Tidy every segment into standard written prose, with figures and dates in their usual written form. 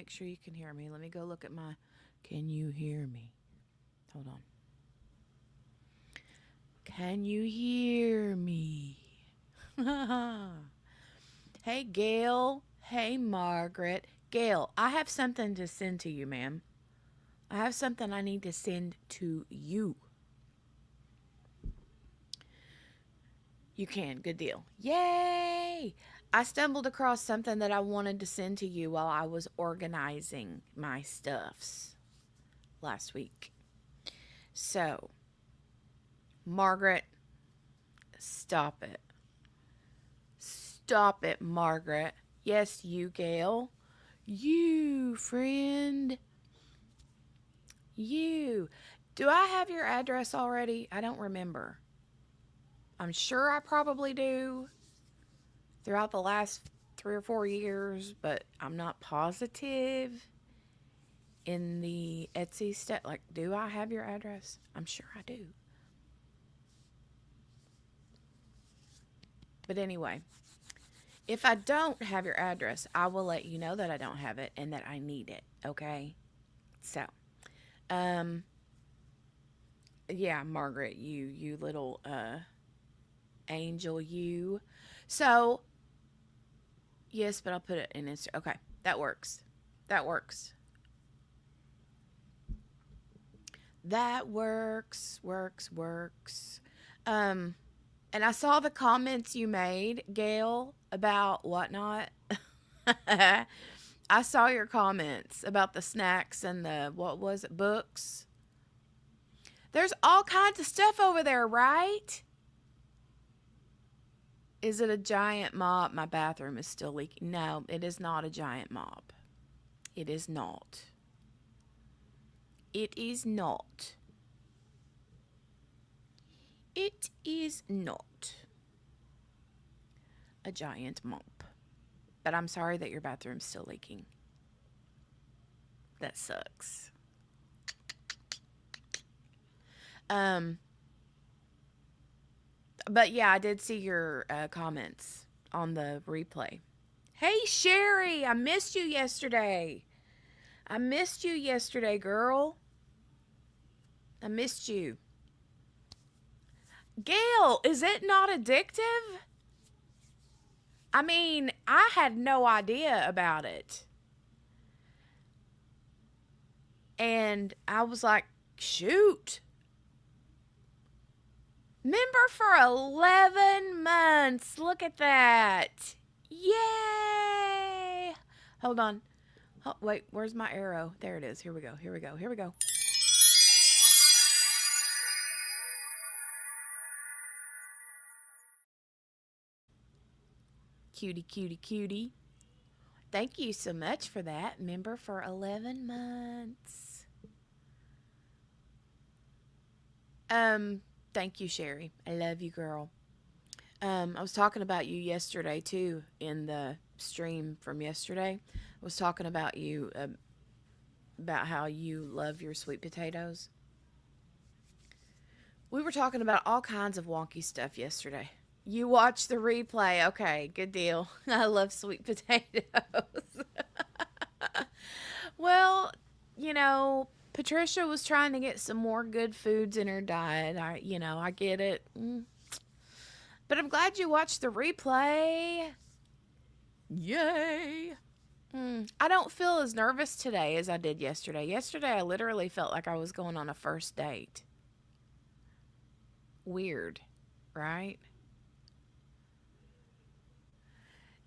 make sure you can hear me. Let me go look at my, can you hear me? Hold on. Can you hear me? Hey, Gail. Hey, Margaret. Gail, I have something to send to you, ma'am. I have something I need to send to you. You can. Good deal. Yay! I stumbled across something that I wanted to send to you while I was organizing my stuffs last week. So, Margaret, stop it. Stop it, Margaret. Yes, you, Gail. You, friend. You. Do I have your address already? I don't remember. I'm sure I probably do throughout the last 3 or 4 years, but I'm not positive in the Etsy stuff. Like, do I have your address? I'm sure I do. But anyway, if I don't have your address, I will let you know that I don't have it and that I need it, okay? So, yeah, Margaret, you little angel, you. So, yes, but I'll put it in Instagram. Okay, that works. That works. That works. And I saw the comments you made, Gail, about whatnot. I saw your comments about the snacks and the, what was it, books. There's all kinds of stuff over there, right? Is it a giant mop? My bathroom is still leaking. No, it is not a giant mop. It is not. It is not. It is not a giant mop. But I'm sorry that your bathroom's still leaking. That sucks. But yeah, I did see your comments on the replay. Hey, Sherry, I missed you yesterday. Girl. I missed you. Gail, is it not addictive? I mean, I had no idea about it. And I was like, shoot. Member for 11 months. Look at that. Yay. Hold on. Oh, wait, where's my arrow? There it is. Here we go. Cutie. Thank you so much for that. Member for 11 months. Thank you, Sherry. I love you, girl. I was talking about you yesterday, too, in the stream from yesterday. I was talking about you, about how you love your sweet potatoes. We were talking about all kinds of wonky stuff yesterday. You watched the replay. Okay, good deal. I love sweet potatoes. Well, Patricia was trying to get some more good foods in her diet. I get it. But I'm glad you watched the replay. Yay. I don't feel as nervous today as I did yesterday. Yesterday, I literally felt like I was going on a first date. Weird, right?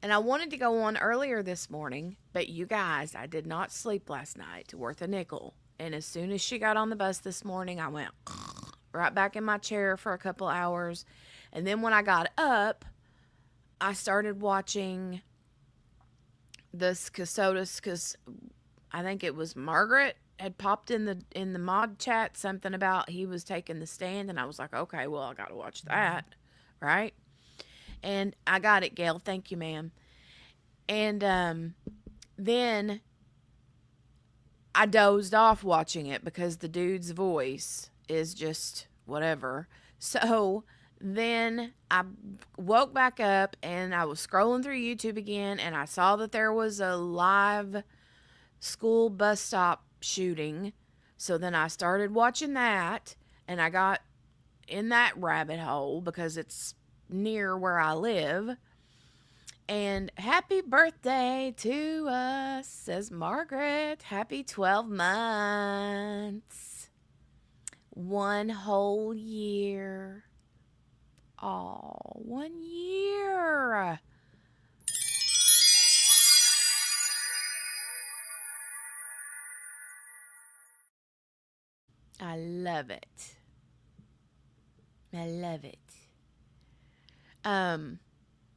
And I wanted to go on earlier this morning, but you guys, I did not sleep last night worth a nickel. And as soon as she got on the bus this morning, I went right back in my chair for a couple hours. And then when I got up, I started watching this Kassotis, because I think it was Margaret had popped in the mod chat something about he was taking the stand, and I was like, okay, well, I got to watch that, right? And I got it, Gail. Thank you, ma'am. And then I dozed off watching it because the dude's voice is just whatever. So then I woke back up and I was scrolling through YouTube again, and I saw that there was a live school bus stop shooting. So then I started watching that, and I got in that rabbit hole because it's near where I live. And happy birthday to us, says Margaret. Happy 12 months. 1 whole year. Oh, 1 year. I love it. I love it.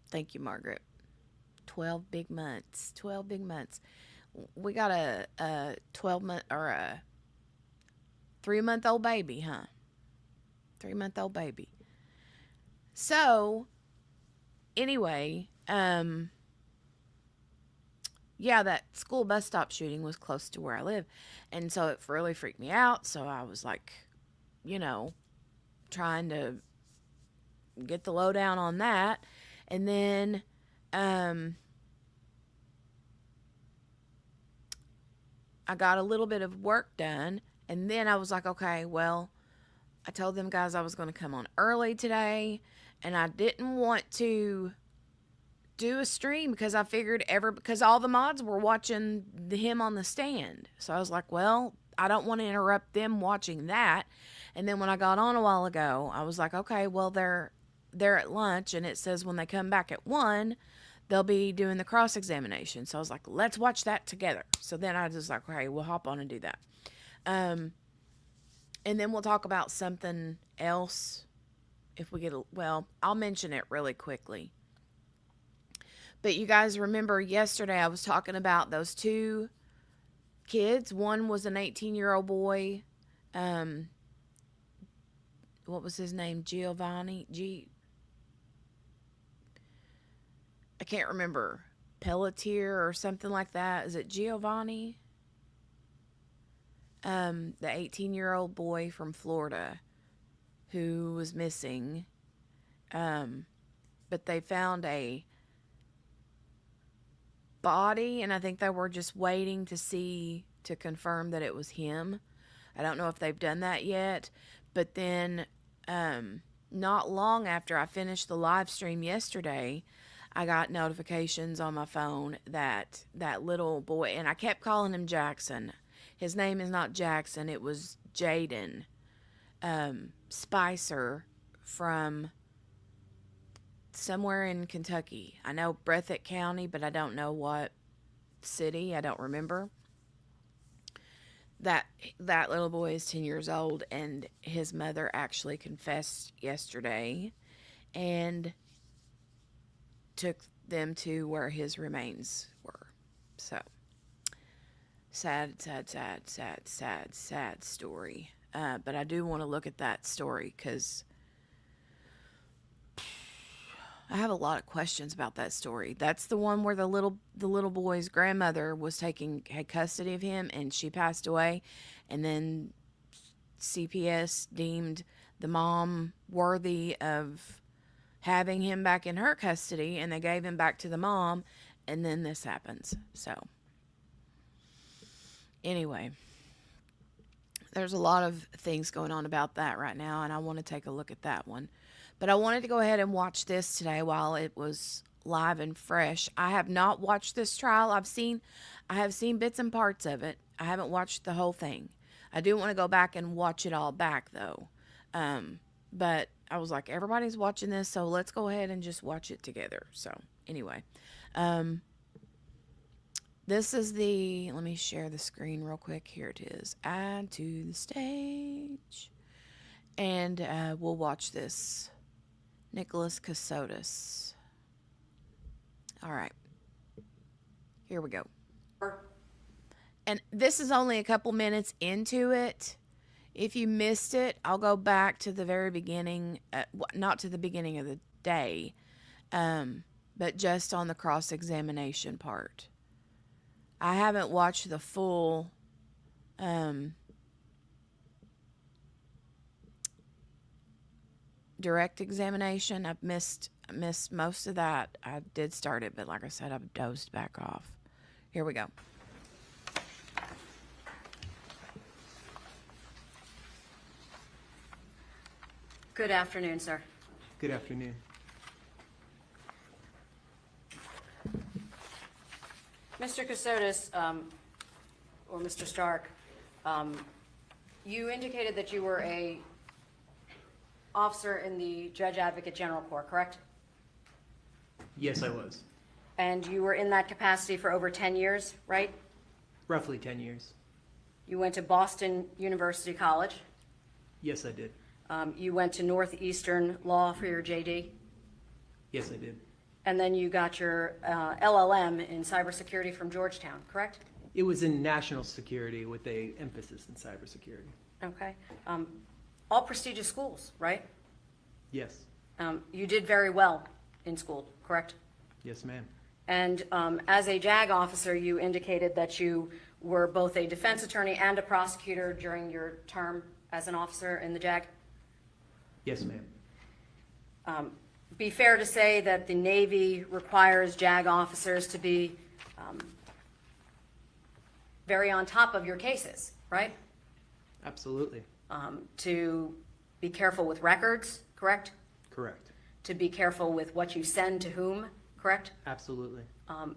Thank you, Margaret. 12 big months. 12 big months. We got a 12-month or a 3-month-old baby, huh? 3-month-old baby. So, anyway, yeah, that school bus stop shooting was close to where I live. And so it really freaked me out. So I was like, trying to get the lowdown on that. And then, I got a little bit of work done. And then I was like, okay, well, I told them guys I was going to come on early today. And I didn't want to do a stream because I figured because all the mods were watching him on the stand. So I was like, well, I don't want to interrupt them watching that. And then when I got on a while ago, I was like, okay, well, they're at lunch, and it says when they come back at 1, they'll be doing the cross-examination. So I was like, let's watch that together. So then I was like, okay, we'll hop on and do that. And then we'll talk about something else if we get I'll mention it really quickly. But you guys remember yesterday I was talking about those 2 kids. One was an 18-year-old boy. What was his name? Giovanni? I can't remember. Pelletier or something like that. Is it Giovanni? The 18-year-old boy from Florida who was missing. But they found a body, and I think they were just waiting to confirm that it was him. I don't know if they've done that yet. But then, not long after I finished the live stream yesterday, I got notifications on my phone that little boy, and I kept calling him Jackson. His name is not Jackson. It was Jaden Spicer from somewhere in Kentucky. I know Breathitt County, but I don't know what city. I don't remember. That little boy is 10 years old, and his mother actually confessed yesterday and took them to where his remains were. So, sad story. But I do want to look at that story because I have a lot of questions about that story. That's the one where the little boy's grandmother had custody of him, and she passed away, and then CPS deemed the mom worthy of having him back in her custody, and they gave him back to the mom, and then this happens. So anyway, there's a lot of things going on about that right now, and I want to take a look at that one. But I wanted to go ahead and watch this today while it was live and fresh. I have not watched this trial. I have seen bits and parts of it. I haven't watched the whole thing. I do want to go back and watch it all back, though. But I was like, everybody's watching this, so let's go ahead and just watch it together. So, anyway. This is let me share the screen real quick. Here it is. Add to the stage. And we'll watch this. Nicholas Kassotis. All right. Here we go. And this is only a couple minutes into it. If you missed it, I'll go back to the very beginning. Not to the beginning of the day, but just on the cross-examination part. I haven't watched the full direct examination. I've missed most of that. I did start it, but like I said, I've dozed back off. Here we go. Good afternoon, sir. Good afternoon. Mr. Kassotis, or Mr. Stark, you indicated that you were a officer in the Judge Advocate General Corps, correct? Yes, I was. And you were in that capacity for over 10 years, right? Roughly 10 years. You went to Boston University College. Yes, I did. You went to Northeastern Law for your JD. Yes, I did. And then you got your LLM in cybersecurity from Georgetown, correct? It was in national security with a emphasis in cybersecurity. Okay. All prestigious schools, right? Yes. You did very well in school, correct? Yes, ma'am. And as a JAG officer, you indicated that you were both a defense attorney and a prosecutor during your term as an officer in the JAG. Yes, ma'am. Be fair to say that the Navy requires JAG officers to be very on top of your cases, right? Absolutely. To be careful with records, correct? Correct. To be careful with what you send to whom, correct? Absolutely.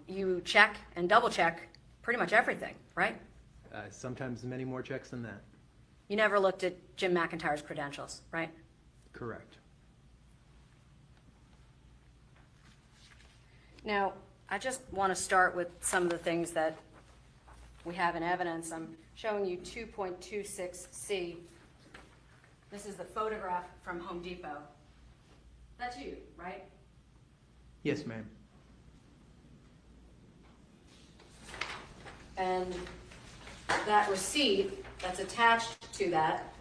You check and double check pretty much everything, right? Sometimes many more checks than that. You never looked at Jim McIntyre's credentials, right? Correct. Now, I just want to start with some of the things that we have in evidence. I'm showing you 2.26C. This is the photograph from Home Depot. That's you, right? Yes, ma'am. And that receipt that's attached to that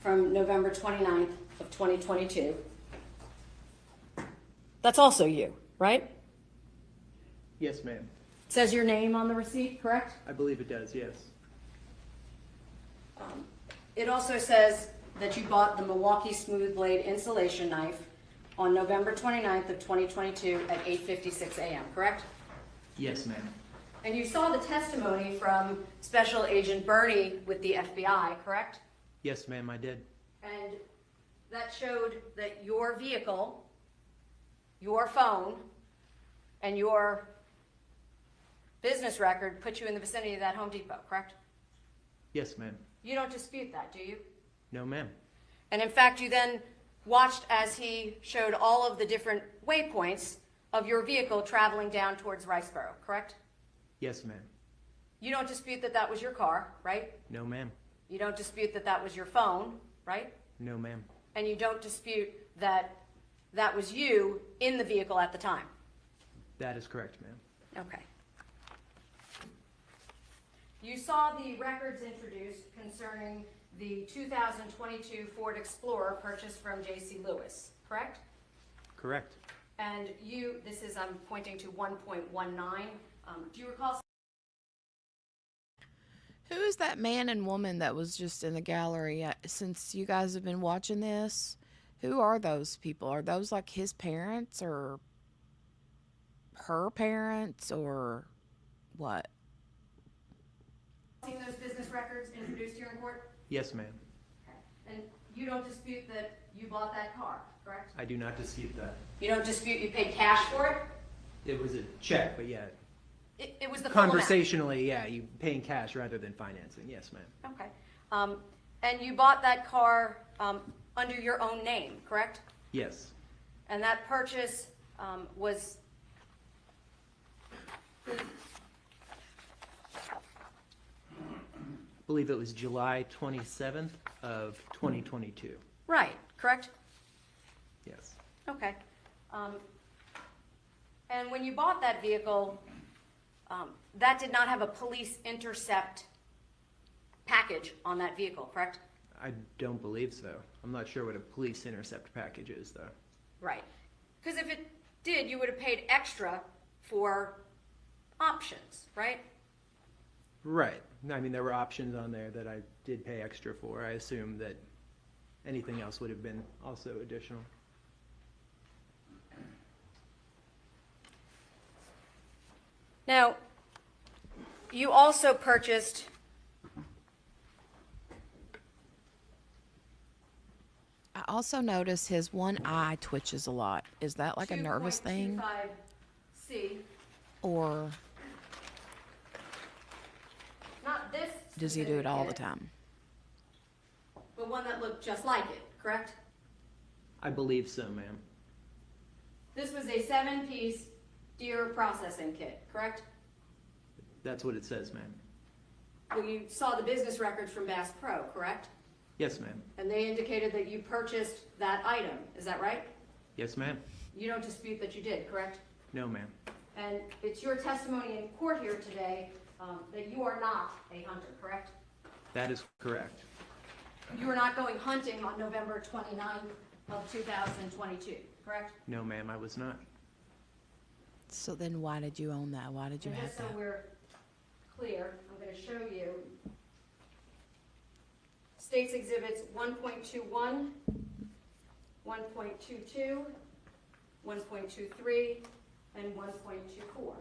from November 29th of 2022, that's also you, right? Yes, ma'am. It says your name on the receipt, correct? I believe it does, yes. It also says that you bought the Milwaukee Smooth Blade insulation knife on November 29th of 2022 at 8:56 a.m., correct? Yes, ma'am. And you saw the testimony from Special Agent Bernie with the FBI, correct? Yes, ma'am, I did. And that showed that your vehicle, your phone, and your business record put you in the vicinity of that Home Depot, correct? Yes, ma'am. You don't dispute that, do you? No, ma'am. And in fact, you then watched as he showed all of the different waypoints of your vehicle traveling down towards Riceboro, correct? Yes, ma'am. You don't dispute that that was your car, right? No, ma'am. You don't dispute that that was your phone, right? No, ma'am. And you don't dispute that that was you in the vehicle at the time. That is correct, ma'am. Okay. You saw the records introduced concerning the 2022 Ford Explorer purchased from J.C. Lewis, correct? Correct. And I'm pointing to 1.19. Do you recall? Who is that man and woman that was just in the gallery? Since you guys have been watching this, who are those people? Are those like his parents or her parents or what? Seen those business records introduced here in court? Yes, ma'am. Okay. And you don't dispute that you bought that car, correct? I do not dispute that. You don't dispute you paid cash for it? It was a check, but yeah. It was the full amount. Conversationally, yeah, you paying cash rather than financing. Yes, ma'am. Okay. And you bought that car under your own name, correct? Yes. And that purchase was I believe it was July 27th of 2022. right, correct? Yes. Okay. And when you bought that vehicle, that did not have a police intercept package on that vehicle, correct? I don't believe so. I'm not sure what a police intercept package is, though. Right. Because if it did, you would have paid extra for options, right? Right. I mean, there were options on there that I did pay extra for. I assume that anything else would have been also additional. Now, you also purchased I also notice his one eye twitches a lot. Is that like a nervous thing? 2.25C, Or not this does he do it all the specific kit, time? but one that looked just like it, correct? I believe so, ma'am. This was a 7-piece deer processing kit, correct? That's what it says, ma'am. Well, you saw the business records from Bass Pro, correct? Yes, ma'am. And they indicated that you purchased that item, is that right? Yes, ma'am. You don't dispute that you did, correct? No, ma'am. And it's your testimony in court here today that you are not a hunter, correct? That is correct. You were not going hunting on November 29th of 2022, correct? No, ma'am, I was not. So then why did you own that? Why did you And have just so that? we're clear, I'm going to show you States Exhibits 1.21, 1.22, 1.23, and 1.24.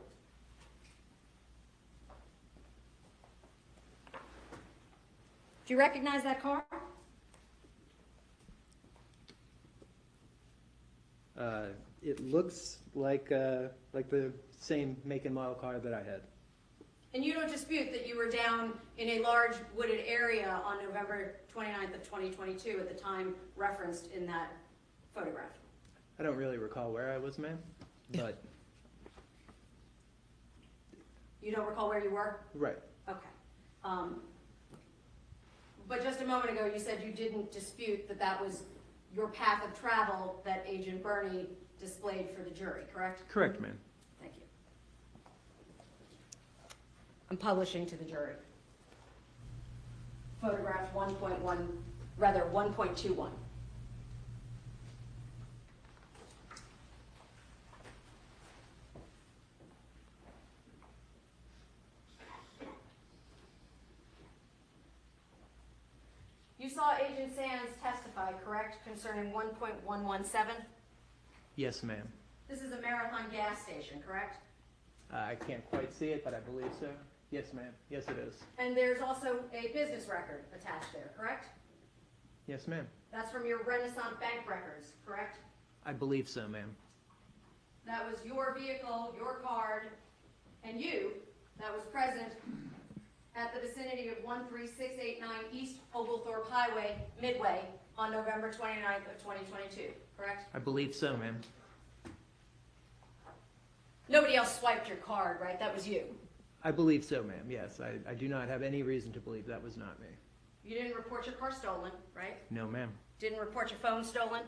Do you recognize that car? It looks like the same make and model car that I had. And you don't dispute that you were down in a large wooded area on November 29th of 2022 at the time referenced in that photograph? I don't really recall where I was, ma'am, but, You don't recall where you were? right. Okay. But just a moment ago, you said you didn't dispute that that was your path of travel that Agent Burney displayed for the jury, correct? Correct, ma'am. Thank you. I'm publishing to the jury. Photograph 1.1, rather 1.21. You saw Agent Sands testify, correct, concerning 1.117? Yes, ma'am. This is a Marathon gas station, correct? I can't quite see it, but I believe so. Yes, ma'am. Yes, it is. And there's also a business record attached there, correct? Yes, ma'am. That's from your Renaissance Bank records, correct? I believe so, ma'am. That was your vehicle, your card, and you that was present at the vicinity of 13689 East Oglethorpe Highway, Midway, on November 29th of 2022, correct? I believe so, ma'am. Nobody else swiped your card, right? That was you. I believe so, ma'am. Yes, I do not have any reason to believe that was not me. You didn't report your car stolen, right? No, ma'am. Didn't report your phone stolen?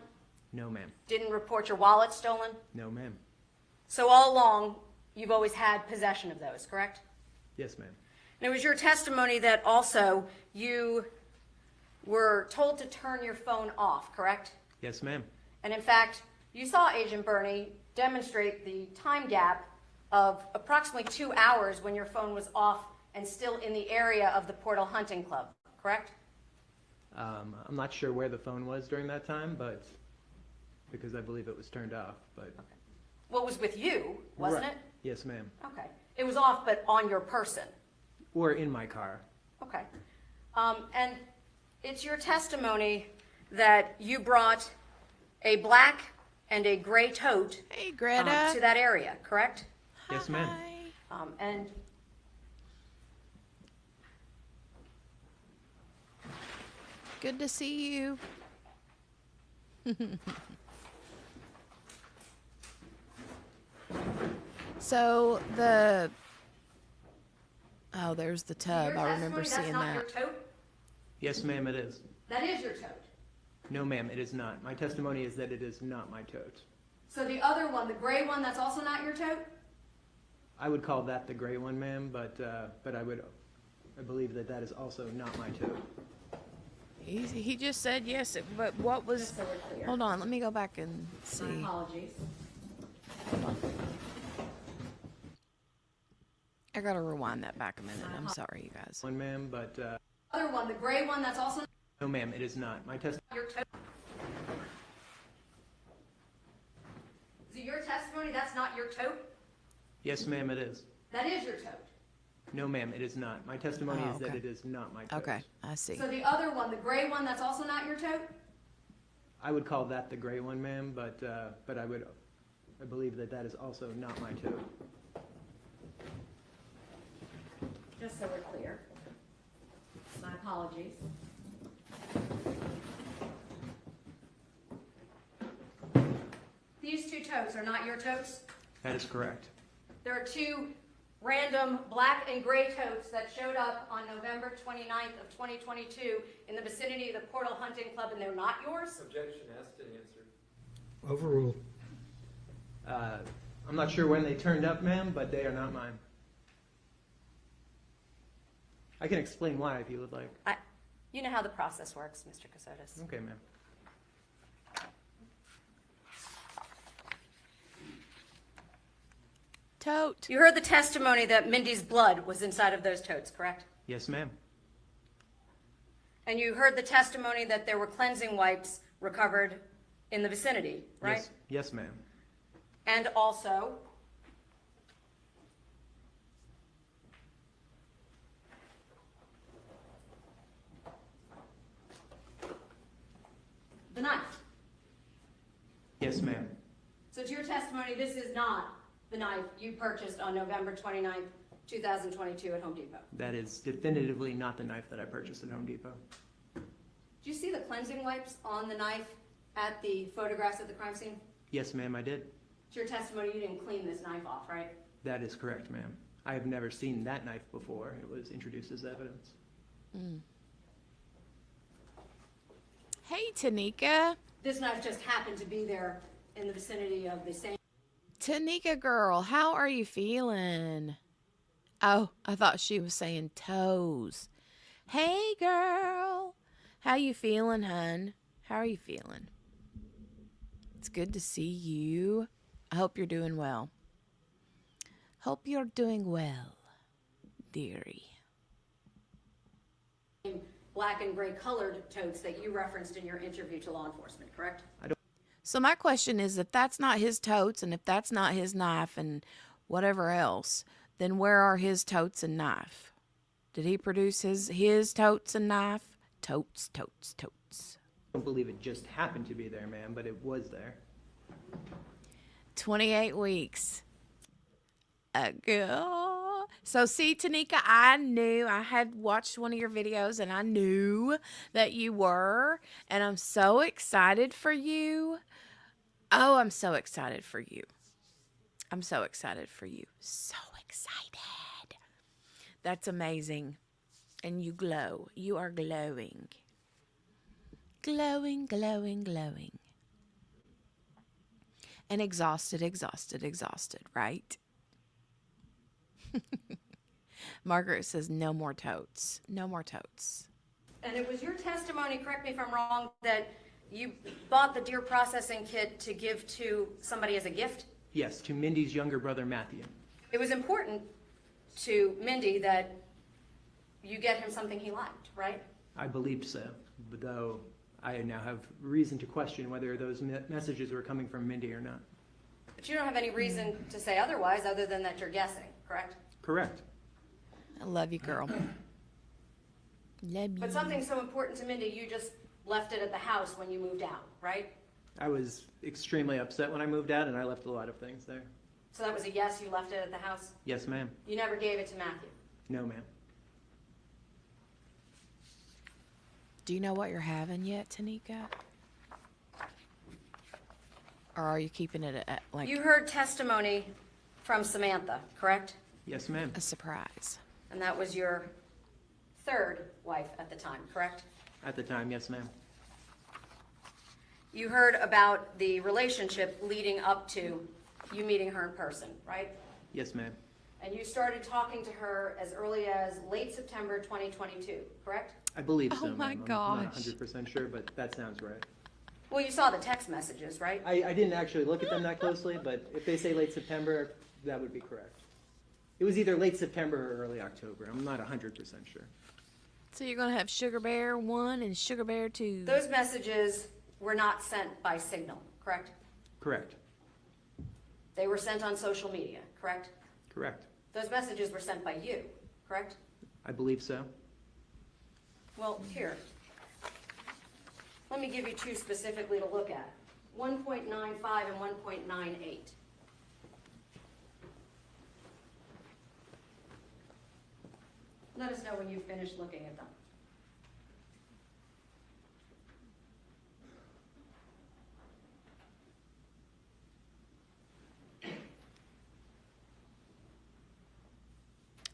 No, ma'am. Didn't report your wallet stolen? No, ma'am. So all along, you've always had possession of those, correct? Yes, ma'am. And it was your testimony that also you were told to turn your phone off, correct? Yes, ma'am. And in fact, you saw Agent Burney demonstrate the time gap of approximately 2 hours when your phone was off and still in the area of the Portal Hunting Club, correct? I'm not sure where the phone was during that time, but because I believe it was turned off, but. What was with you, wasn't Right. it? Yes, ma'am. Okay. It was off, but on your person. Or in my car. Okay. And it's your testimony that you brought a black and a gray tote Hey, Greta. to that area, correct? Yes, ma'am. Hi. And Good to see you. So there's the tub. your I remember testimony, seeing that's not that. your tote? Yes, ma'am, it is. That is your tote. No, ma'am, it is not. My testimony is that it is not my tote. So the other one, the gray one, that's also not your tote? I would call that the gray one, ma'am, but I believe that that is also not my tote. He just said yes, but what was? Just so we're clear. Hold on, let me go back and My see. apologies. I gotta rewind that back a minute. I'm sorry, you guys. One, ma'am, but Other one, the gray one, that's also not no, ma'am, it is not. My test. your tote? Is it your testimony that's not your tote? Yes, ma'am, it is. That is your tote. No, ma'am, it is not. My testimony Oh, is that okay. it is not my tote. Okay, I see. So the other one, the gray one, that's also not your tote? I would call that the gray one, ma'am, but I believe that that is also not my tote. Just so we're clear. My apologies. These two totes are not your totes? That is correct. There are two random black and gray totes that showed up on November 29th of 2022 in the vicinity of the Portal Hunting Club, and they're not yours? Objection, asked and answered. Overruled. I'm not sure when they turned up, ma'am, but they are not mine. I can explain why if you would like. You know how the process works, Mr. Kassotis. Okay, ma'am. Tote. You heard the testimony that Mindy's blood was inside of those totes, correct? Yes, ma'am. And you heard the testimony that there were cleansing wipes recovered in the vicinity, right? Yes, yes, ma'am. And also, the knife. Yes, ma'am. So to your testimony, this is not the knife you purchased on November 29th, 2022 at Home Depot. That is definitively not the knife that I purchased at Home Depot. Did you see the cleansing wipes on the knife at the photographs at the crime scene? Yes, ma'am, I did. To your testimony, you didn't clean this knife off, right? That is correct, ma'am. I have never seen that knife before. It was introduced as evidence. Hey, Tanika. This knife just happened to be there in the vicinity of the same. Tanika girl, how are you feeling? Oh, I thought she was saying toes. Hey, girl. How you feeling, hun? How are you feeling? It's good to see you. I hope you're doing well. Hope you're doing well, dearie. Black and gray colored totes that you referenced in your interview to law enforcement, correct? So my question is, if that's not his totes and if that's not his knife and whatever else, then where are his totes and knife? Did he produce his totes and knife? Totes, totes, totes. I don't believe it just happened to be there, ma'am, but it was there. 28 weeks ago. So see, Tanika, I knew. I had watched one of your videos and I knew that you were. And I'm so excited for you. Oh, I'm so excited for you. I'm so excited for you. So excited. That's amazing. And you glow. You are glowing. Glowing, glowing, glowing. And exhausted, exhausted, exhausted, right? Margaret says no more totes. No more totes. And it was your testimony, correct me if I'm wrong, that you bought the deer processing kit to give to somebody as a gift? Yes, to Mindy's younger brother, Matthew. It was important to Mindy that you get him something he liked, right? I believed so, but though I now have reason to question whether those messages were coming from Mindy or not. But you don't have any reason to say otherwise other than that you're guessing, correct? Correct. I love you, girl. Love you. But something so important to Mindy, you just left it at the house when you moved out, right? I was extremely upset when I moved out, and I left a lot of things there. So that was a yes, you left it at the house? Yes, ma'am. You never gave it to Matthew? No, ma'am. Do you know what you're having yet, Tanika? Or are you keeping it at, like, You heard testimony from Samantha, correct? Yes, ma'am. a surprise? And that was your third wife at the time, correct? At the time, yes, ma'am. You heard about the relationship leading up to you meeting her in person, right? Yes, ma'am. And you started talking to her as early as late September 2022, correct? I believe Oh so, my ma'am. I'm not gosh. 100% sure, but that sounds right. Well, you saw the text messages, right? I didn't actually look at them that closely, but if they say late September, that would be correct. It was either late September or early October. I'm not 100% sure. So you're going to have Sugar Bear 1 and Sugar Bear 2. Those messages were not sent by Signal, correct? Correct. They were sent on social media, correct? Correct. Those messages were sent by you, correct? I believe so. Well, here. Let me give you two specifically to look at, 1.95 and 1.98. Let us know when you've finished looking at them.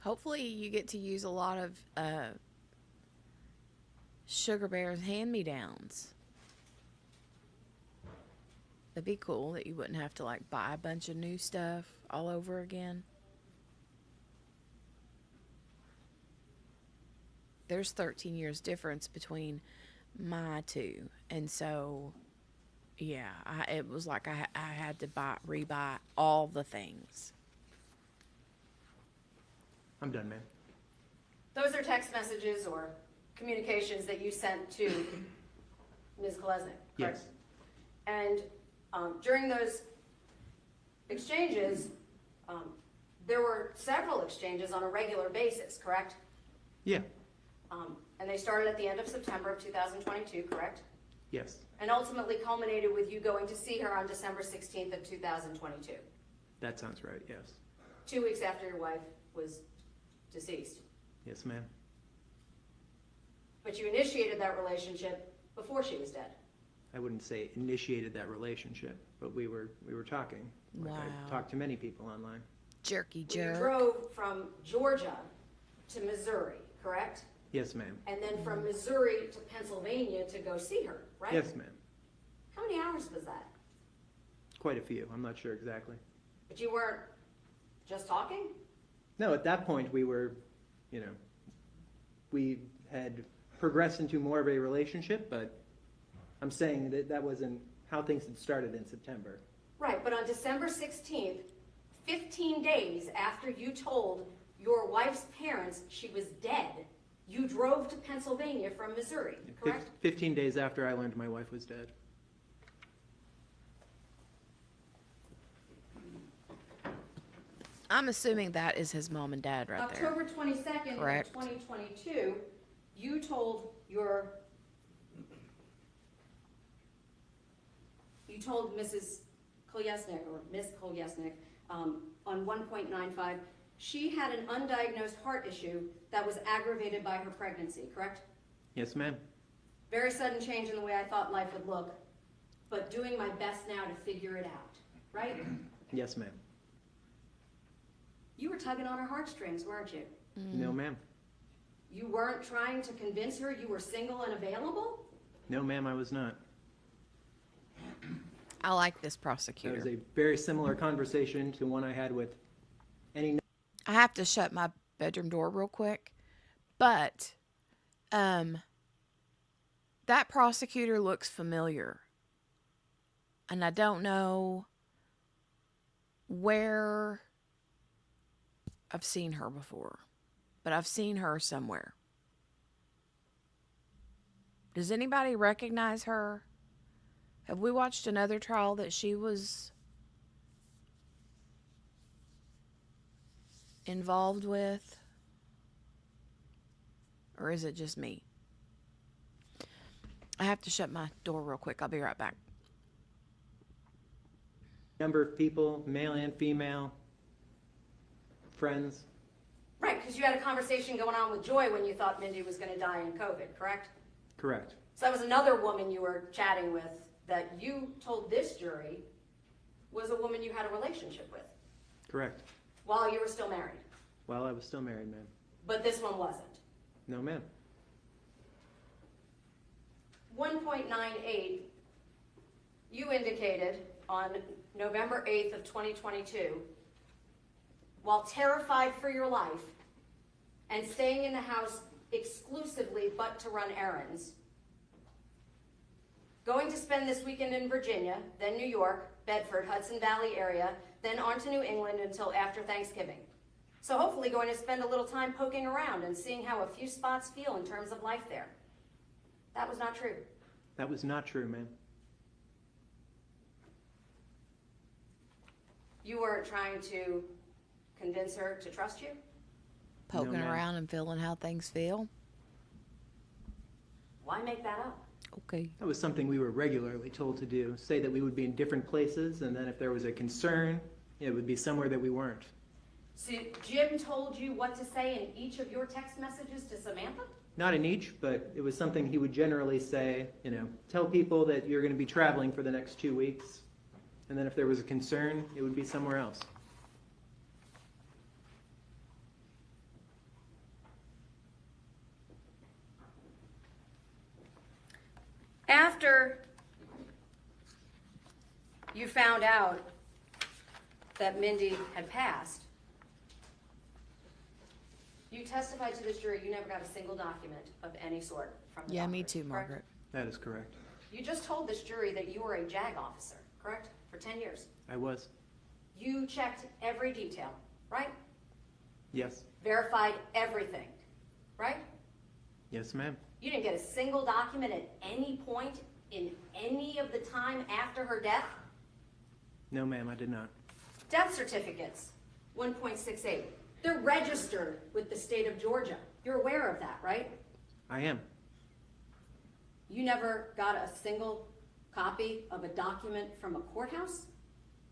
Hopefully you get to use a lot of Sugar Bear's hand-me-downs. That'd be cool that you wouldn't have to like buy a bunch of new stuff all over again. There's 13 years difference between my two, and so yeah, it was like I had to rebuy all the things. I'm done, ma'am. Those are text messages or communications that you sent to Ms. Kolesnik, correct? Yes. And during those exchanges, there were several exchanges on a regular basis, correct? Yeah. And they started at the end of September of 2022, correct? Yes. And ultimately culminated with you going to see her on December 16th of 2022, That sounds right, yes. 2 weeks after your wife was deceased. Yes, ma'am. But you initiated that relationship before she was dead. I wouldn't say initiated that relationship, but we were talking. Like Wow. I talked to many people online. Jerky You jerk. drove from Georgia to Missouri, correct? Yes, ma'am. And then from Missouri to Pennsylvania to go see her, right? Yes, ma'am. How many hours was that? Quite a few. I'm not sure exactly. But you weren't just talking? No, at that point we were, we had progressed into more of a relationship, but I'm saying that that wasn't how things had started in September. Right, but on December 16th, 15 days after you told your wife's parents she was dead, you drove to Pennsylvania from Missouri, correct? 15 days after I learned my wife was dead. I'm assuming that is his mom and dad right there. October 22nd Correct. of 2022, you told Mrs. Kolyesnik, or Miss Kolyesnik, on 1.95, she had an undiagnosed heart issue that was aggravated by her pregnancy, correct? Yes, ma'am. Very sudden change in the way I thought life would look, but doing my best now to figure it out, right? Yes, ma'am. You were tugging on her heartstrings, weren't you? No, ma'am. You weren't trying to convince her you were single and available? No, ma'am, I was not. I like this That prosecutor. was a very similar conversation to one I had with any. I have to shut my bedroom door real quick, but that prosecutor looks familiar, and I don't know where I've seen her before, but I've seen her somewhere. Does anybody recognize her? Have we watched another trial that she was involved with? Or is it just me? I have to shut my door real quick. I'll be right back. Number of people, male and female, friends. Right, because you had a conversation going on with Joy when you thought Mindy was going to die in COVID, correct? Correct. So that was another woman you were chatting with that you told this jury was a woman you had a relationship with Correct. while you were still married. Well, I was still married, ma'am. But this one wasn't. No, ma'am. 1.98, you indicated on November 8th of 2022, while terrified for your life and staying in the house exclusively but to run errands, going to spend this weekend in Virginia, then New York, Bedford, Hudson Valley area, then on to New England until after Thanksgiving. So hopefully going to spend a little time poking around and seeing how a few spots feel in terms of life there. That was not true. That was not true, ma'am. You weren't trying to convince her to trust you? Poking No, ma'am. around and feeling how things feel. Why make that up? Okay. That was something we were regularly told to do, say that we would be in different places, and then if there was a concern, it would be somewhere that we weren't. So Jim told you what to say in each of your text messages to Samantha? Not in each, but it was something he would generally say, you know, tell people that you're going to be traveling for the next 2 weeks, and then if there was a concern, it would be somewhere else. After you found out that Mindy had passed, you testified to this jury you never got a single document of any sort from the Yeah, me doctors, too, correct? Margaret. That is correct. You just told this jury that you were a JAG officer, correct? For 10 years. I was. You checked every detail, right? Yes. Verified everything, right? Yes, ma'am. You didn't get a single document at any point in any of the time after her death? No, ma'am, I did not. Death certificates, 1.68. They're registered with the state of Georgia. You're aware of that, right? I am. You never got a single copy of a document from a courthouse?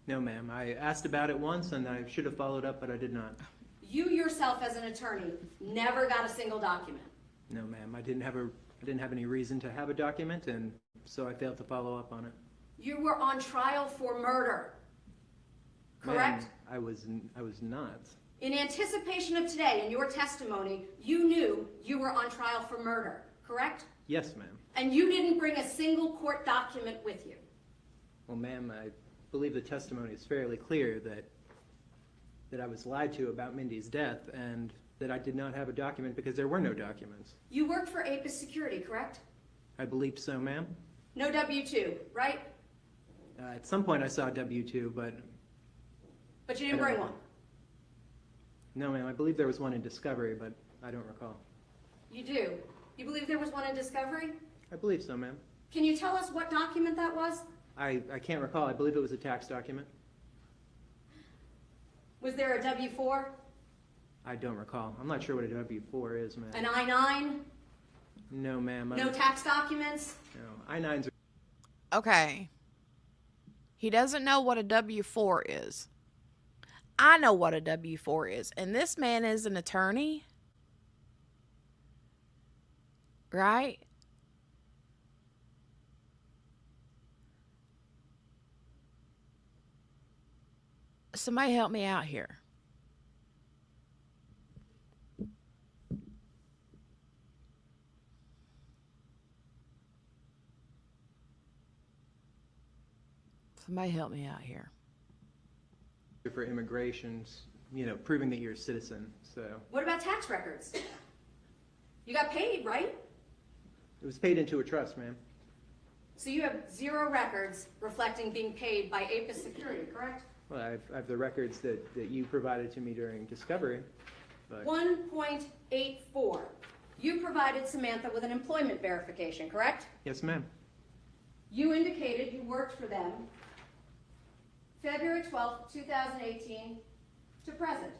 No, ma'am. I asked about it once, and I should have followed up, but I did not. You yourself as an attorney never got a single document. No, ma'am. I didn't have any reason to have a document, and so I failed to follow up on it. You were on trial for murder, correct? Ma'am, I was not. In anticipation of today, in your testimony, you knew you were on trial for murder, correct? Yes, ma'am. And you didn't bring a single court document with you. Well, ma'am, I believe the testimony is fairly clear that I was lied to about Mindy's death, and that I did not have a document because there were no documents. You worked for APIS Security, correct? I believe so, ma'am. No W-2, right? At some point I saw a W-2, but But you didn't bring one. no, ma'am. I believe there was one in Discovery, but I don't recall. You do. You believe there was one in Discovery? I believe so, ma'am. Can you tell us what document that was? I can't recall. I believe it was a tax document. Was there a W-4? I don't recall. I'm not sure what a W-4 is, ma'am. An I-9? No, ma'am. No tax documents? No. I-9s are... Okay. He doesn't know what a W-4 is. I know what a W-4 is. And this man is an attorney. Right? Somebody help me out here. Somebody help me out here. for immigrations, you know, proving that you're a citizen, so. What about tax records? You got paid, right? It was paid into a trust, ma'am. So you have zero records reflecting being paid by APIS Security, correct? Well, I have the records that you provided to me during discovery, but 1.84. You provided Samantha with an employment verification, correct? yes, ma'am. You indicated you worked for them February 12th, 2018 to present.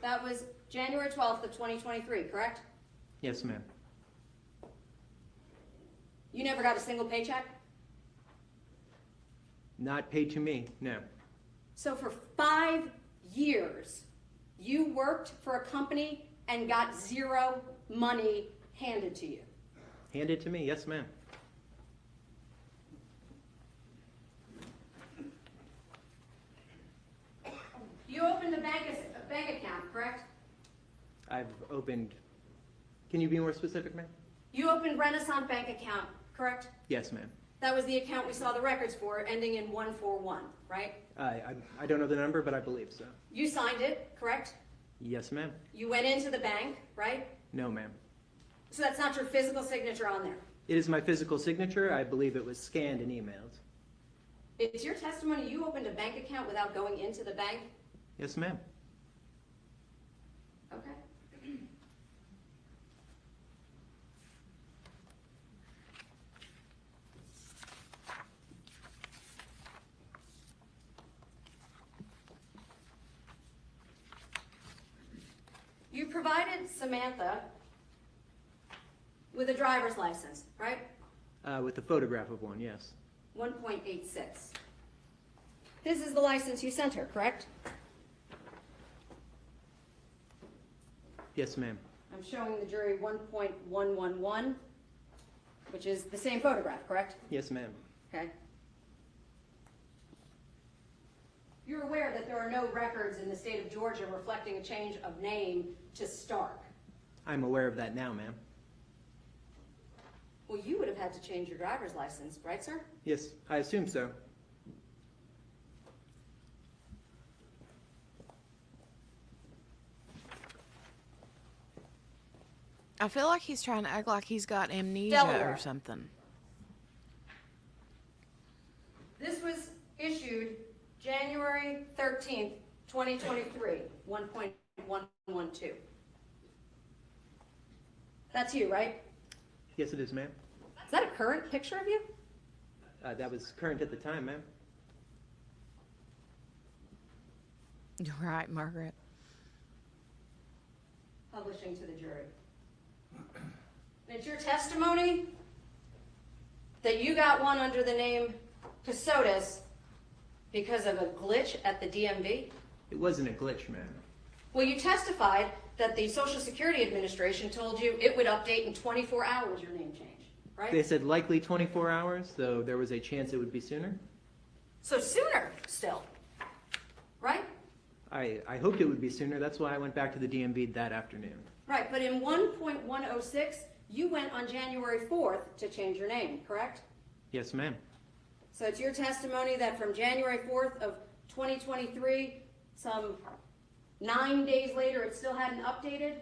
That was January 12th of 2023, correct? Yes, ma'am. You never got a single paycheck? Not paid to me, no. So for 5 years, you worked for a company and got zero money handed to you. Handed to me, yes, ma'am. You opened a bank account, correct? I've opened, can you be more specific, ma'am? You opened Renaissance Bank account, correct? Yes, ma'am. That was the account we saw the records for, ending in 141, right? I don't know the number, but I believe so. You signed it, correct? Yes, ma'am. You went into the bank, right? No, ma'am. So that's not your physical signature on there. It is my physical signature. I believe it was scanned and emailed. It's your testimony you opened a bank account without going into the bank? Yes, ma'am. Okay. You provided Samantha with a driver's license, right? With a photograph of one, yes. 1.86. This is the license you sent her, correct? Yes, ma'am. I'm showing the jury 1.111, which is the same photograph, correct? Yes, ma'am. Okay. You're aware that there are no records in the state of Georgia reflecting a change of name to Stark. I'm aware of that now, ma'am. Well, you would have had to change your driver's license, right, sir? Yes, I assume so. I feel like he's trying to act like he's got amnesia Delaware. or something. This was issued January 13th, 2023, 1.112. That's you, right? Yes, it is, ma'am. Is that a current picture of you? That was current at the time, ma'am. Right, Margaret. Publishing to the jury. And it's your testimony that you got one under the name Kassotis because of a glitch at the DMV? It wasn't a glitch, ma'am. Well, you testified that the Social Security Administration told you it would update in 24 hours your name change, right? They said likely 24 hours, though there was a chance it would be sooner. So sooner still, right? I hoped it would be sooner. That's why I went back to the DMV that afternoon. Right, but in 1.106, you went on January 4th to change your name, correct? Yes, ma'am. So it's your testimony that from January 4th of 2023, some 9 days later, it still hadn't updated?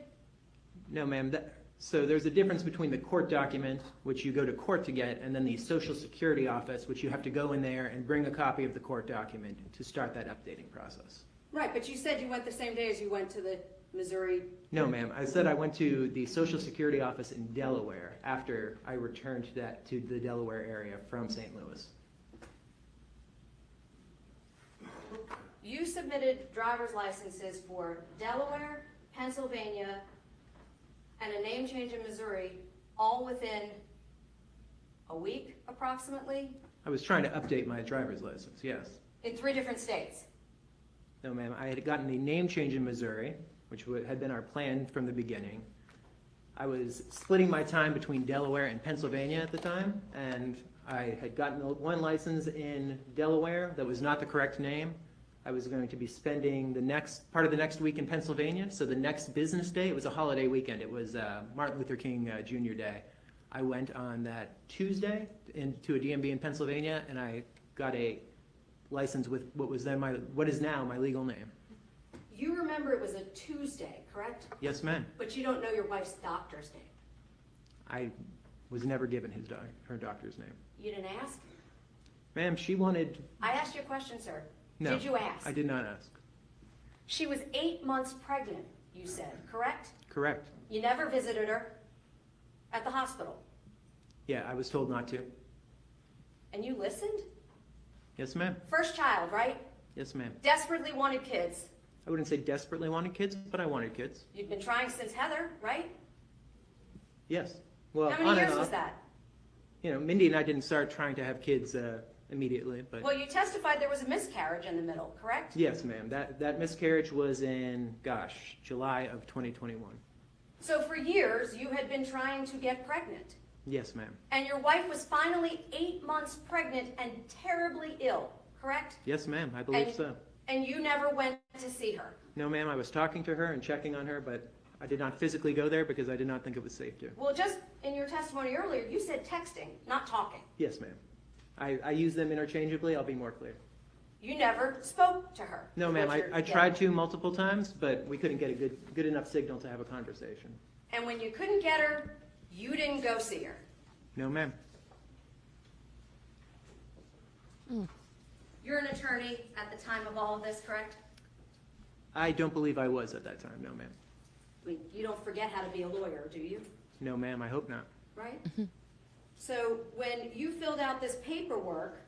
No, ma'am. So there's a difference between the court document, which you go to court to get, and then the Social Security office, which you have to go in there and bring a copy of the court document to start that updating process. Right, but you said you went the same day as you went to the Missouri. No, ma'am. I said I went to the Social Security office in Delaware after I returned to the Delaware area from St. Louis. You submitted driver's licenses for Delaware, Pennsylvania, and a name change in Missouri, all within a week approximately, I was trying to update my driver's license, yes. in 3 different states. No, ma'am. I had gotten a name change in Missouri, which had been our plan from the beginning. I was splitting my time between Delaware and Pennsylvania at the time, and I had gotten one license in Delaware that was not the correct name. I was going to be spending the next part of the next week in Pennsylvania, so the next business day, it was a holiday weekend. It was Martin Luther King Jr. Day. I went on that Tuesday into a DMV in Pennsylvania, and I got a license with what is now my legal name. You remember it was a Tuesday, correct? Yes, ma'am. But you don't know your wife's doctor's name. I was never given her doctor's name. You didn't ask? Ma'am, she wanted... I asked you a question, sir. No, Did you ask? I did not ask. She was 8 months pregnant, you said, correct? Correct. You never visited her at the hospital, Yeah, I was told not to. and you listened? Yes, ma'am. First child, right? Yes, ma'am. Desperately wanted kids. I wouldn't say desperately wanted kids, but I wanted kids. You'd been trying since Heather, right? Yes. Well, How on many and years off. was that? You know, Mindy and I didn't start trying to have kids immediately, but Well, you testified there was a miscarriage in the middle, correct? yes, ma'am. That miscarriage was in, July of 2021. So for years, you had been trying to get pregnant, Yes, ma'am. and your wife was finally 8 months pregnant and terribly ill, correct? Yes, ma'am. I believe And- so. And you never went to see her. No, ma'am. I was talking to her and checking on her, but I did not physically go there because I did not think it was safe to. Well, just in your testimony earlier, you said texting, not talking. Yes, ma'am. I use them interchangeably. I'll be more clear. You never spoke to her. No, is ma'am. what you're I getting. tried to multiple times, but we couldn't get a good enough signal to have a conversation. And when you couldn't get her, you didn't go see her. No, ma'am. You're an attorney at the time of all of this, correct? I don't believe I was at that time. No, ma'am. I mean, you don't forget how to be a lawyer, do you? No, ma'am. I hope not. Right? So when you filled out this paperwork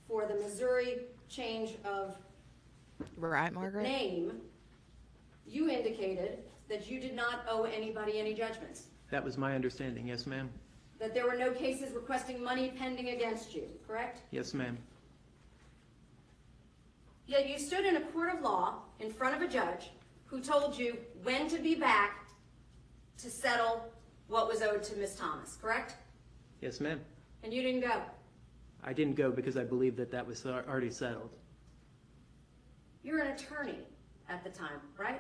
for the Missouri change of Right, Margaret? name, you indicated that you did not owe anybody any judgments. That was my understanding. Yes, ma'am. that there were no cases requesting money pending against you, correct? Yes, ma'am. Yet you stood in a court of law in front of a judge who told you when to be back to settle what was owed to Miss Thomas, correct? Yes, ma'am. And you didn't go. I didn't go because I believed that that was already settled. You're an attorney at the time, right?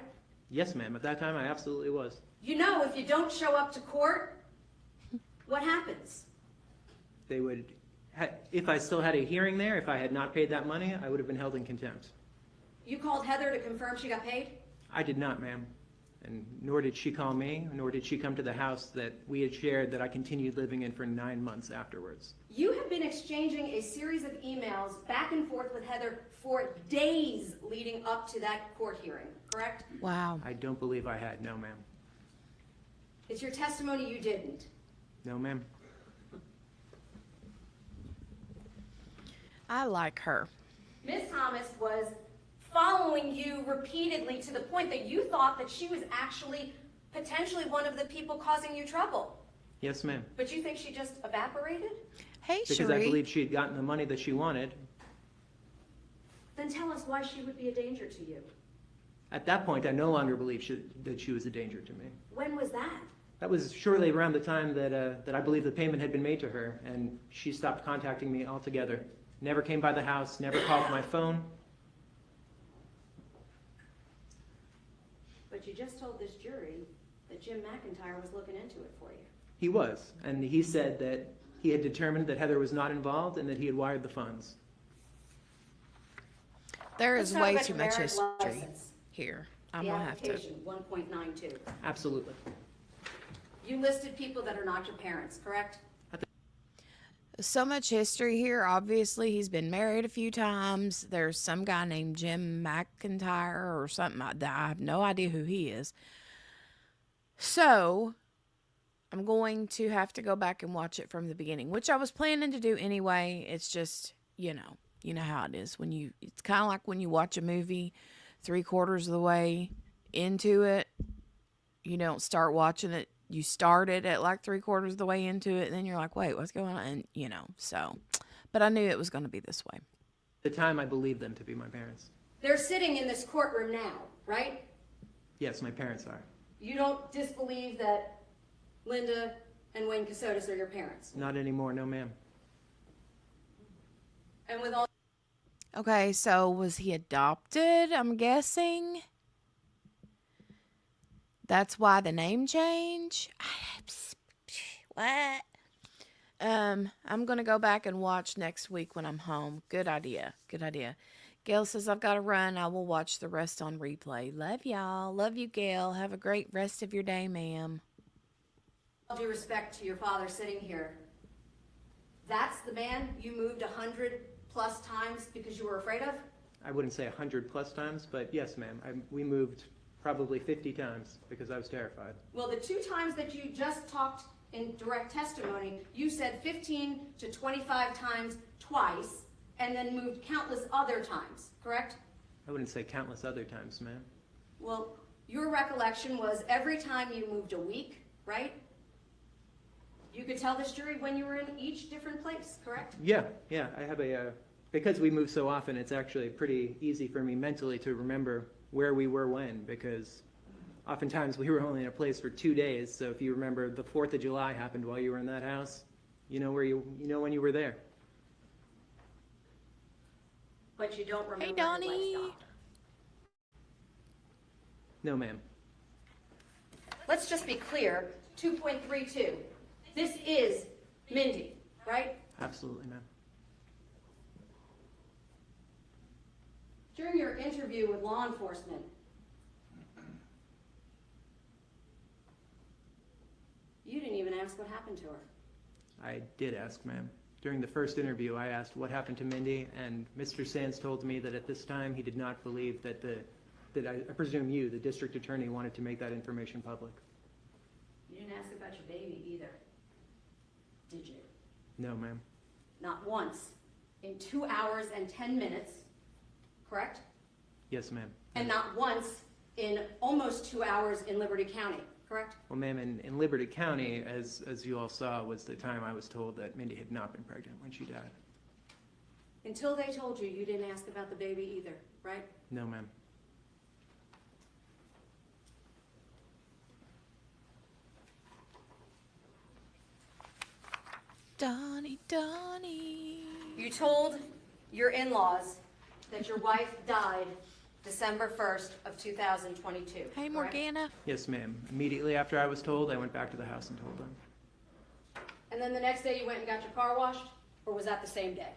Yes, ma'am. At that time, I absolutely was. You know if you don't show up to court, what happens? They would, if I still had a hearing there, if I had not paid that money, I would have been held in contempt. You called Heather to confirm she got paid? I did not, ma'am. And nor did she call me, nor did she come to the house that we had shared that I continued living in for 9 months afterwards. You have been exchanging a series of emails back and forth with Heather for days leading up to that court hearing, correct? Wow. I don't believe I had, no, ma'am. It's your testimony you didn't. No, ma'am. I like her. Ms. Thomas was following you repeatedly to the point that you thought that she was actually potentially one of the people causing you trouble. Yes, ma'am. But you think she just evaporated? Hey, Because I Cherie. believed she had gotten the money that she wanted. Then tell us why she would be a danger to you. At that point, I no longer believed that she was a danger to me. When was that? That was shortly around the time that I believe the payment had been made to her, and she stopped contacting me altogether. Never came by the house, never called my phone. But you just told this jury that Jim McIntyre was looking into it for you. He was, and he said that he had determined that Heather was not involved and that he had wired the funds. There Let's is talk way about too your much marriage history license. here. I'm The going to have to. application, 1.92. Absolutely. You listed people that are not your parents, correct? So much history here. Obviously, he's been married a few times. There's some guy named Jim McIntyre or something like that. I have no idea who he is. So, I'm going to have to go back and watch it from the beginning, which I was planning to do anyway. It's just, you know how it is. It's kind of like when you watch a movie 3/4 of the way into it. You don't start watching it. You start it at like 3/4 of the way into it, and then you're like, wait, what's going on? And, so. But I knew it was going to be this way. At the time, I believed them to be my parents. They're sitting in this courtroom now, right? Yes, my parents are. You don't disbelieve that Linda and Wayne Kassotis are your parents? Not anymore, no, ma'am. And with all Okay, so was he adopted, I'm guessing? That's why the name change? What? I'm going to go back and watch next week when I'm home. Good idea. Good idea. Gail says I've got to run. I will watch the rest on replay. Love y'all. Love you, Gail. Have a great rest of your day, ma'am. due respect to your father sitting here, that's the man you moved 100+ times because you were afraid of? I wouldn't say 100+ times, but yes, ma'am. We moved probably 50 times because I was terrified. Well, the 2 times that you just talked in direct testimony, you said 15 to 25 times twice, and then moved countless other times, correct? I wouldn't say countless other times, ma'am. Well, your recollection was every time you moved a week, right? You could tell this jury when you were in each different place, correct? Yeah, I have because we move so often, it's actually pretty easy for me mentally to remember where we were when, because oftentimes we were only in a place for 2 days, so if you remember the 4th of July happened while you were in that house, you know when you were there. But you don't remember. Hey, the Donnie. lifestyle. No, ma'am. Let's just be clear, 2.32. This is Mindy, right? Absolutely, ma'am. During your interview with law enforcement, you didn't even ask what happened to her. I did ask, ma'am. During the first interview, I asked what happened to Mindy, and Mr. Sands told me that at this time he did not believe that I presume you, the district attorney, wanted to make that information public. You didn't ask about your baby either, did you? No, ma'am. Not once in 2 hours and 10 minutes, correct? Yes, ma'am. And not once in almost 2 hours in Liberty County, correct? Well, ma'am, in Liberty County, as you all saw, was the time I was told that Mindy had not been pregnant when she died. Until they told you, you didn't ask about the baby either, right? No, ma'am. Donnie. You told your in-laws that your wife died December 1st of 2022. Hey, correct? Morgana. Yes, ma'am. Immediately after I was told, I went back to the house and told them. And then the next day you went and got your car washed, or was that the same day?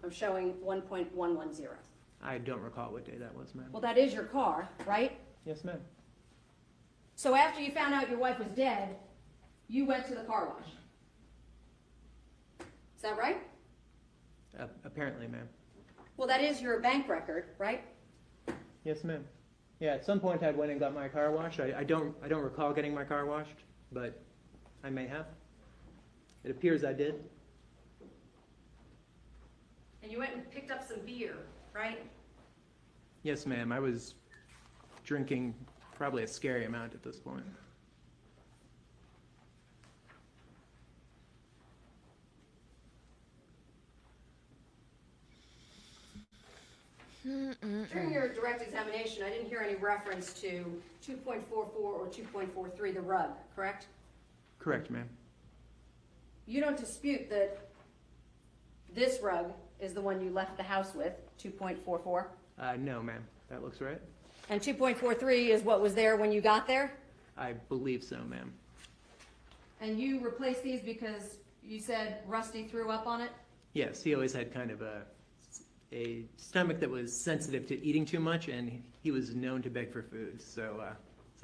I'm showing 1.110. I don't recall what day that was, ma'am. Well, that is your car, right? Yes, ma'am. So after you found out your wife was dead, you went to the car wash. Is that right? Apparently, ma'am. Well, that is your bank record, right? Yes, ma'am. Yeah, at some point I went and got my car washed. I don't recall getting my car washed, but I may have. It appears I did. And you went and picked up some beer, right? Yes, ma'am. I was drinking probably a scary amount at this point. During your direct examination, I didn't hear any reference to 2.44 or 2.43, the rug, correct? Correct, ma'am. You don't dispute that this rug is the one you left the house with, 2.44? No, ma'am. That looks right. And 2.43 is what was there when you got there? I believe so, ma'am. And you replaced these because you said Rusty threw up on it? Yes, he always had kind of a stomach that was sensitive to eating too much, and he was known to beg for food. So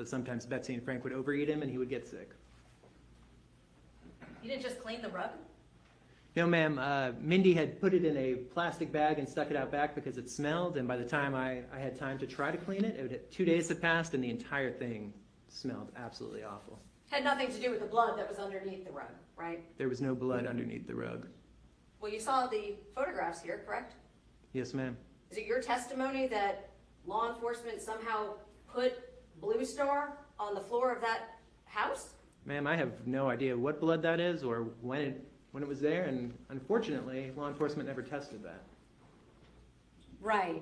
sometimes Betsy and Frank would overeat him, and he would get sick. You didn't just clean the rug? No, ma'am. Mindy had put it in a plastic bag and stuck it out back because it smelled, and by the time I had time to try to clean it, 2 days had passed, and the entire thing smelled absolutely awful. Had nothing to do with the blood that was underneath the rug, right? There was no blood underneath the rug. Well, you saw the photographs here, correct? Yes, ma'am. Is it your testimony that law enforcement somehow put Blue Star on the floor of that house? Ma'am, I have no idea what blood that is or when it was there, and unfortunately, law enforcement never tested that. Right.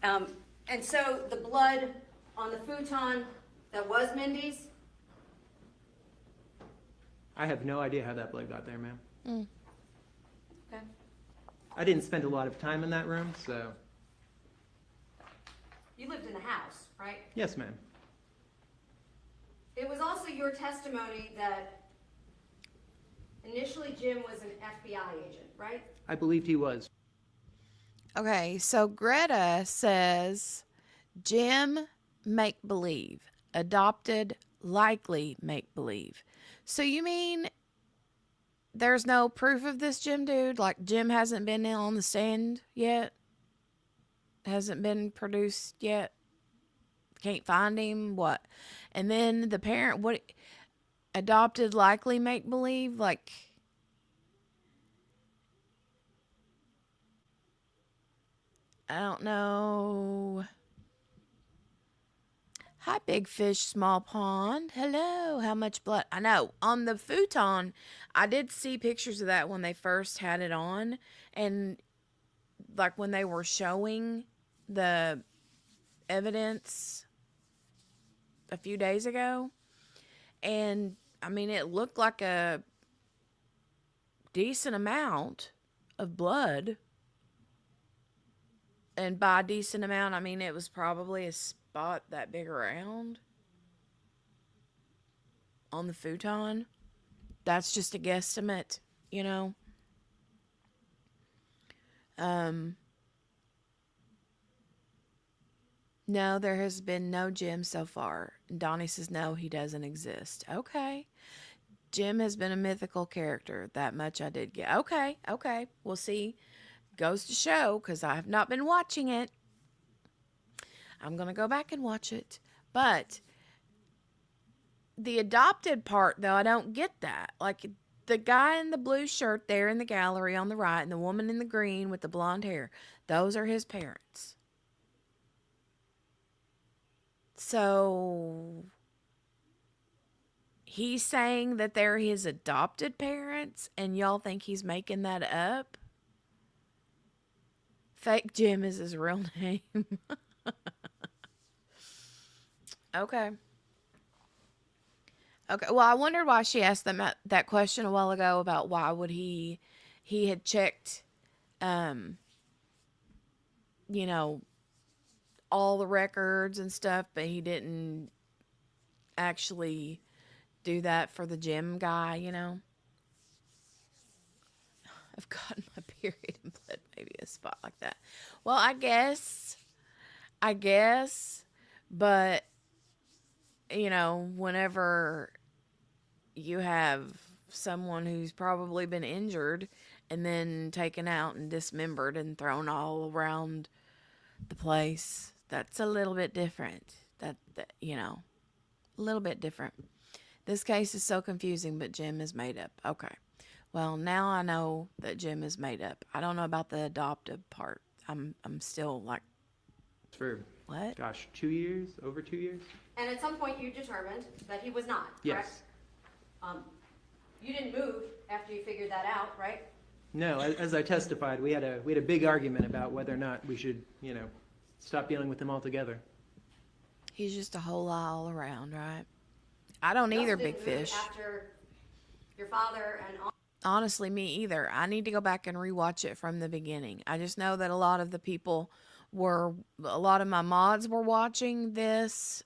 And so the blood on the futon that was Mindy's? I have no idea how that blood got there, ma'am. Okay. I didn't spend a lot of time in that room, so You lived in the house, right? yes, ma'am. It was also your testimony that initially Jim was an FBI agent, right? I believed he was. Okay, so Greta says Jim make believe, adopted likely make believe. So you mean there's no proof of this Jim dude? Like Jim hasn't been on the stand yet? Hasn't been produced yet? Can't find him? What? And then the parent, what? Adopted likely make believe? Like, I don't know. Hi, big fish, small pond. Hello. How much blood? I know. On the futon, I did see pictures of that when they first had it on. And like when they were showing the evidence a few days ago. And I mean, it looked like a decent amount of blood. And by decent amount, I mean it was probably a spot that big around on the futon. That's just a guesstimate, you know. No, there has been no Jim so far. Donnie says no, he doesn't exist. Okay. Jim has been a mythical character. That much I did get. Okay. We'll see. Goes to show, because I have not been watching it. I'm going to go back and watch it. But the adopted part, though, I don't get that. Like, the guy in the blue shirt there in the gallery on the right and the woman in the green with the blonde hair, those are his parents. So, He's saying that they're his adopted parents, and y'all think he's making that up? Fake Jim is his real name. Okay. Okay. Well, I wondered why she asked them that question a while ago about why would he had checked, um, you know, all the records and stuff, but he didn't actually do that for the gym guy, you know. I've gotten my period and bled maybe a spot like that. Well, I guess, but you know, whenever you have someone who's probably been injured and then taken out and dismembered and thrown all around the place, that's a little bit different. That you know, a little bit different. This case is so confusing, but Jim is made up. Okay. Well, now I know that Jim is made up. I don't know about the adoptive part. I'm still like, For, what? gosh, 2 years? Over 2 years? And at some point you determined that he was not, correct? Yes. You didn't move after you figured that out, right? No, as I testified, we had a big argument about whether or not we should, stop dealing with him altogether. He's just a whole lie all around, right? I don't You also either, didn't Big move Fish. After your father and Honestly, me either. I need to go back and rewatch it from the beginning. I just know that a lot of my mods were watching this,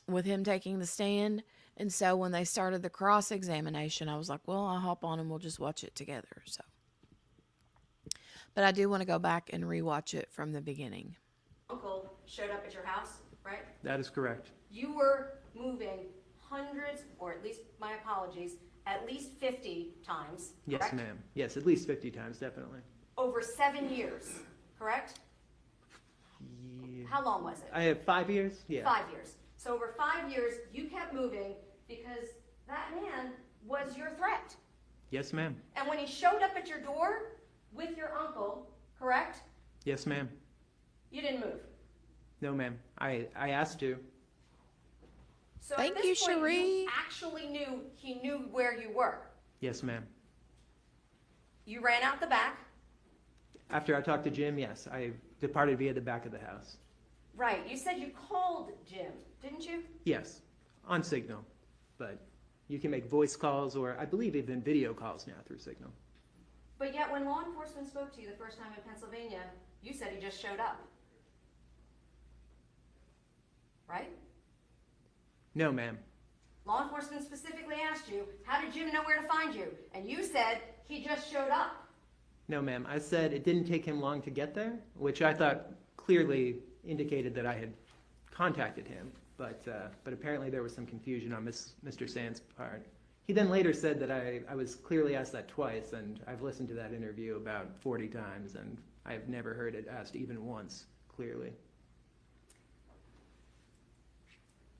with him taking the stand. And so when they started the cross-examination, I was like, well, I'll hop on and we'll just watch it together. So, but I do want to go back and rewatch it from the beginning. uncle showed up at your house, right? That is correct. You were moving hundreds, or at least, my apologies, at least 50 times, Yes, correct? ma'am. Yes, at least 50 times, definitely. Over 7 years, correct? Yeah. How long was it? I have 5 years? Yeah. 5 years. So over 5 years, you kept moving because that man was your threat. Yes, ma'am. And when he showed up at your door with your uncle, correct? Yes, ma'am. You didn't move. No, ma'am. I asked to. So Thank at you, this point, Cherie. you actually knew he knew where you were. Yes, ma'am. You ran out the back. After I talked to Jim, yes, I departed via the back of the house. Right. You said you called Jim, didn't you? Yes, on Signal. But you can make voice calls or I believe even video calls now through Signal. But yet when law enforcement spoke to you the first time in Pennsylvania, you said he just showed up. Right? No, ma'am. Law enforcement specifically asked you, how did Jim know where to find you? And you said he just showed up. No, ma'am. I said it didn't take him long to get there, which I thought clearly indicated that I had contacted him. But apparently there was some confusion on Mr. Sand's part. He then later said that I was clearly asked that twice, and I've listened to that interview about 40 times, and I've never heard it asked even once, clearly.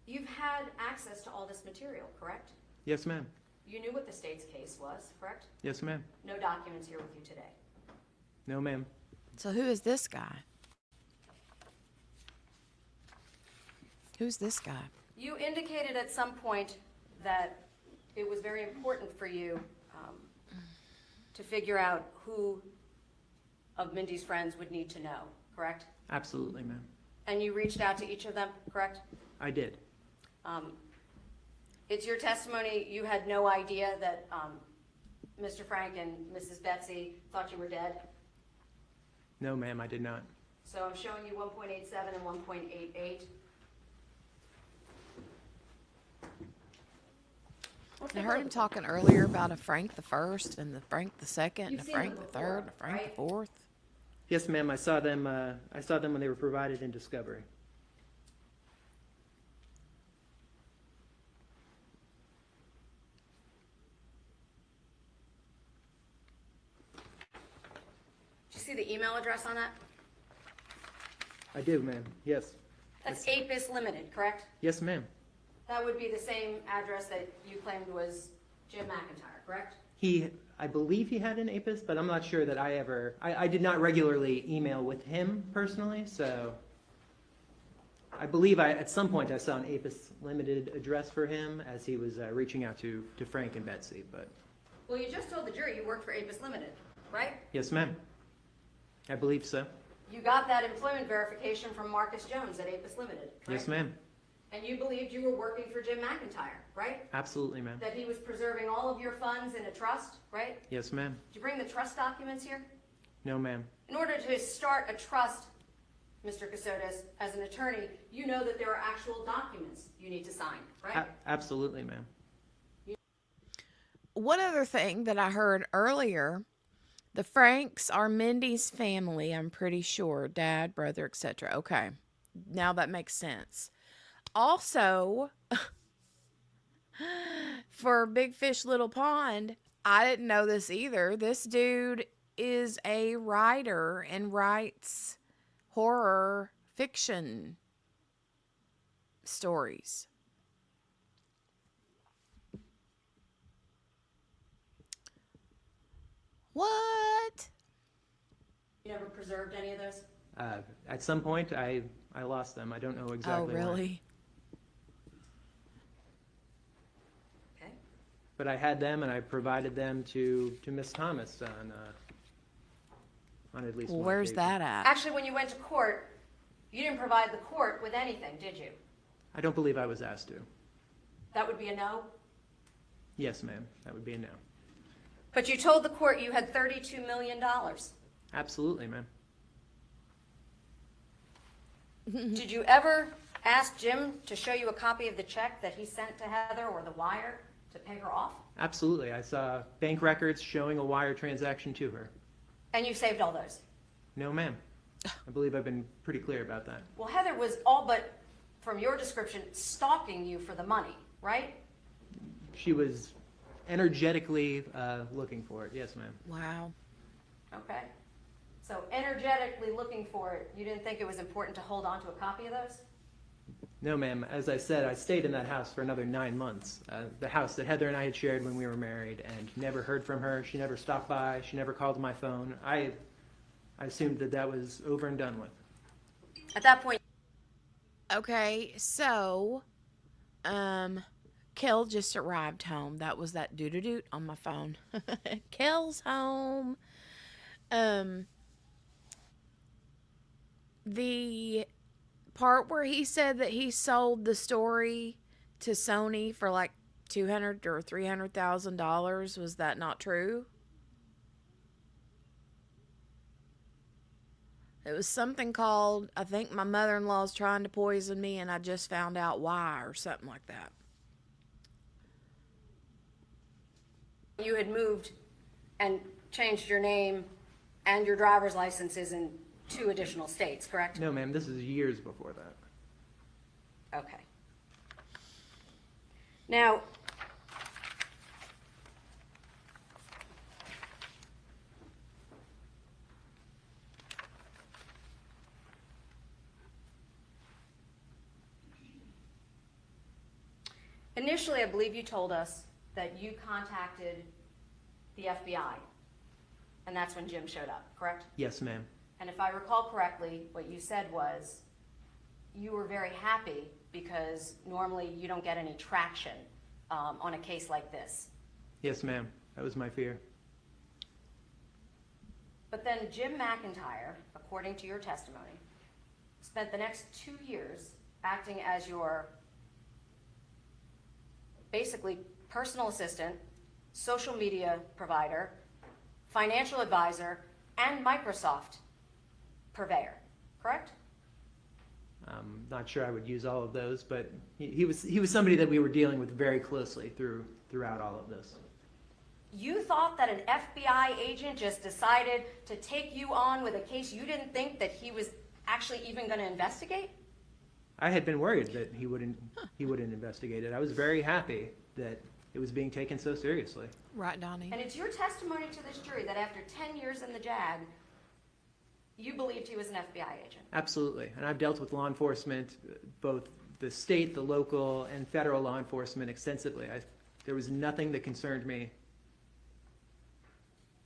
You've had access to all this material, correct? Yes, ma'am. You knew what the state's case was, correct? Yes, ma'am. No documents here with you today. No, ma'am. So who is this guy? Who's this guy? You indicated at some point that it was very important for you to figure out who of Mindy's friends would need to know, correct? Absolutely, ma'am. And you reached out to each of them, correct? I did. It's your testimony, you had no idea that Mr. Frank and Mrs. Betsy thought you were dead? No, ma'am, I did not. So I'm showing you 1.87 and 1.88. I heard him talking earlier about a Frank the First and the Frank the Second and You've a seen Frank them the Third and a before, Frank the right? Fourth. Yes, ma'am, I saw them when they were provided in discovery. Did you see the email address on that? I do, ma'am. Yes. That's Apis Limited, correct? Yes, ma'am. That would be the same address that you claimed was Jim McIntyre, correct? I believe he had an APIS, but I'm not sure that I did not regularly email with him personally, so I believe at some point I saw an APIS limited address for him as he was reaching out to Frank and Betsy, but Well, you just told the jury you worked for Apis Limited, right? yes, ma'am. I believe so. You got that employment verification from Marcus Jones at Apis Limited, right? Yes, ma'am. And you believed you were working for Jim McIntyre, right? Absolutely, ma'am. That he was preserving all of your funds in a trust, right? Yes, ma'am. Did you bring the trust documents here? No, ma'am. In order to start a trust, Mr. Kassotis, as an attorney, you know that there are actual documents you need to sign, right? Absolutely, ma'am. One other thing that I heard earlier, the Franks are Mindy's family, I'm pretty sure. Dad, brother, etc. Okay. Now that makes sense. Also, for Big Fish Little Pond, I didn't know this either. This dude is a writer and writes horror fiction stories. What? You never preserved any of those? At some point, I lost them. I don't know exactly Oh, really? Okay. But I had them, and I provided them to Miss Thomas on at least Well, one where's occasion. that at? Actually, when you went to court, you didn't provide the court with anything, did you? I don't believe I was asked to. That would be a no? Yes, ma'am. That would be a no. But you told the court you had $32 million. Absolutely, ma'am. Did you ever ask Jim to show you a copy of the check that he sent to Heather or the wire to pay her off? Absolutely. I saw bank records showing a wire transaction to her. And you saved all those? No, ma'am. I believe I've been pretty clear about that. Well, Heather was all but, from your description, stalking you for the money, right? She was energetically looking for it. Yes, ma'am. Wow. Okay. So energetically looking for it, you didn't think it was important to hold on to a copy of those? No, ma'am. As I said, I stayed in that house for another 9 months. The house that Heather and I had shared when we were married, and never heard from her. She never stopped by. She never called my phone. I assumed that was over and done with. At that point, Okay, so, Kel just arrived home. That was that doo-doo-doot on my phone. Kel's home. The part where he said that he sold the story to Sony for like $200,000 or $300,000, was that not true? It was something called, I think my mother-in-law's trying to poison me and I just found out why, or something like that. you had moved and changed your name and your driver's licenses in 2 additional states, correct? No, ma'am. This is years before that. Okay. Now, initially, I believe you told us that you contacted the FBI, and that's when Jim showed up, correct? Yes, ma'am. And if I recall correctly, what you said was you were very happy because normally you don't get any traction on a case like this. Yes, ma'am. That was my fear. But then Jim McIntyre, according to your testimony, spent the next 2 years acting as your basically personal assistant, social media provider, financial advisor, and Microsoft purveyor, correct? I'm not sure I would use all of those, but he was somebody that we were dealing with very closely throughout all of this. You thought that an FBI agent just decided to take you on with a case you didn't think that he was actually even going to investigate? I had been worried that he wouldn't investigate it. I was very happy that it was being taken so seriously. Right, Donnie? And it's your testimony to this jury that after 10 years in the JAG, you believed he was an FBI agent. Absolutely. And I've dealt with law enforcement, both the state, the local, and federal law enforcement extensively. There was nothing that concerned me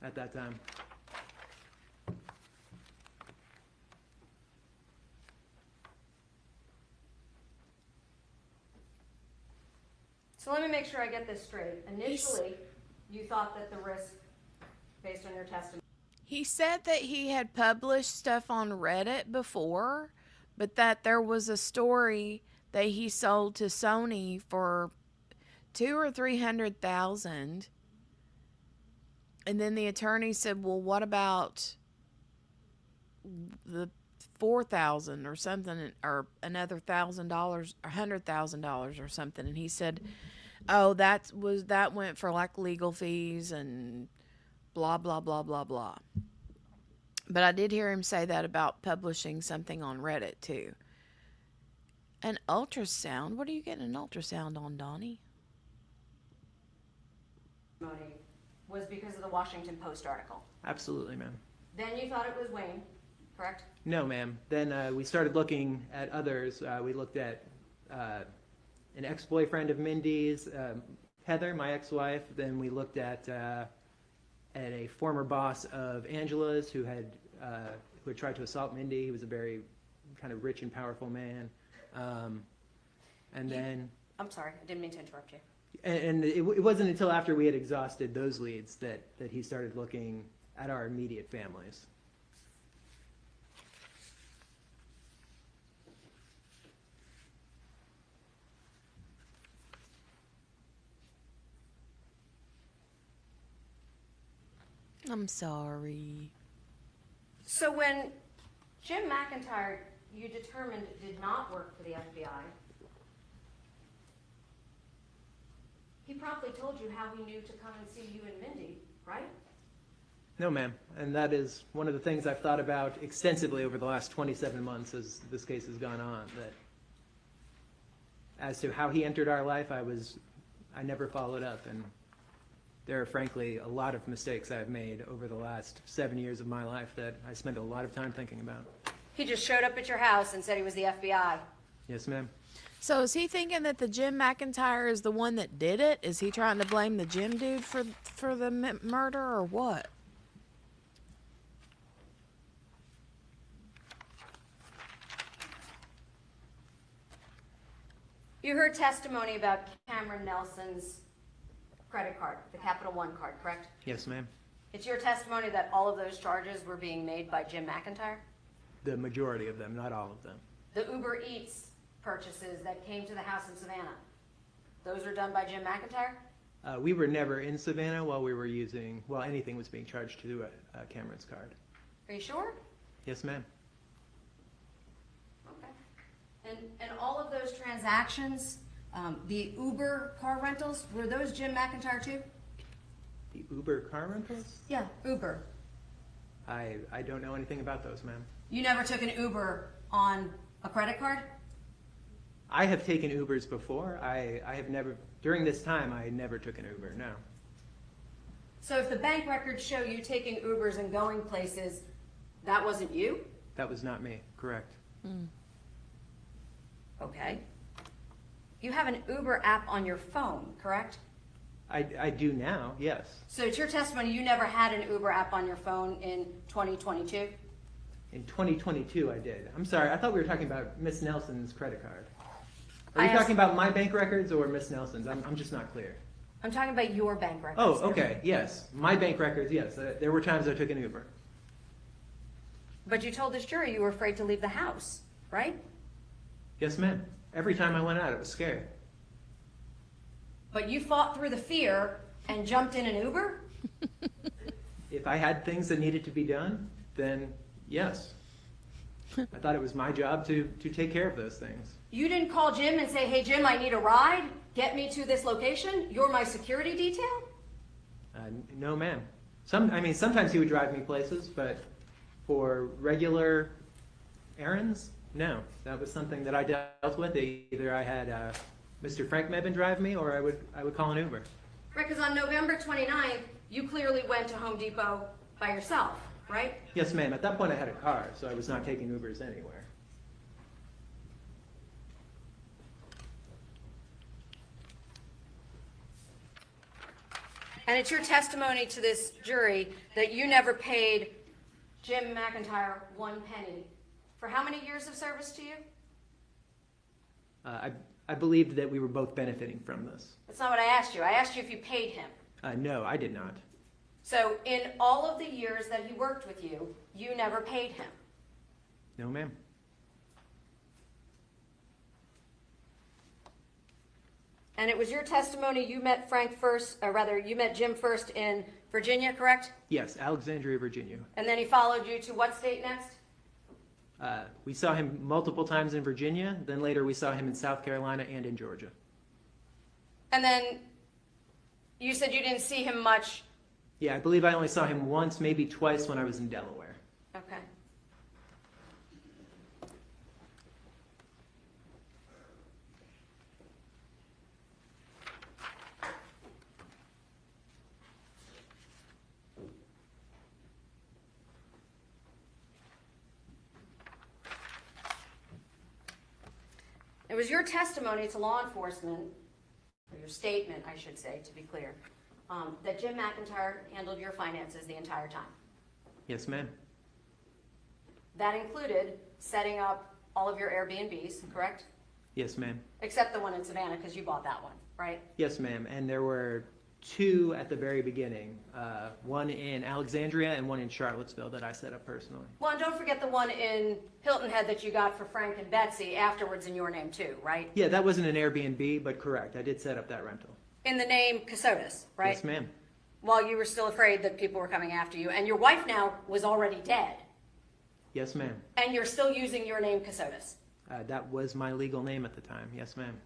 at that time. So let me make sure I get this straight. Initially, you thought that the risk, based on your testimony, He said that he had published stuff on Reddit before, but that there was a story that he sold to Sony for 200,000 or 300,000. And then the attorney said, "Well, what about the 4,000 or something, or another $1,000 or $100,000 or something?" And he said, "Oh, that went for like legal fees and blah blah blah blah blah." But I did hear him say that about publishing something on Reddit too. An ultrasound? What are you getting an ultrasound on, Donnie? was because of the Washington Post article. Absolutely, ma'am. Then you thought it was Wayne, correct? No, ma'am. Then we started looking at others. We looked at an ex-boyfriend of Mindy's, Heather, my ex-wife. Then we looked at a former boss of Angela's who had tried to assault Mindy. He was a very kind of rich and powerful man. And then... I'm sorry, I didn't mean to interrupt you. And it wasn't until after we had exhausted those leads that he started looking at our immediate families. I'm sorry. So when Jim McIntyre, you determined, did not work for the FBI, he promptly told you how he knew to come and see you and Mindy, right? No, ma'am. And that is one of the things I've thought about extensively over the last 27 months as this case has gone on, that as to how he entered our life, I never followed up. And there are, frankly, a lot of mistakes I've made over the last 7 years of my life that I spent a lot of time thinking about. He just showed up at your house and said he was the FBI. Yes, ma'am. So is he thinking that the Jim McIntyre is the one that did it? Is he trying to blame the Jim dude for the murder or what? You heard testimony about Cameron Nelson's credit card, the Capital One card, correct? Yes, ma'am. It's your testimony that all of those charges were being made by Jim McIntyre? The majority of them, not all of them. The Uber Eats purchases that came to the house in Savannah, those are done by Jim McIntyre? We were never in Savannah while anything was being charged to Cameron's card. Are you sure? Yes, ma'am. Okay. And all of those transactions, the Uber car rentals, were those Jim McIntyre too? The Uber car rentals? Yeah, Uber. I don't know anything about those, ma'am. You never took an Uber on a credit card? I have taken Ubers before. I have never, during this time, I never took an Uber, no. So if the bank records show you taking Ubers and going places, that wasn't you? That was not me, correct. Okay. You have an Uber app on your phone, correct? I do now, yes. So it's your testimony you never had an Uber app on your phone in 2022? In 2022, I did. I'm sorry, I thought we were talking about Miss Nelson's credit card. Are I you asked- talking about my bank records or Miss Nelson's? I'm just not clear. I'm talking about your bank records. Oh, okay, yes. My bank records, yes. There were times I took an Uber. But you told this jury you were afraid to leave the house, right? Yes, ma'am. Every time I went out, it was scary. But you fought through the fear and jumped in an Uber? If I had things that needed to be done, then yes. I thought it was my job to take care of those things. You didn't call Jim and say, hey, Jim, I need a ride. Get me to this location. You're my security detail? No, ma'am. Sometimes he would drive me places, but for regular errands, no. That was something that I dealt with. Either I had Mr. Frank Mebane drive me, or I would call an Uber. Right, because on November 29th, you clearly went to Home Depot by yourself, right? Yes, ma'am. At that point, I had a car, so I was not taking Ubers anywhere. And it's your testimony to this jury that you never paid Jim McIntyre 1 penny. For how many years of service to you? I believed that we were both benefiting from this. That's not what I asked you. I asked you if you paid him. No, I did not. So in all of the years that he worked with you, you never paid him. No, ma'am. And it was your testimony you met Frank first, or rather, you met Jim first in Virginia, correct? Yes, Alexandria, Virginia. And then he followed you to what state next? We saw him multiple times in Virginia, then later we saw him in South Carolina and in Georgia. And then you said you didn't see him much. Yeah, I believe I only saw him once, maybe twice when I was in Delaware. Okay. It was your testimony to law enforcement, or your statement, I should say, to be clear, that Jim McIntyre handled your finances the entire time. Yes, ma'am. That included setting up all of your Airbnbs, correct? Yes, ma'am. Except the one in Savannah, because you bought that one, right? Yes, ma'am. And there were two at the very beginning, one in Alexandria and one in Charlottesville that I set up personally. Well, and don't forget the one in Hilton Head that you got for Frank and Betsy afterwards in your name too, right? Yeah, that wasn't an Airbnb, but correct. I did set up that rental. In the name Kassotis, right? Yes, ma'am. While you were still afraid that people were coming after you. And your wife now was already dead. Yes, ma'am. And you're still using your name Kassotis. That was my legal name at the time. Yes, ma'am.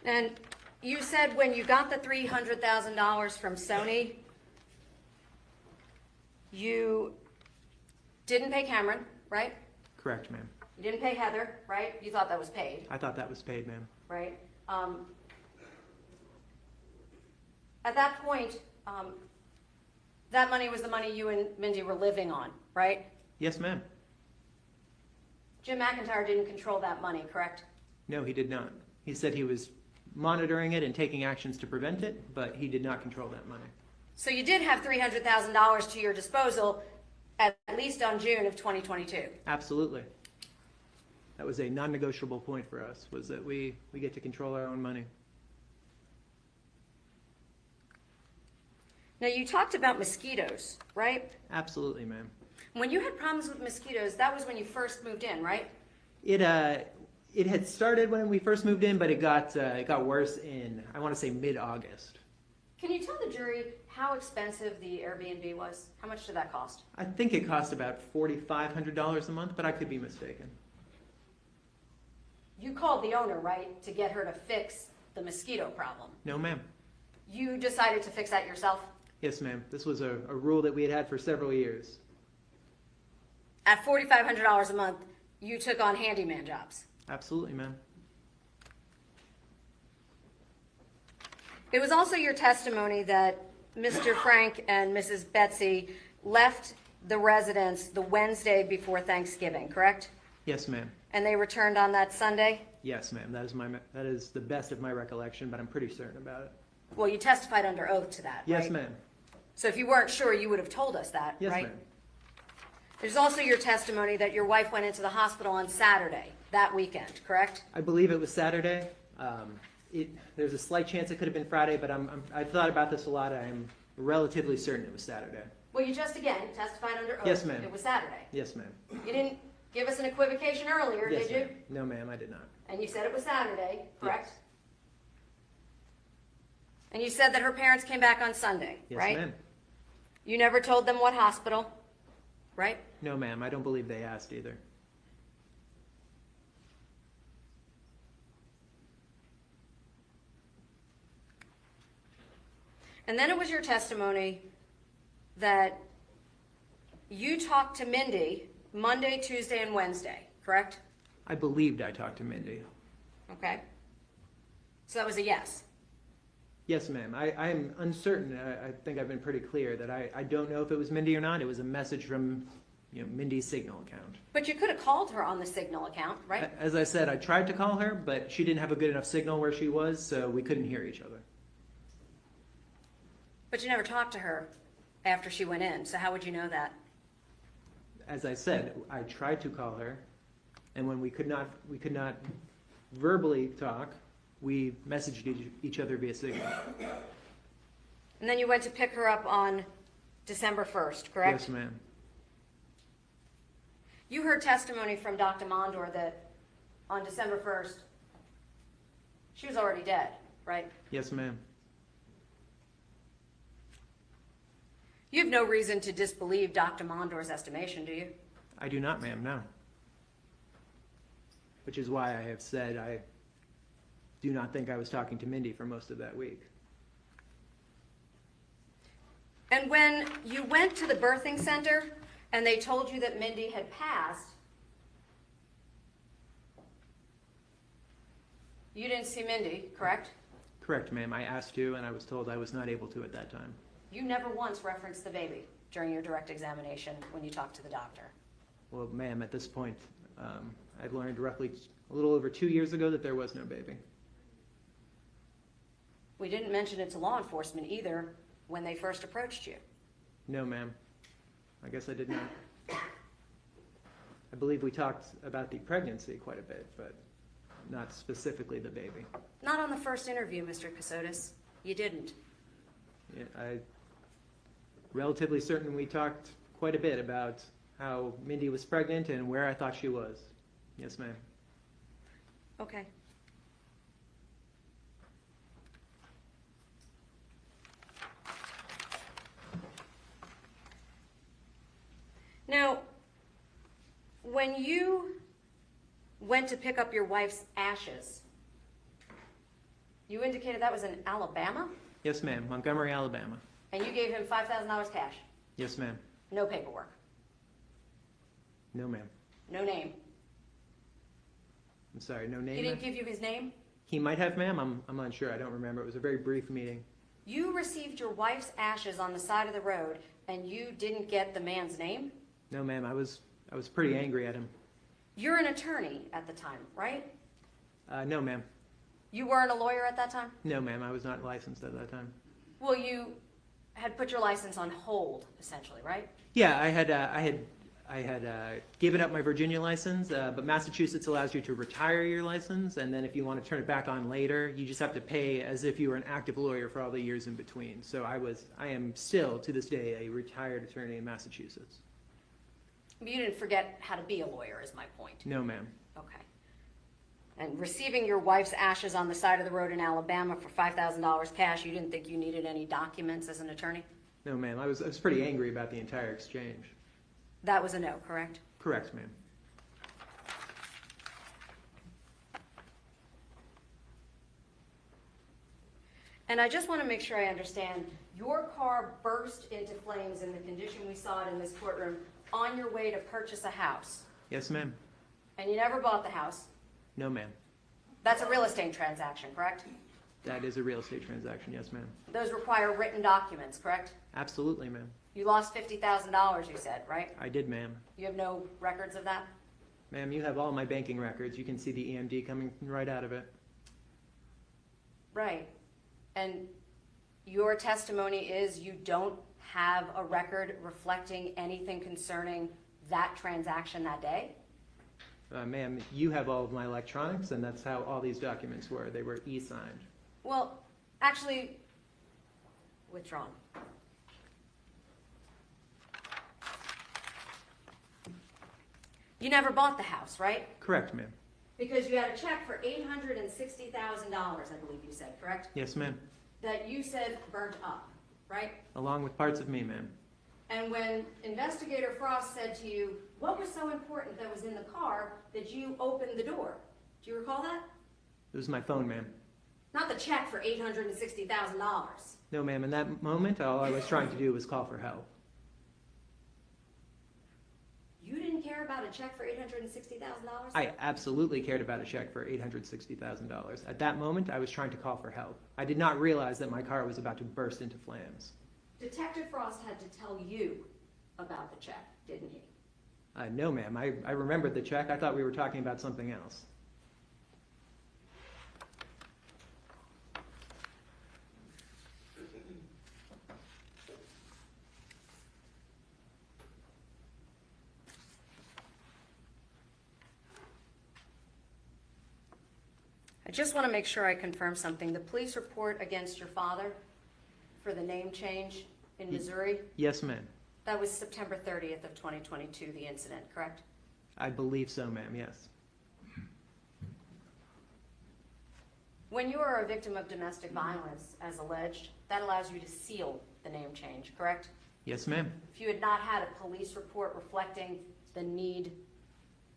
And you said when you got the $300,000 from Sony, you didn't pay Cameron, right? Correct, ma'am. You didn't pay Heather, right? You thought that was paid, I thought that was paid, ma'am. right? At that point, that money was the money you and Mindy were living on, right? Yes, ma'am. Jim McIntyre didn't control that money, correct? No, he did not. He said he was monitoring it and taking actions to prevent it, but he did not control that money. So you did have $300,000 to your disposal at least on June of 2022. Absolutely. That was a non-negotiable point for us, was that we get to control our own money. Now, you talked about mosquitoes, right? Absolutely, ma'am. When you had problems with mosquitoes, that was when you first moved in, right? It had started when we first moved in, but it got worse in, I want to say, mid-August. Can you tell the jury how expensive the Airbnb was? How much did that cost? I think it cost about $4,500 a month, but I could be mistaken. You called the owner, right, to get her to fix the mosquito problem. No, ma'am. You decided to fix that yourself? Yes, ma'am. This was a rule that we had for several years. At $4,500 a month, you took on handyman jobs. Absolutely, ma'am. It was also your testimony that Mr. Frank and Mrs. Betsy left the residence the Wednesday before Thanksgiving, correct? Yes, ma'am. And they returned on that Sunday? Yes, ma'am. That is the best of my recollection, but I'm pretty certain about it. Well, you testified under oath to that, right? Yes, ma'am. So if you weren't sure, you would have told us that, Yes, right? ma'am. There's also your testimony that your wife went into the hospital on Saturday, that weekend, correct? I believe it was Saturday. There's a slight chance it could have been Friday, but I've thought about this a lot. I'm relatively certain it was Saturday. Well, you just, again, testified under oath. Yes, ma'am. It was Saturday. Yes, ma'am. You didn't give us an equivocation earlier, Yes, did you? ma'am. No, ma'am, I did not. And you said it was Saturday, correct? Yes. And you said that her parents came back on Sunday, Yes, right? ma'am. You never told them what hospital, right? No, ma'am. I don't believe they asked either. And then it was your testimony that you talked to Mindy Monday, Tuesday, and Wednesday, correct? I believed I talked to Mindy. Okay. So that was a yes. Yes, ma'am. I'm uncertain. I think I've been pretty clear that I don't know if it was Mindy or not. It was a message from Mindy's Signal account. But you could have called her on the Signal account, right? As I said, I tried to call her, but she didn't have a good enough signal where she was, so we couldn't hear each other. But you never talked to her after she went in, so how would you know that? As I said, I tried to call her, and when we could not verbally talk, we messaged each other via Signal. And then you went to pick her up on December 1st, correct? Yes, ma'am. You heard testimony from Dr. Mondor that on December 1st, she was already dead, right? Yes, ma'am. You have no reason to disbelieve Dr. Mondor's estimation, do you? I do not, ma'am, no. Which is why I have said I do not think I was talking to Mindy for most of that week. And when you went to the birthing center and they told you that Mindy had passed, you didn't see Mindy, correct? Correct, ma'am. I asked to, and I was told I was not able to at that time. You never once referenced the baby during your direct examination when you talked to the doctor. Well, ma'am, at this point, I'd learned roughly a little over 2 years ago that there was no baby. We didn't mention it to law enforcement either when they first approached you. No, ma'am. I guess I did not. I believe we talked about the pregnancy quite a bit, but not specifically the baby. Not on the first interview, Mr. Kassotis. You didn't. Yeah, I'm relatively certain we talked quite a bit about how Mindy was pregnant and where I thought she was. Yes, ma'am. Okay. Now, when you went to pick up your wife's ashes, you indicated that was in Alabama, Yes, ma'am. Montgomery, Alabama. and you gave him $5,000 cash. Yes, ma'am. No paperwork, No, ma'am. no name. I'm sorry, no He name? didn't give you his name? He might have, ma'am. I'm unsure. I don't remember. It was a very brief meeting. You received your wife's ashes on the side of the road, and you didn't get the man's name? No, ma'am. I was pretty angry at him. You're an attorney at the time, right? No, ma'am. You weren't a lawyer at that time? No, ma'am. I was not licensed at that time. Well, you had put your license on hold, essentially, right? Yeah, I had given up my Virginia license, but Massachusetts allows you to retire your license, and then if you want to turn it back on later, you just have to pay as if you were an active lawyer for all the years in between. So I am still, to this day, a retired attorney in Massachusetts. But you didn't forget how to be a lawyer, is my point. No, ma'am. Okay. And receiving your wife's ashes on the side of the road in Alabama for $5,000 cash, you didn't think you needed any documents as an attorney? No, ma'am. I was pretty angry about the entire exchange. That was a no, correct? Correct, ma'am. And I just want to make sure I understand, your car burst into flames in the condition we saw it in this courtroom on your way to purchase a house, Yes, ma'am. and you never bought the house. No, ma'am. That's a real estate transaction, correct? That is a real estate transaction. Yes, ma'am. Those require written documents, correct? Absolutely, ma'am. You lost $50,000, you said, right? I did, ma'am. You have no records of that? Ma'am, you have all my banking records. You can see the EMD coming right out of it. Right. And your testimony is you don't have a record reflecting anything concerning that transaction that day? Ma'am, you have all of my electronics, and that's how all these documents were. They were e-signed. Well, actually, withdrawn. You never bought the house, right? Correct, ma'am. Because you had a check for $860,000, I believe you said, correct? Yes, ma'am. That you said burnt up, right? Along with parts of me, ma'am. And when Investigator Frost said to you, what was so important that was in the car that you opened the door? Do you recall that? It was my phone, ma'am. Not the check for $860,000. No, ma'am. In that moment, all I was trying to do was call for help. You didn't care about a check for $860,000? I absolutely cared about a check for $860,000. At that moment, I was trying to call for help. I did not realize that my car was about to burst into flames. Detective Frost had to tell you about the check, didn't he? No, ma'am. I remembered the check. I thought we were talking about something else. I just want to make sure I confirm something. The police report against your father for the name change in Missouri, Yes, ma'am. that was September 30th of 2022, the incident, correct? I believe so, ma'am, yes. When you are a victim of domestic violence, as alleged, that allows you to seal the name change, correct? Yes, ma'am. If you had not had a police report reflecting the need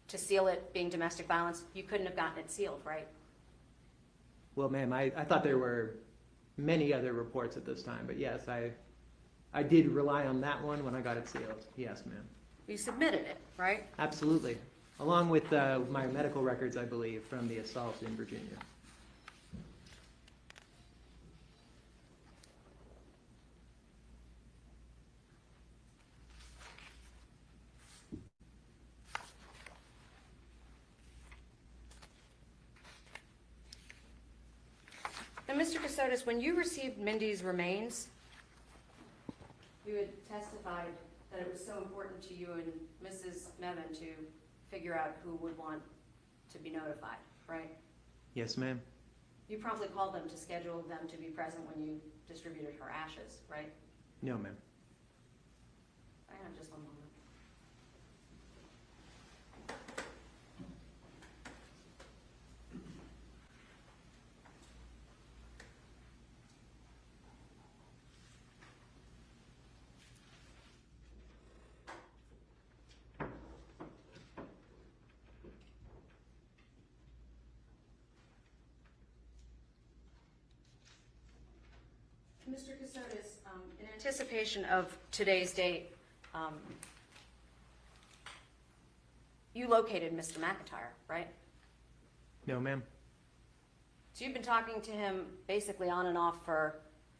to seal it being domestic violence, you couldn't have gotten it sealed, right? Well, ma'am, I thought there were many other reports at this time, but yes, I did rely on that one when I got it sealed. Yes, ma'am. You submitted it, right? Absolutely. Along with my medical records, I believe, from the assault in Virginia. And Mr. Kassotis, when you received Mindy's remains, you had testified that it was so important to you and Mrs. Mevin to figure out who would want to be notified, right? Yes, ma'am. You promptly called them to schedule them to be present when you distributed her ashes, right? No, ma'am. Hang on just one moment. Mr. Kassotis, in anticipation of today's date, you located Mr. McIntyre, right? No, ma'am. So you've been talking to him basically on and off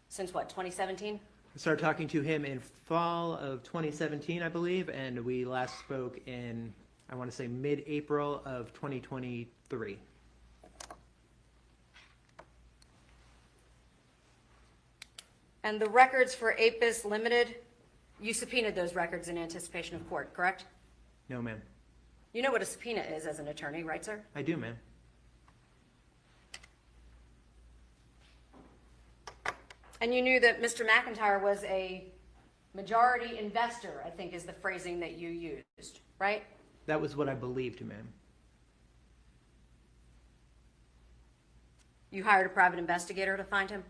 since what, 2017? I started talking to him in fall of 2017, I believe, and we last spoke in, I want to say, mid-April of 2023. And the records for Apis Limited, you subpoenaed those records in anticipation of court, correct? No, ma'am. You know what a subpoena is as an attorney, right, sir? I do, ma'am. And you knew that Mr. McIntyre was a majority investor, I think is the phrasing that you used, right? That was what I believed, ma'am. You hired a private investigator to find him?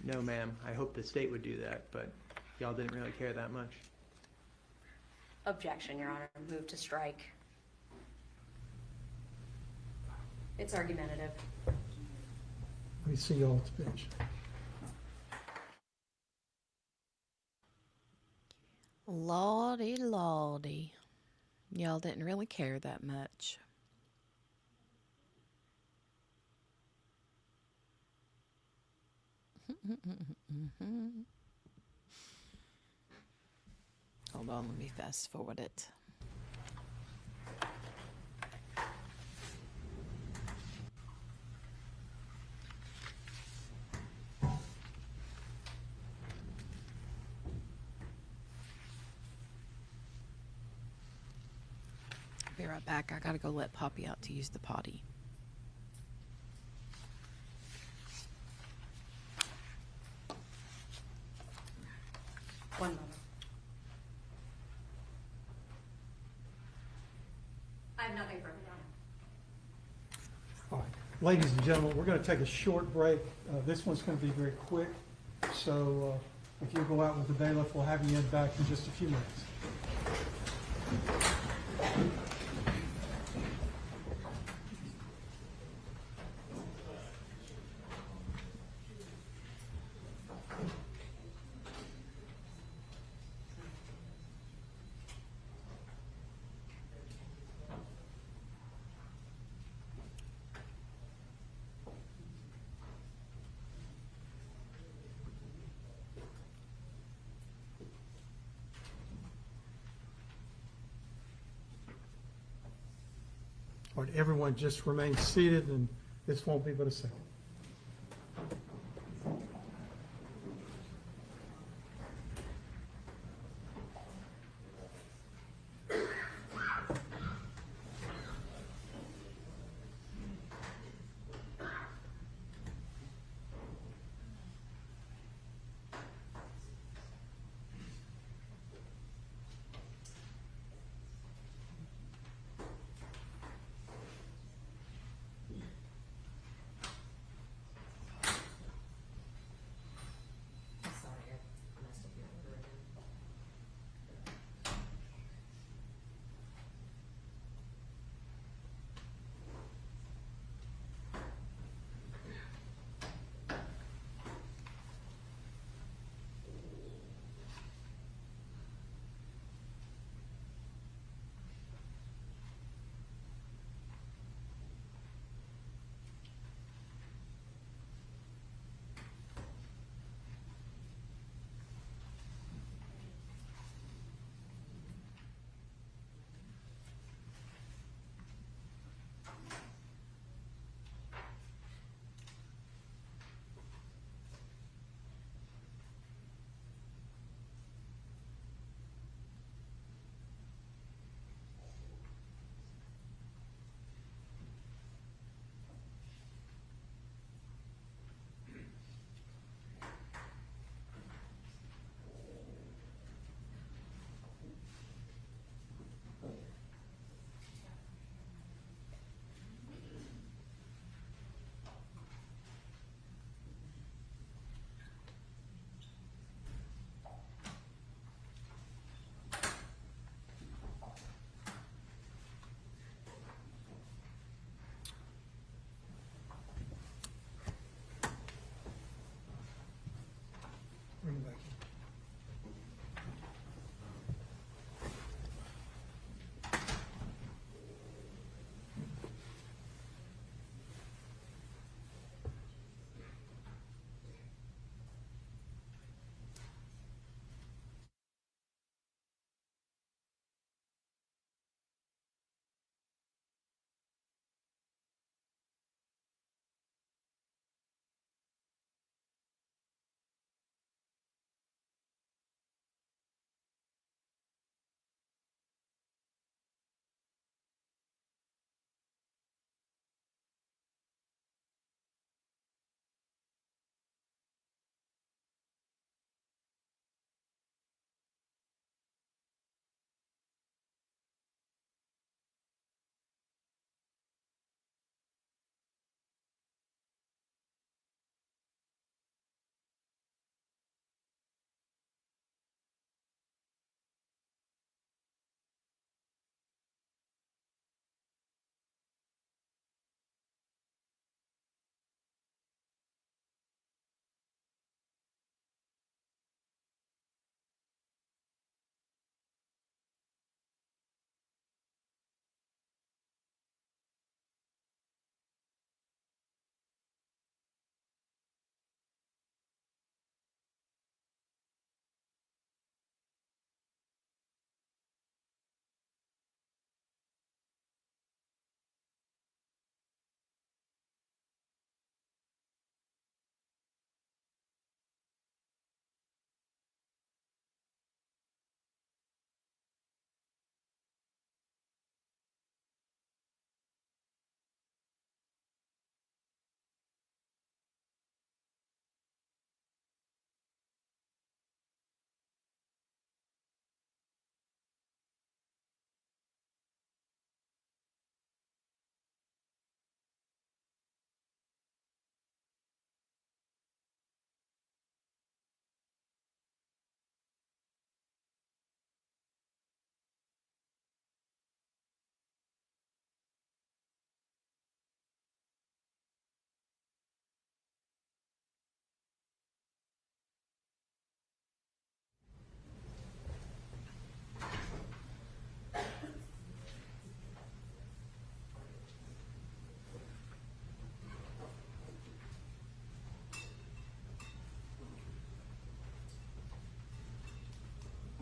No, ma'am. I hope the state would do that, but y'all didn't really care that much. Objection, Your Honor. Move to strike. It's argumentative. We see y'all at the bench. Lordy, lordy. Y'all didn't really care that much. Hold on, let me fast forward it. I'll be right back. I gotta go let Poppy out to use the potty. One moment. I have nothing further, Your Honor. All right, ladies and gentlemen, we're going to take a short break. This one's going to be very quick, so if you go out with the bailiff, we'll have you in back in just a few minutes. All right, everyone just remain seated, and this won't be but a second.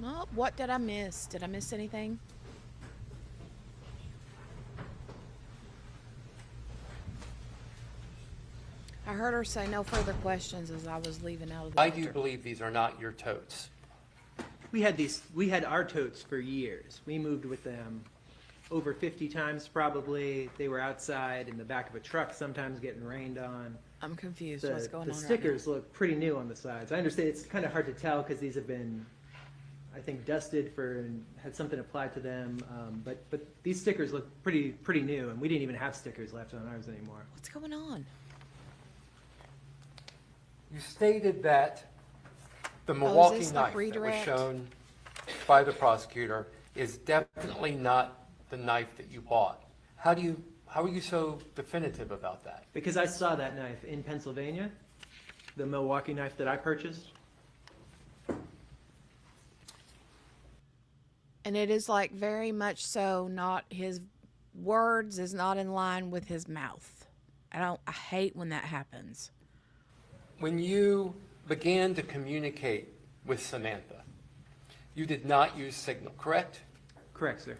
Oh, what did I miss? Did I miss anything? I heard her say no further questions as I was leaving out of the I do doctor. believe these are not your totes. We had our totes for years. We moved with them over 50 times probably. They were outside in the back of a truck, sometimes getting rained on. I'm confused. The, What's going the on stickers look pretty new on the sides. I understand it's kind of hard to tell because these have been, I think, dusted for and had something applied to them. But these stickers look pretty new, and we didn't even have stickers left on ours anymore. right now? What's going on? You stated that the is Milwaukee this like knife that was redirect? shown by the prosecutor is definitely not the knife that you bought. How are you so definitive about that? Because I saw that knife in Pennsylvania, the Milwaukee knife that I purchased. And it is like very much so not his words is not in line with his mouth. I hate when that happens. When you began to communicate with Samantha, you did not use Signal, correct? Correct, sir.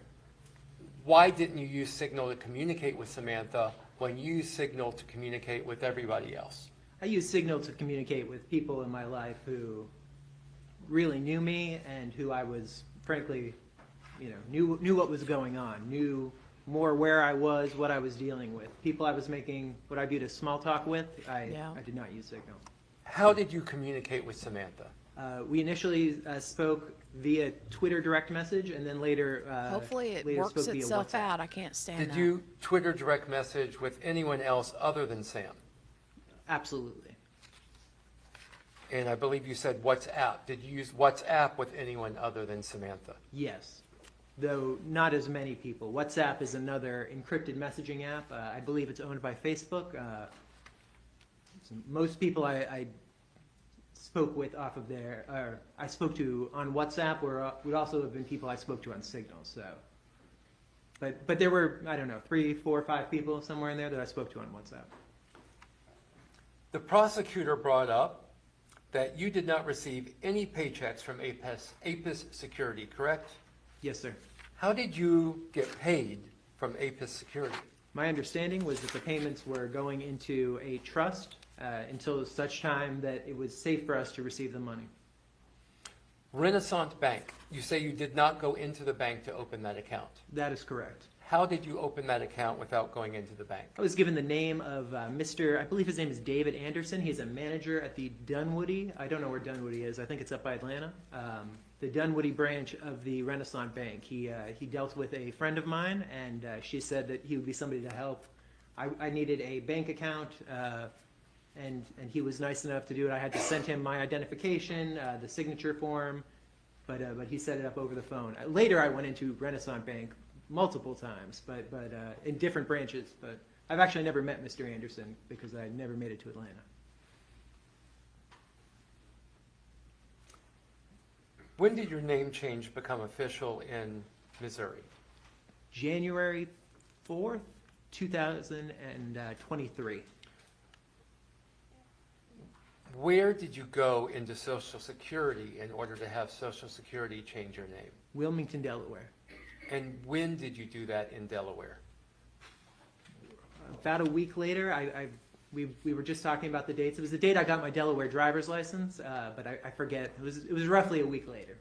Why didn't you use Signal to communicate with Samantha when you used Signal to communicate with everybody else? I use Signal to communicate with people in my life who really knew me and who I was, frankly, knew what was going on, knew more where I was, what I was dealing with. People I was making what I viewed as small talk with, I did not use Signal. How did you communicate with Samantha? We initially spoke via Twitter direct message, and then later Hopefully it later works spoke via itself WhatsApp. out. I can't stand Did that. you Twitter direct message with anyone else other than Sam? Absolutely. And I believe you said WhatsApp. Did you use WhatsApp with anyone other than Samantha? Yes, though not as many people. WhatsApp is another encrypted messaging app. I believe it's owned by Facebook. Most people I spoke with off of there, or I spoke to on WhatsApp, would also have been people I spoke to on Signal. So, but there were, I don't know, 3, 4, 5 people somewhere in there that I spoke to on WhatsApp. The prosecutor brought up that you did not receive any paychecks from APIS Security, correct? Yes, sir. How did you get paid from APIS Security? My understanding was that the payments were going into a trust until such time that it was safe for us to receive the money. Renaissance Bank, you say you did not go into the bank to open that account. That is correct. How did you open that account without going into the bank? I was given the name of I believe his name is David Anderson. He's a manager at the Dunwoody. I don't know where Dunwoody is. I think it's up by Atlanta. The Dunwoody branch of the Renaissance Bank. He dealt with a friend of mine, and she said that he would be somebody to help. I needed a bank account, and he was nice enough to do it. I had to send him my identification, the signature form, but he set it up over the phone. Later, I went into Renaissance Bank multiple times, but in different branches. But I've actually never met Mr. Anderson because I never made it to Atlanta. When did your name change become official in Missouri? January 4th, 2023. Where did you go into Social Security in order to have Social Security change your name? Wilmington, Delaware. And when did you do that in Delaware? About a week later, we were just talking about the dates. It was the date I got my Delaware driver's license, but I forget. It was roughly a week later.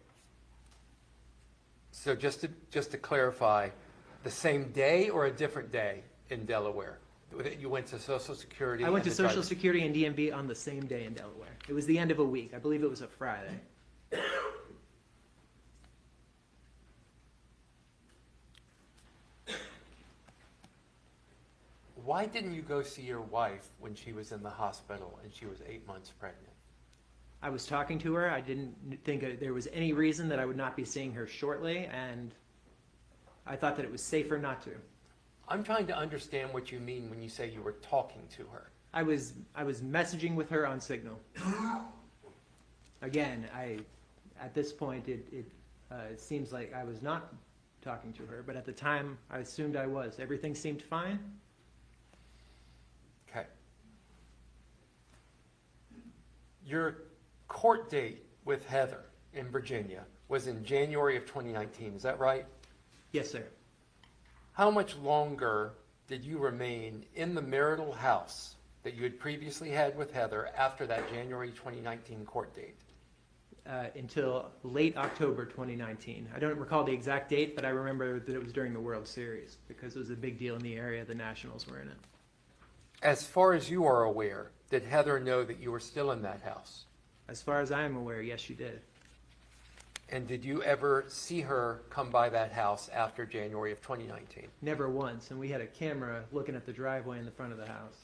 So just to clarify, the same day or a different day in Delaware? You went to Social Security? I went to and the Social driver's- Security and DMV on the same day in Delaware. It was the end of a week. I believe it was a Friday. Why didn't you go see your wife when she was in the hospital and she was 8 months pregnant? I was talking to her. I didn't think there was any reason that I would not be seeing her shortly, and I thought that it was safer not to. I'm trying to understand what you mean when you say you were talking to her. I was messaging with her on Signal. Again, at this point, it seems like I was not talking to her, but at the time, I assumed I was. Everything seemed fine. Okay. Your court date with Heather in Virginia was in January of 2019, is that right? Yes, sir. How much longer did you remain in the marital house that you had previously had with Heather after that January 2019 court date? Until late October 2019. I don't recall the exact date, but I remember that it was during the World Series because it was a big deal in the area. The Nationals were in it. As far as you are aware, did Heather know that you were still in that house? As far as I am aware, yes, she did. And did you ever see her come by that house after January of 2019? Never once, and we had a camera looking at the driveway in the front of the house.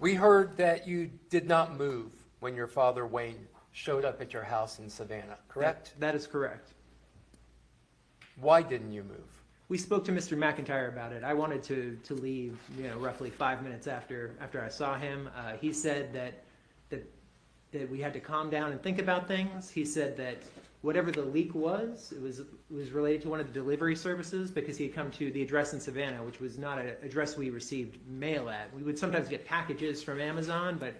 We heard that you did not move when your father, Wayne, showed up at your house in Savannah, correct? That is correct. Why didn't you move? We spoke to Mr. McIntyre about it. I wanted to leave, roughly 5 minutes after I saw him. He said that we had to calm down and think about things. He said that whatever the leak was, it was related to one of the delivery services because he had come to the address in Savannah, which was not an address we received mail at. We would sometimes get packages from Amazon, but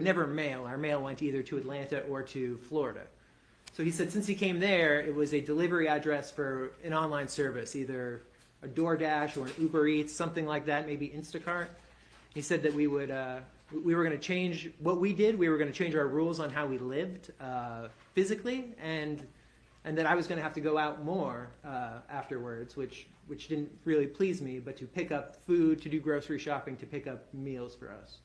never mail. Our mail went either to Atlanta or to Florida. So he said since he came there, it was a delivery address for an online service, either a DoorDash or an Uber Eats, something like that, maybe Instacart. He said that we were going to change what we did. We were going to change our rules on how we lived physically, and that I was going to have to go out more afterwards, which didn't really please me, but to pick up food, to do grocery shopping, to pick up meals for us.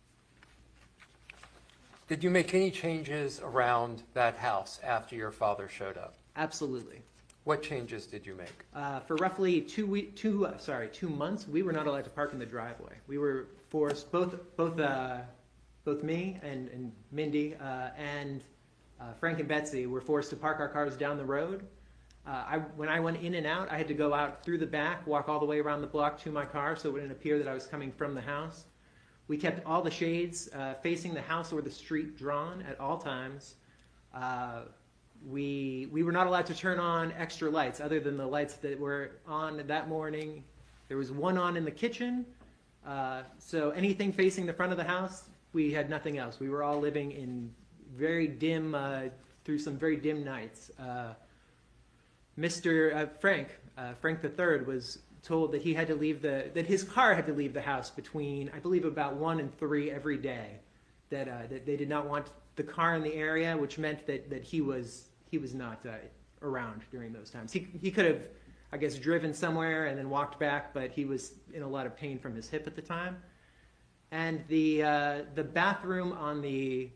Did you make any changes around that house after your father showed up? Absolutely. What changes did you make? For roughly 2 months, we were not allowed to park in the driveway. We were forced, both me and Mindy and Frank and Betsy were forced to park our cars down the road. When I went in and out, I had to go out through the back, walk all the way around the block to my car so it wouldn't appear that I was coming from the house. We kept all the shades facing the house or the street drawn at all times. We were not allowed to turn on extra lights other than the lights that were on that morning. There was one on in the kitchen. So anything facing the front of the house, we had nothing else. We were all living in very dim, through some very dim nights. Mr. Frank III was told that he had to leave that his car had to leave the house between, I believe, about 1 and 3 every day. That they did not want the car in the area, which meant that he was not around during those times. He could have, I guess, driven somewhere and then walked back, but he was in a lot of pain from his hip at the time. And the bathroom on the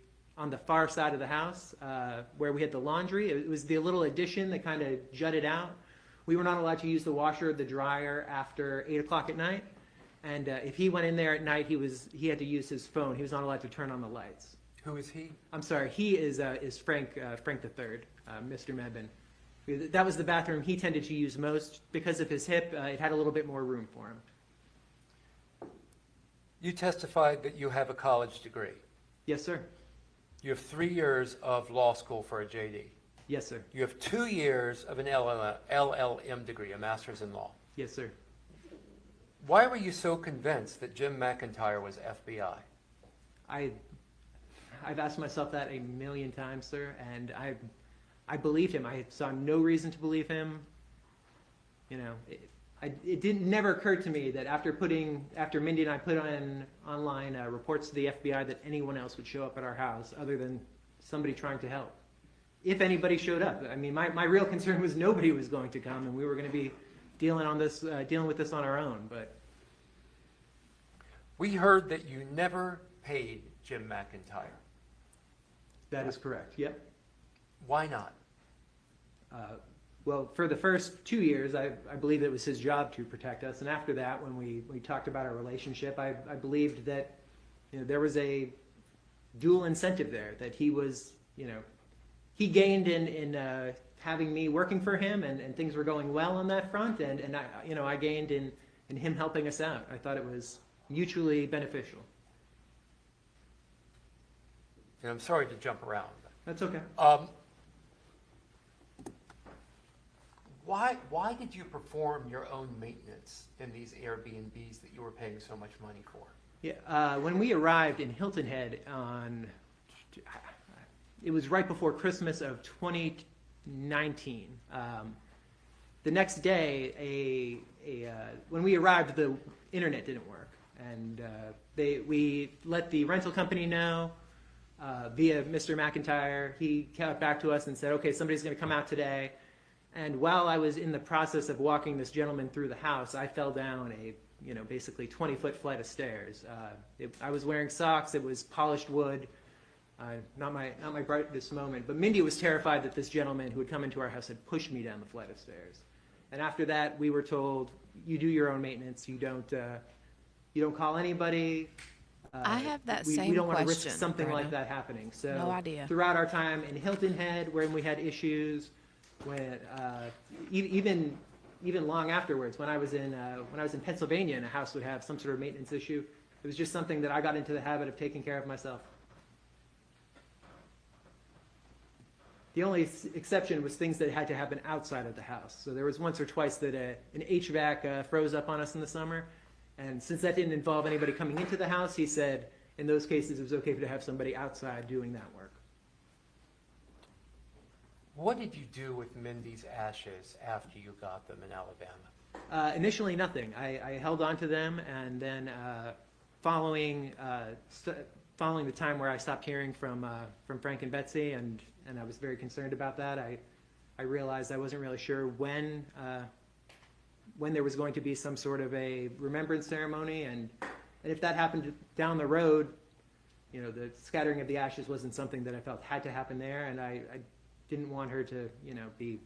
far side of the house, where we had the laundry, it was the little addition that kind of jutted out. We were not allowed to use the washer or the dryer after 8 o'clock at night. And if he went in there at night, he had to use his phone. He was not allowed to turn on the lights. Who is he? I'm sorry, he is Frank III, Mr. Medvin. That was the bathroom he tended to use most. Because of his hip, it had a little bit more room for him. You testified that you have a college degree. Yes, sir. You have 3 years of law school for a JD. Yes, sir. You have 2 years of an LLM degree, a master's in law. Yes, sir. Why were you so convinced that Jim McIntyre was FBI? I've asked myself that a million times, sir, and I believed him. I saw no reason to believe him. It never occurred to me that after Mindy and I put online reports to the FBI that anyone else would show up at our house other than somebody trying to help. If anybody showed up. I mean, my real concern was nobody was going to come and we were going to be dealing with this on our own. But we heard that you never paid Jim McIntyre. that is correct. Yep. Why not? Well, for the first 2 years, I believed it was his job to protect us. And after that, when we talked about our relationship, I believed that there was a dual incentive there, that he was, he gained in having me working for him, and things were going well on that front, and I gained in him helping us out. I thought it was mutually beneficial. And I'm sorry to jump around. That's okay. Why did you perform your own maintenance in these Airbnbs that you were paying so much money for? Yeah, when we arrived in Hilton Head on it was right before Christmas of 2019. The next day, when we arrived, the internet didn't work, and we let the rental company know via Mr. McIntyre. He got back to us and said, okay, somebody's going to come out today. And while I was in the process of walking this gentleman through the house, I fell down a basically 20-foot flight of stairs. I was wearing socks. It was polished wood. Not my brightest moment. But Mindy was terrified that this gentleman who had come into our house had pushed me down the flight of stairs. And after that, we were told, you do your own maintenance. You don't call anybody. I have that we same don't want to risk question, something like Brenna. that happening. So No idea. throughout our time in Hilton Head, when we had issues, when even long afterwards, when I was in Pennsylvania and a house would have some sort of maintenance issue, it was just something that I got into the habit of taking care of myself. The only exception was things that had to happen outside of the house. So there was once or twice that an HVAC froze up on us in the summer. And since that didn't involve anybody coming into the house, he said in those cases it was okay to have somebody outside doing that work. What did you do with Mindy's ashes after you got them in Alabama? Initially, nothing. I held on to them, and then following the time where I stopped hearing from Frank and Betsy, and I was very concerned about that, I realized I wasn't really sure when there was going to be some sort of a remembrance ceremony, and if that happened down the road, the scattering of the ashes wasn't something that I felt had to happen there, and I didn't want her to, be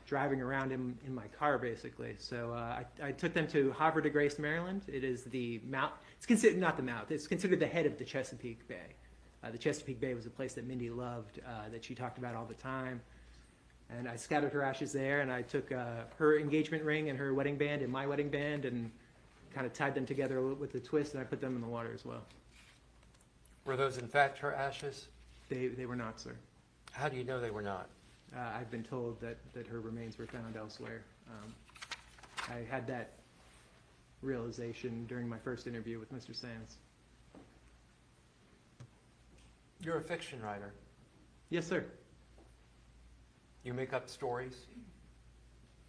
driving around in my car, basically. So I took them to Havre de Grace, Maryland. It is the mouth. It's considered not the mouth. It's considered the head of the Chesapeake Bay. The Chesapeake Bay was a place that Mindy loved, that she talked about all the time. And I scattered her ashes there, and I took her engagement ring and her wedding band and my wedding band and kind of tied them together with a twist, and I put them in the water as well. Were those in fact her ashes? They were not, sir. How do you know they were not? I've been told that her remains were found elsewhere. I had that realization during my first interview with Mr. Sands. You're a fiction writer. Yes, sir. You make up stories.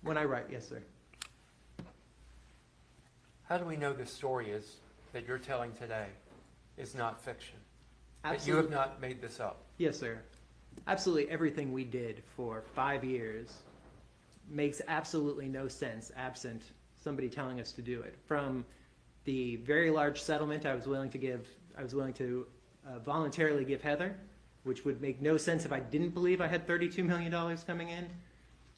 When I write, yes, sir. How do we know this story that you're telling today is not fiction? That you Absolutely. have not made this up? Yes, sir. Absolutely everything we did for 5 years makes absolutely no sense absent somebody telling us to do it. From the very large settlement I was willing to voluntarily give Heather, which would make no sense if I didn't believe I had $32 million coming in,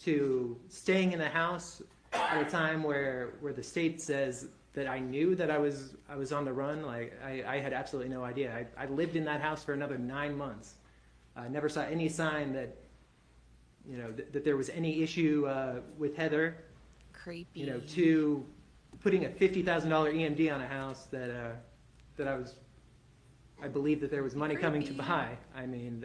to staying in the house at a time where the state says that I knew that I was on the run. Like I had absolutely no idea. I lived in that house for another 9 months. I never saw any sign that that there was any issue with Heather. Creepy. To putting a $50,000 EMD on a house that I believe that there was money coming to buy. I mean,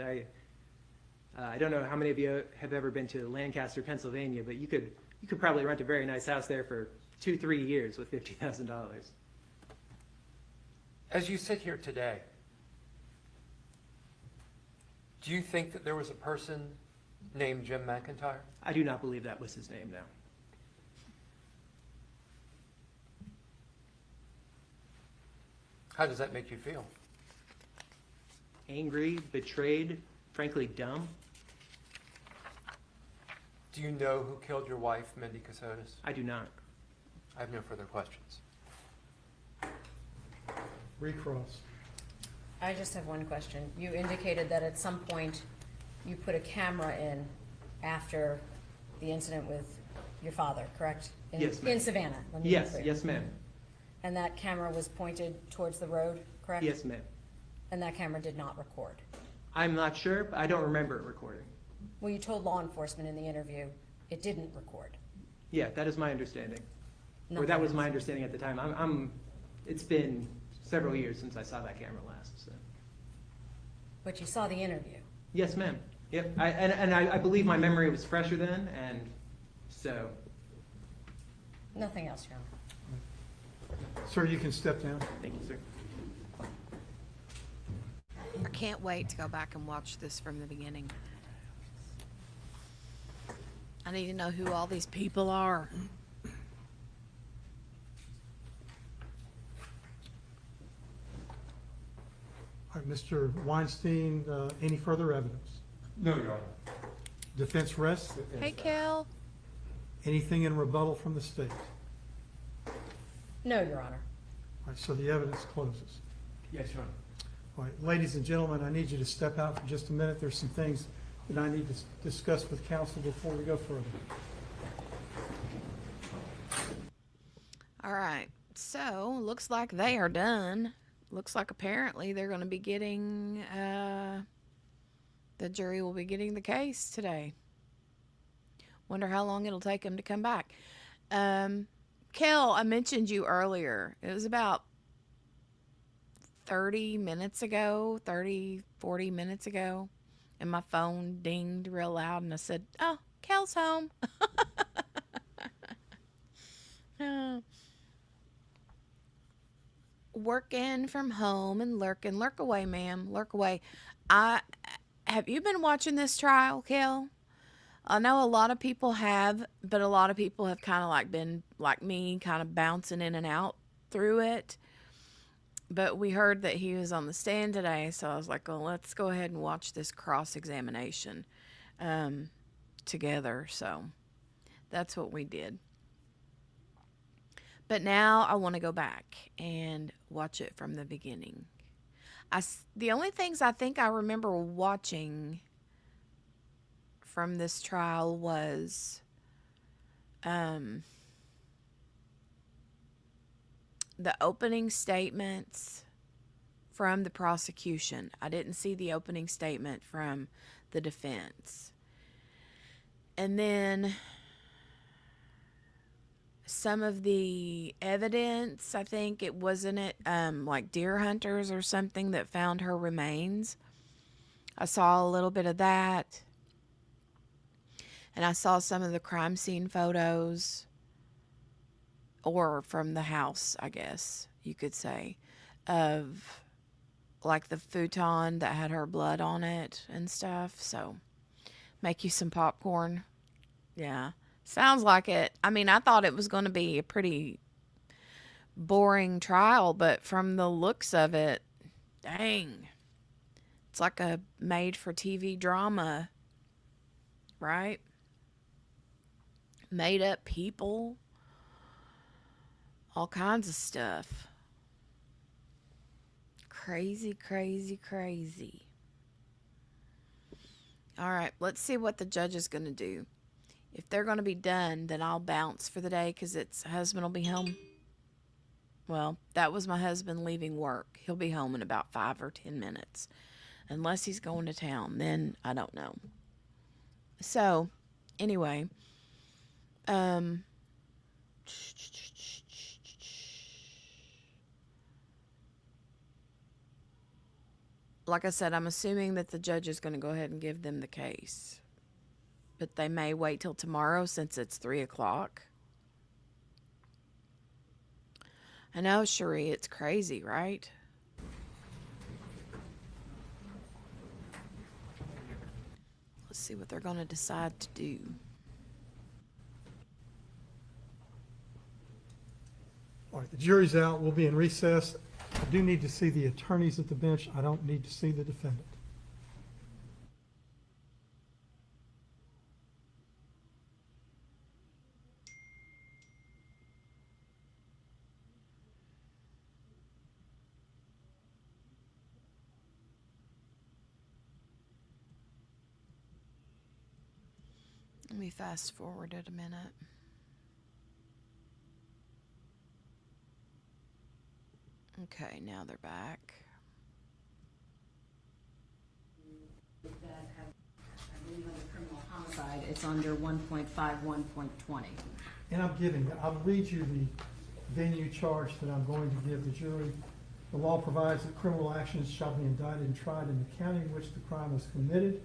I don't know how many of you have ever been to Lancaster, Pennsylvania, but you could probably rent a very nice house there for 2-3 years with $50,000. As you sit here today, do you think that there was a person named Jim McIntyre? I do not believe that was his name now. How does that make you feel? Angry, betrayed, frankly dumb. Do you know who killed your wife, Mindy Kassotis? I do not. I have no further questions. Recross. I just have one question. You indicated that at some point you put a camera in after the incident with your father, correct? Yes, ma'am. In Savannah. let me be Yes, clear. yes, ma'am. And that camera was pointed towards the road, correct? Yes, ma'am. And that camera did not record. I'm not sure, but I don't remember it recording. Well, you told law enforcement in the interview it didn't record. Yeah, that is my understanding. Or Nothing that was else. my understanding at the time. It's been several years since I saw that camera last, so. But you saw the interview. Yes, ma'am. Yep, I believe my memory was fresher then, and so. Nothing else, Your Honor. Sir, you can step down. Thank you, sir. can't wait to go back and watch this from the beginning. I need to know who all these people are. All right, Mr. Weinstein, any further evidence? No, Your Honor. Defense rests? Hey, Kel. Anything in rebuttal from the state? No, Your Honor. All right, so the evidence closes. Yes, Your Honor. All right, ladies and gentlemen, I need you to step out for just a minute. There's some things that I need to discuss with counsel before we go further. All right. So, looks like they are done. Looks like apparently they're going to be getting, the jury will be getting the case today. Wonder how long it'll take them to come back. Kel, I mentioned you earlier. It was about 40 minutes ago, and my phone dinged real loud, and I said, oh, Kel's home. Working from home and lurking. Lurk away, ma'am. Lurk away. Have you been watching this trial, Kel? I know a lot of people have, but a lot of people have kind of like been like me, kind of bouncing in and out through it. But we heard that he was on the stand today, so I was like, well, let's go ahead and watch this cross-examination together. So that's what we did. But now I want to go back and watch it from the beginning. The only things I think I remember watching from this trial was the opening statements from the prosecution. I didn't see the opening statement from the defense. And then some of the evidence, I think it wasn't it like deer hunters or something that found her remains. I saw a little bit of that. And I saw some of the crime scene photos, or from the house, I guess you could say, of like the futon that had her blood on it and stuff. So make you some popcorn. Yeah. Sounds like it. I mean, I thought it was going to be a pretty boring trial, but from the looks of it, dang. It's like a made-for-TV drama, right? Made up people. All kinds of stuff. Crazy, crazy, crazy. All right, let's see what the judge is going to do. If they're going to be done, then I'll bounce for the day because husband will be home. Well, that was my husband leaving work. He'll be home in about 5 or 10 minutes. Unless he's going to town, then I don't know. So, anyway. Like I said, I'm assuming that the judge is going to go ahead and give them the case. But they may wait till tomorrow since it's 3 o'clock. I know, Cherie, it's crazy, right? Let's see what they're going to decide to do. All right, the jury's out. We'll be in recess. I do need to see the attorneys at the bench. I don't need to see the defendant. Let me fast forward it a minute. Okay, now they're back. Homicide, it's under 1.51.20. And I'll read you the venue charge that I'm going to give the jury. The law provides that criminal actions shall be indicted and tried in the county in which the crime was committed,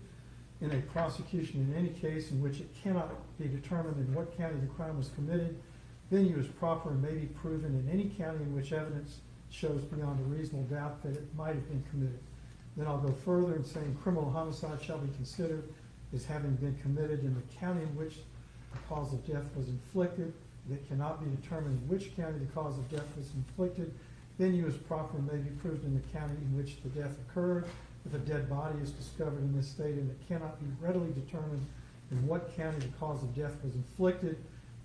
in a prosecution in any case in which it cannot be determined in what county the crime was committed. Venue is proper and may be proven in any county in which evidence shows beyond a reasonable doubt that it might have been committed. Then I'll go further in saying criminal homicide shall be considered as having been committed in the county in which the cause of death was inflicted. If it cannot be determined in which county the cause of death was inflicted, venue is proper and may be proved in the county in which the death occurred. If a dead body is discovered in this state and it cannot be readily determined in what county the cause of death was inflicted,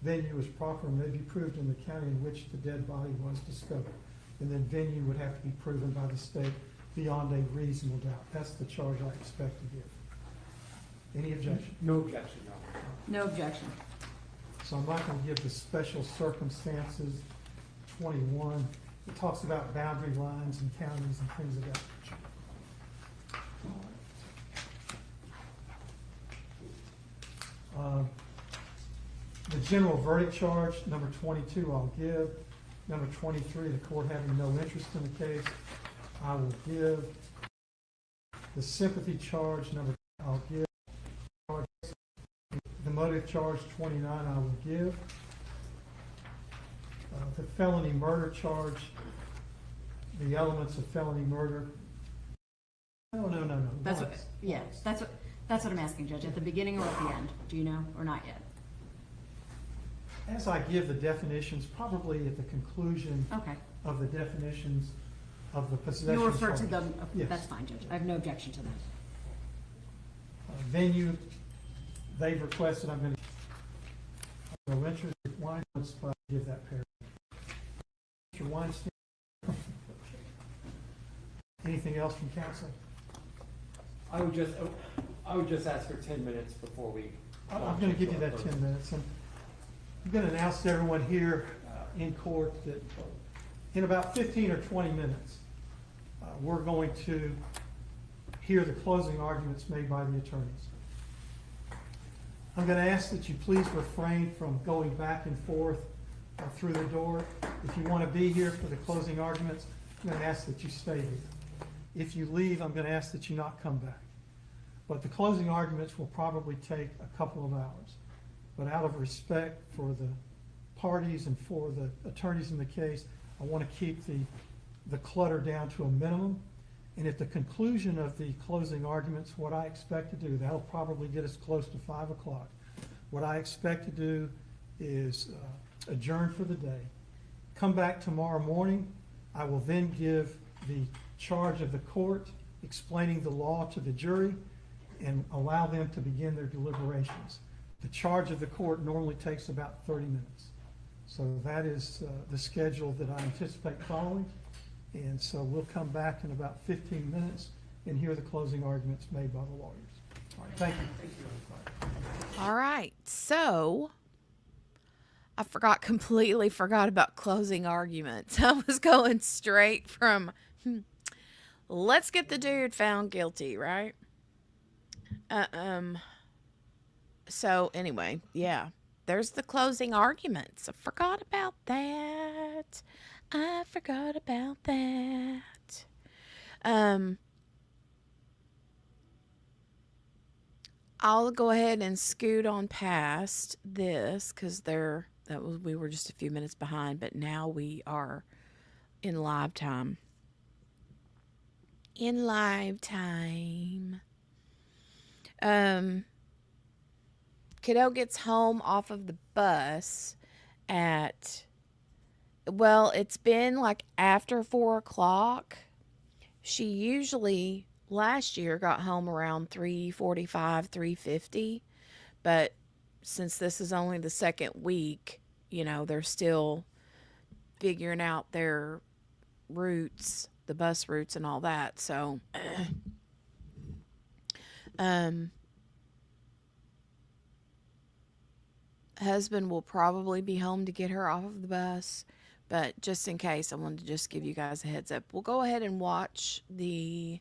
venue is proper and may be proved in the county in which the dead body was discovered. And then venue would have to be proven by the state beyond a reasonable doubt. That's the charge I expect to give. Any objection? No objection, Your Honor. No objection. So I'm not going to give the special circumstances 21. It talks about boundary lines and counties and things of that nature. The general verdict charge, number 22, I'll give. Number 23, the court having no interest in the case, I will give. The sympathy charge, number, I'll give. The motive charge, 29, I will give. The felony murder charge, the elements of felony murder. No. That's what, Once. yeah, that's what I'm asking, Judge. At the beginning or at the end? Do you know, or not yet? As I give the definitions, probably at the conclusion Okay. of the definitions of the possession You'll refer to charge. them, Yes. that's fine, Judge. I have no objection to that. Venue, they've requested, I'm going to, no interest, why not give that paragraph? Mr. Weinstein? Anything else from counsel? I would just ask for 10 minutes before we. I'm going to give you that 10 minutes. And I'm going to announce to everyone here in court that in about 15 or 20 minutes, we're going to hear the closing arguments made by the attorneys. I'm going to ask that you please refrain from going back and forth through the door. If you want to be here for the closing arguments, I'm going to ask that you stay here. If you leave, I'm going to ask that you not come back. But the closing arguments will probably take a couple of hours. But out of respect for the parties and for the attorneys in the case, I want to keep the clutter down to a minimum. And at the conclusion of the closing arguments, what I expect to do, that'll probably get us close to 5 o'clock. What I expect to do is adjourn for the day. Come back tomorrow morning. I will then give the charge of the court, explaining the law to the jury, and allow them to begin their deliberations. The charge of the court normally takes about 30 minutes. So that is the schedule that I anticipate following. And so we'll come back in about 15 minutes and hear the closing arguments made by the lawyers. All right, thank you. All right. So I completely forgot about closing arguments. I was going straight from, let's get the dude found guilty, right? So anyway, yeah, there's the closing arguments. I forgot about that. I'll go ahead and scoot on past this because we were just a few minutes behind, but now we are in live time. Kiddo gets home off of the bus at, well, it's been like after 4 o'clock. She usually last year got home around 3:45, 3:50, but since this is only the second week, they're still figuring out their routes, the bus routes and all that. So, husband will probably be home to get her off of the bus, but just in case, I wanted to just give you guys a heads up. We'll go ahead and watch the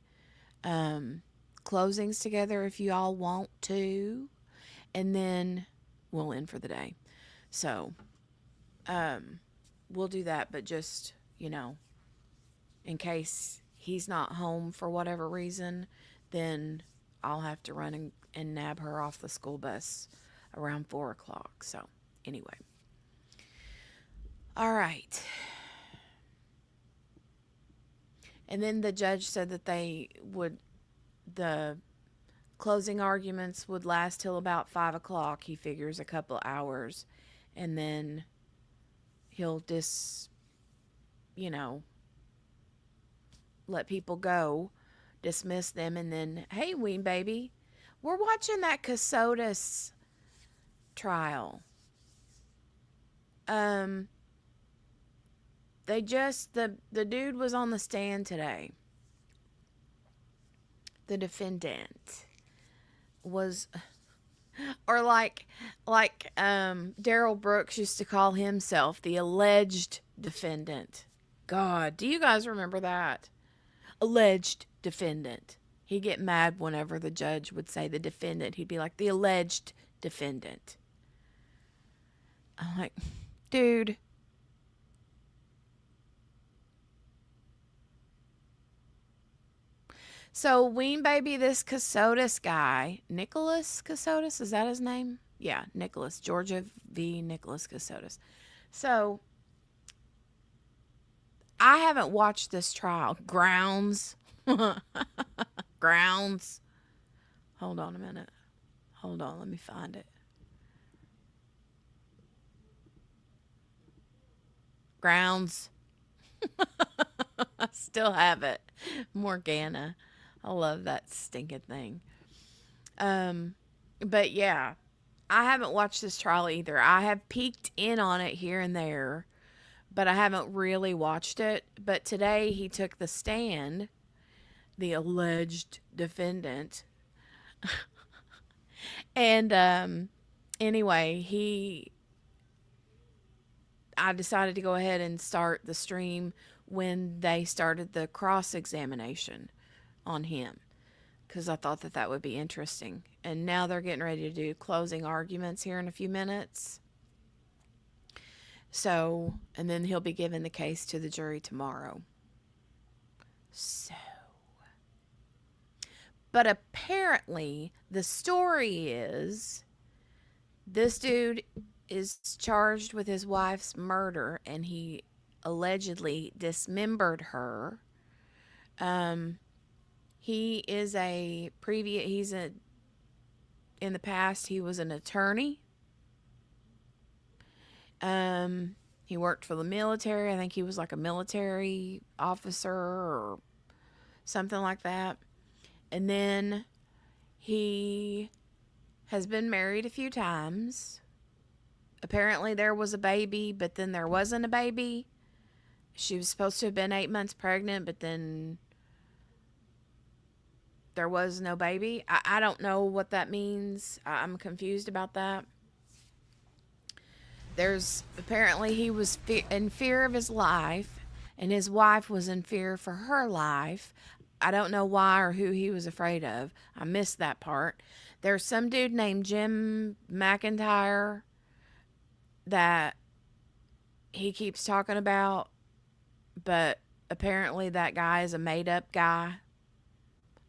closings together if you all want to, and then we'll end for the day. So we'll do that, but just in case he's not home for whatever reason, then I'll have to run and nab her off the school bus around 4 o'clock. So anyway, all right. And then the judge said that the closing arguments would last till about 5 o'clock. He figures a couple hours, and then he'll let people go, dismiss them, and then, hey, Ween baby, we're watching that Kassotis trial. The dude was on the stand today. The defendant was, or like Daryl Brooks used to call himself, the alleged defendant. God, do you guys remember that? Alleged defendant. He'd get mad whenever the judge would say the defendant. He'd be like, the alleged defendant. I'm like, dude. So, Ween baby, this Kassotis guy, Nicholas Kassotis, is that his name? Yeah, Nicholas, Georgia v. Nicholas Kassotis. So, I haven't watched this trial. Grounds. Grounds. Hold on a minute. Hold on, let me find it. Grounds. I still have it. Morgana. I love that stinking thing. But yeah, I haven't watched this trial either. I have peeked in on it here and there, but I haven't really watched it. But today he took the stand, the alleged defendant. And anyway, I decided to go ahead and start the stream when they started the cross-examination on him, because I thought that would be interesting. And now they're getting ready to do closing arguments here in a few minutes. So, and then he'll be giving the case to the jury tomorrow. So, but apparently the story is this dude is charged with his wife's murder, and he allegedly dismembered her. In the past, he was an attorney. He worked for the military. I think he was like a military officer or something like that. And then he has been married a few times. Apparently there was a baby, but then there wasn't a baby. She was supposed to have been 8 months pregnant, but then there was no baby. I don't know what that means. I'm confused about that. Apparently he was in fear of his life, and his wife was in fear for her life. I don't know why or who he was afraid of. I missed that part. There's some dude named Jim McIntyre that he keeps talking about, but apparently that guy is a made-up guy.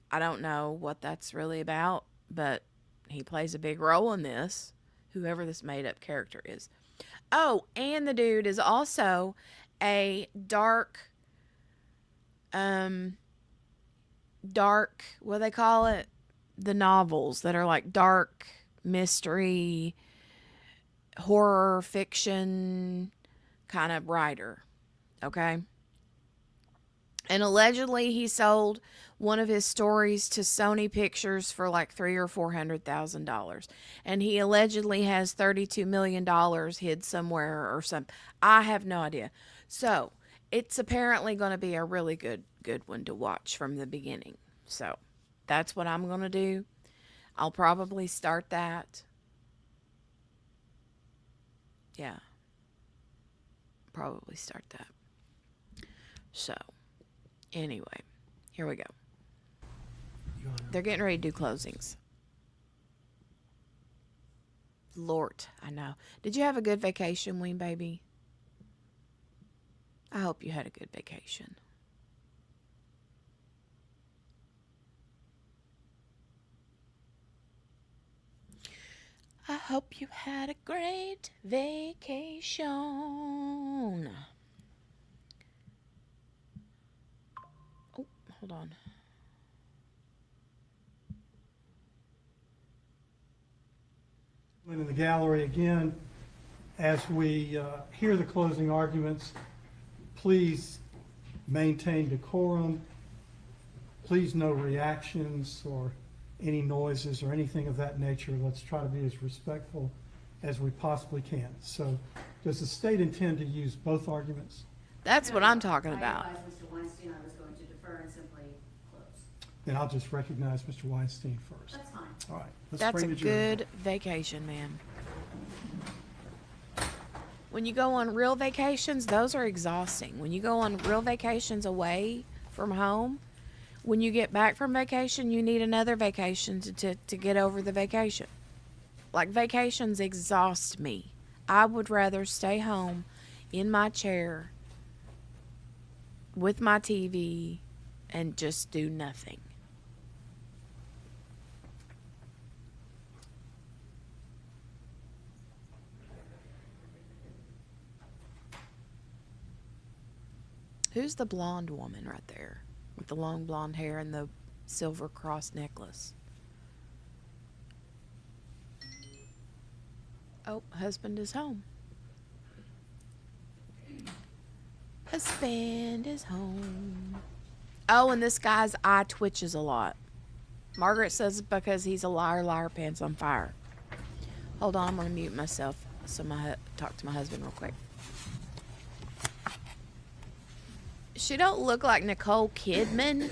I don't know what that's really about, but he plays a big role in this, whoever this made-up character is. Oh, and the dude is also a dark, what do they call it? The novels that are like dark mystery, horror fiction kind of writer. Okay? And allegedly he sold one of his stories to Sony Pictures for like $300,000 or $400,000. And he allegedly has $32 million hid somewhere or something. I have no idea. So it's apparently going to be a really good one to watch from the beginning. So that's what I'm going to do. I'll probably start that. Yeah. Probably start that. So, anyway, here we go. They're getting ready to do closings. Lord, I know. Did you have a good vacation, Ween baby? I hope you had a good vacation. I hope you had a great vacation. Hold on. In the gallery again, as we hear the closing arguments, please maintain decorum. Please no reactions or any noises or anything of that nature. Let's try to be as respectful as we possibly can. So does the state intend to use both arguments? That's what I'm talking about. I advised Mr. Weinstein I was going to defer and simply close. Then I'll just recognize Mr. Weinstein first. That's fine. All right. let's That's bring a the jury. good vacation, man. When you go on real vacations, those are exhausting. When you go on real vacations away from home, when you get back from vacation, you need another vacation to get over the vacation. Like, vacations exhaust me. I would rather stay home in my chair with my TV and just do nothing. Who's the blonde woman right there with the long blonde hair and the silver cross necklace? Oh, husband is home. Husband is home. Oh, and this guy's eye twitches a lot. Margaret says because he's a liar, liar, pants on fire. Hold on, I'm going to mute myself so talk to my husband real quick. She don't look like Nicole Kidman.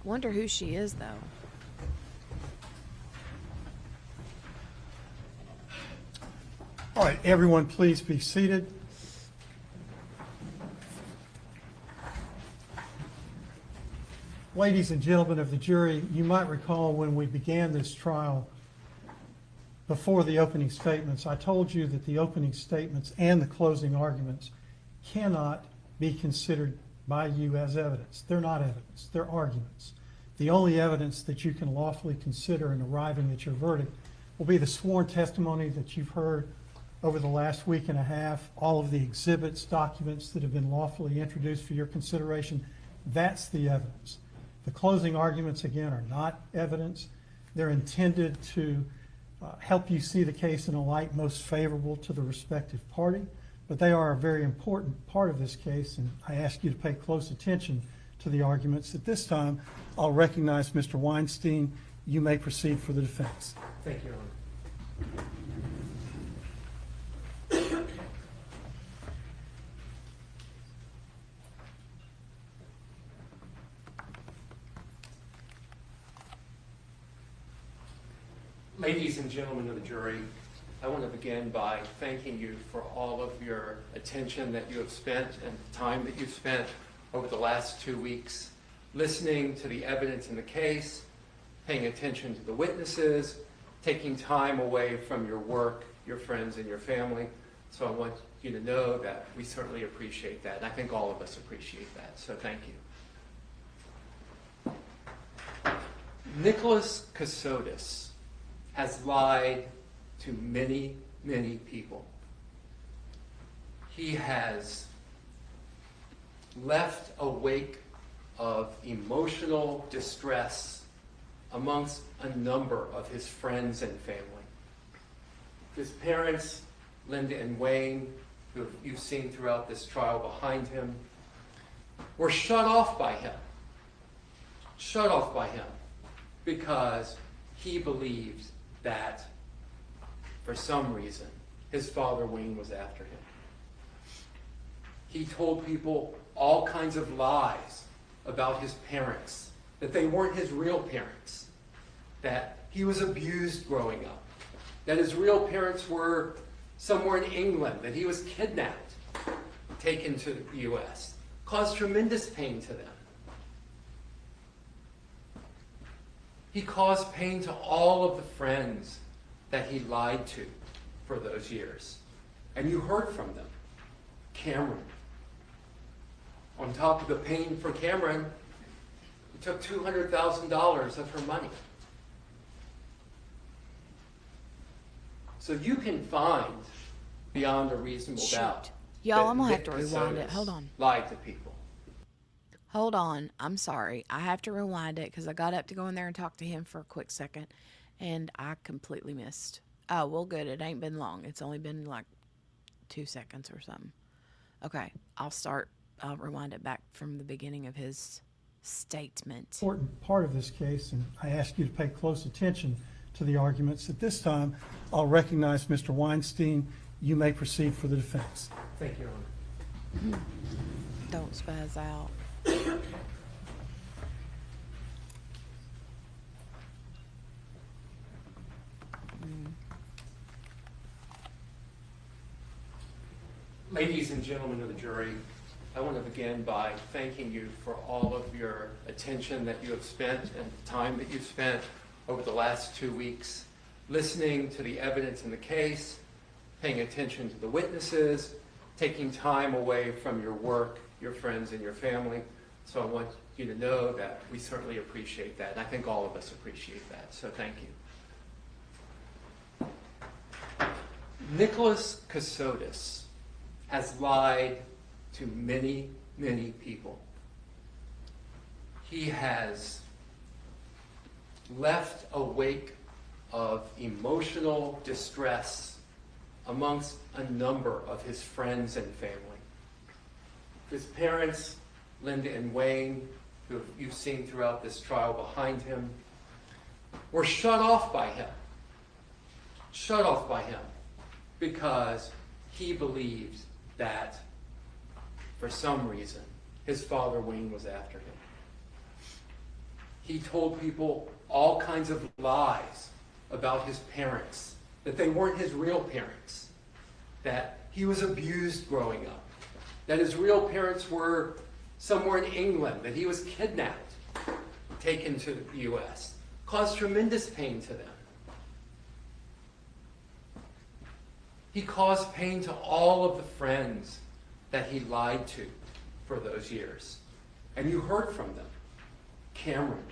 Wonder who she is, though. All right, everyone, please be seated. Ladies and gentlemen of the jury, you might recall when we began this trial, before the opening statements, I told you that the opening statements and the closing arguments cannot be considered by you as evidence. They're not evidence, they're arguments. The only evidence that you can lawfully consider in arriving at your verdict will be the sworn testimony that you've heard over the last week and a half, all of the exhibits, documents that have been lawfully introduced for your consideration. That's the evidence. The closing arguments, again, are not evidence. They're intended to help you see the case in a light most favorable to the respective party, but they are a very important part of this case, and I ask you to pay close attention to the arguments. At this time, I'll recognize Mr. Weinstein. You may proceed for the defense. Thank you, Your Honor. Ladies and gentlemen of the jury, I want to begin by thanking you for all of your attention that you have spent and time that you've spent over the last 2 weeks, listening to the evidence in the case, paying attention to the witnesses, taking time away from your work, your friends, and your family. So I want you to know that we certainly appreciate that, and I think all of us appreciate that, so thank you. Nicholas Kassotis has lied to many, many people. He has left a wake of emotional distress amongst a number of his friends and family. His parents, Linda and Wayne, who you've seen throughout this trial behind him, were shut off by him because he believes that, for some reason, his father Wayne was after him. He told people all kinds of lies about his parents, that they weren't his real parents, that he was abused growing up, that his real parents were somewhere in England, that he was kidnapped, taken to the U.S., caused tremendous pain to them. He caused pain to all of the friends that he lied to for those years. And you heard from them. Cameron. On top of the pain for Cameron, he took $200,000 of her money. So you can find, beyond a reasonable doubt, Y'all, that I'm going to have Nick to rewind it. Kassotis Hold on. lied to people. Hold on. I'm sorry. I have to rewind it because I got up to go in there and talk to him for a quick second, and I completely missed. Oh, well, good. It ain't been long. It's only been like 2 seconds or something. Okay, I'll rewind it back from the beginning of his statement. Important part of this case, and I ask you to pay close attention to the arguments. At this time, I'll recognize Mr. Weinstein. You may proceed for the defense. Thank you, Your Honor. Don't spaz out. Ladies and gentlemen of the jury, I want to begin by thanking you for all of your attention that you have spent and the time that you've spent over the last 2 weeks listening to the evidence in the case, paying attention to the witnesses, taking time away from your work, your friends, and your family. So I want you to know that we certainly appreciate that. And I think all of us appreciate that. So thank you. Nicholas Kassotis has lied to many, many people. He has left a wake of emotional distress amongst a number of his friends and family. His parents, Linda and Wayne, who you've seen throughout this trial behind him, were shut off by him because he believed that for some reason his father Wayne was after him. He told people all kinds of lies about his parents, that they weren't his real parents, that he was abused growing up, that his real parents were somewhere in England, that he was kidnapped, taken to the U.S., caused tremendous pain to them. He caused pain to all of the friends that he lied to for those years. And you heard from them. Cameron.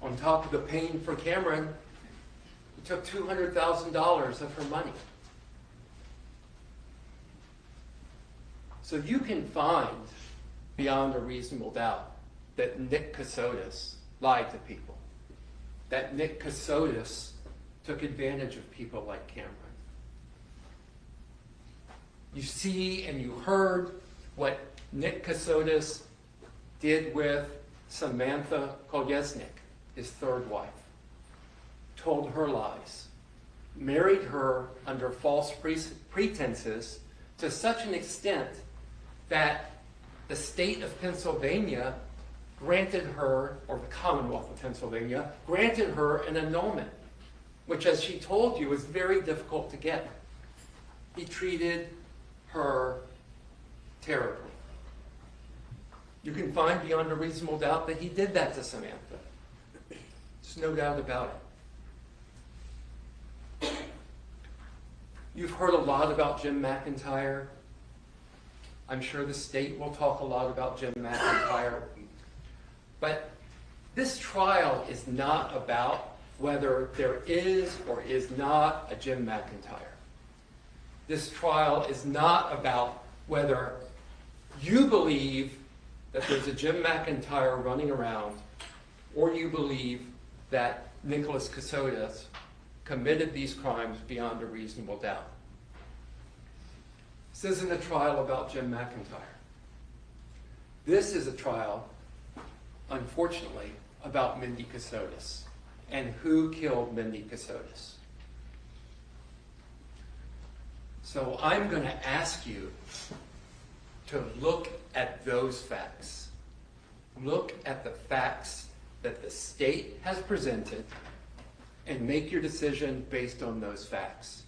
On top of the pain for Cameron, he took $200,000 of her money. So you can find, beyond a reasonable doubt, that Nick Kassotis lied to people. That Nick Kassotis took advantage of people like Cameron. You see and you heard what Nick Kassotis did with Samantha Kolyesnik, his third wife. Told her lies. Married her under false pretenses to such an extent that the state of Pennsylvania granted her, or the Commonwealth of Pennsylvania, granted her an annulment, which, as she told you, was very difficult to get. He treated her terribly. You can find beyond a reasonable doubt that he did that to Samantha. There's no doubt about it. You've heard a lot about Jim McIntyre. I'm sure the state will talk a lot about Jim McIntyre. But this trial is not about whether there is or is not a Jim McIntyre. This trial is not about whether you believe that there's a Jim McIntyre running around or you believe that Nicholas Kassotis committed these crimes beyond a reasonable doubt. This isn't a trial about Jim McIntyre. This is a trial, unfortunately, about Mindy Kassotis and who killed Mindy Kassotis. So I'm going to ask you to look at those facts. Look at the facts that the state has presented and make your decision based on those facts.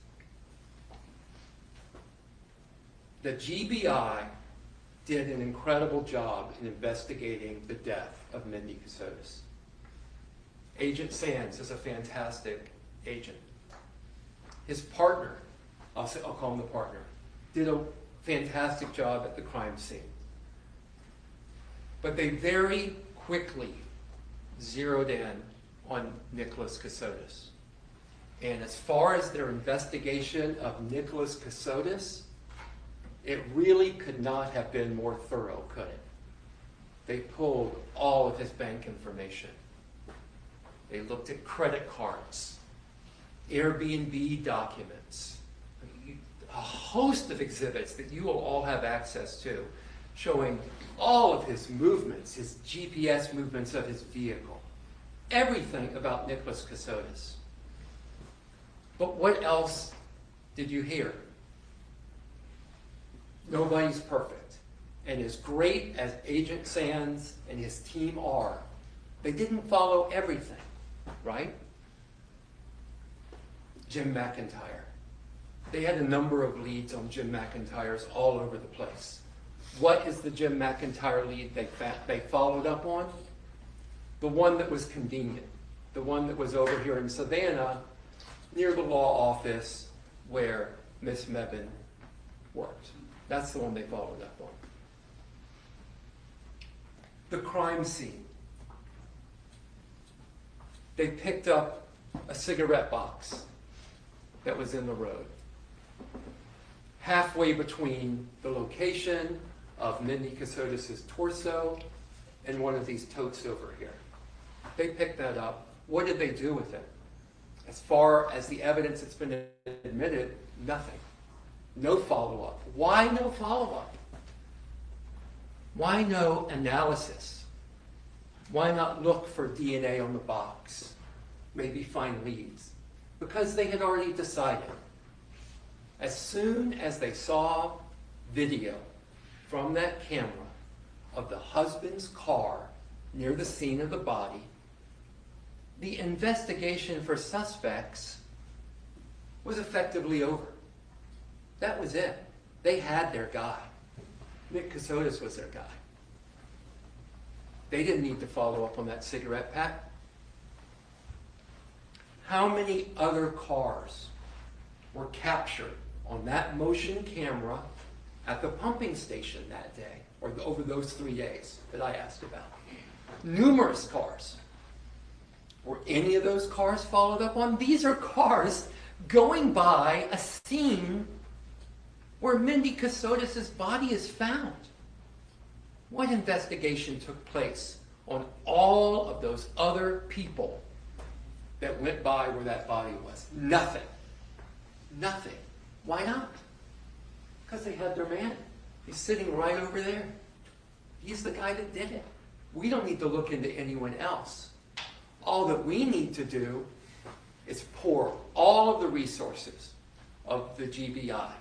The GBI did an incredible job in investigating the death of Mindy Kassotis. Agent Sands is a fantastic agent. His partner, I'll call him the partner, did a fantastic job at the crime scene. But they very quickly zeroed in on Nicholas Kassotis. And as far as their investigation of Nicholas Kassotis, it really could not have been more thorough, could it? They pulled all of his bank information. They looked at credit cards, Airbnb documents, a host of exhibits that you will all have access to, showing all of his movements, his GPS movements of his vehicle, everything about Nicholas Kassotis. But what else did you hear? Nobody's perfect. And as great as Agent Sands and his team are, they didn't follow everything, right? Jim McIntyre. They had a number of leads on Jim McIntyre's all over the place. What is the Jim McIntyre lead they followed up on? The one that was convenient. The one that was over here in Savannah, near the law office where Miss Mebane worked. That's the one they followed up on. The crime scene. They picked up a cigarette box that was in the road, halfway between the location of Mindy Kassotis' torso and one of these totes over here. They picked that up. What did they do with it? As far as the evidence that's been admitted, nothing. No follow-up. Why no follow-up? Why no analysis? Why not look for DNA on the box? Maybe find leads? Because they had already decided. As soon as they saw video from that camera of the husband's car near the scene of the body, the investigation for suspects was effectively over. That was it. They had their guy. Nick Kassotis was their guy. They didn't need to follow up on that cigarette pack. How many other cars were captured on that motion camera at the pumping station that day, or over those 3 days that I asked about? Numerous cars. Were any of those cars followed up on? These are cars going by a scene where Mindy Kassotis' body is found. What investigation took place on all of those other people that went by where that body was? Nothing. Nothing. Why not? Because they had their man. He's sitting right over there. He's the guy that did it. We don't need to look into anyone else. All that we need to do is pour all of the resources of the GBI,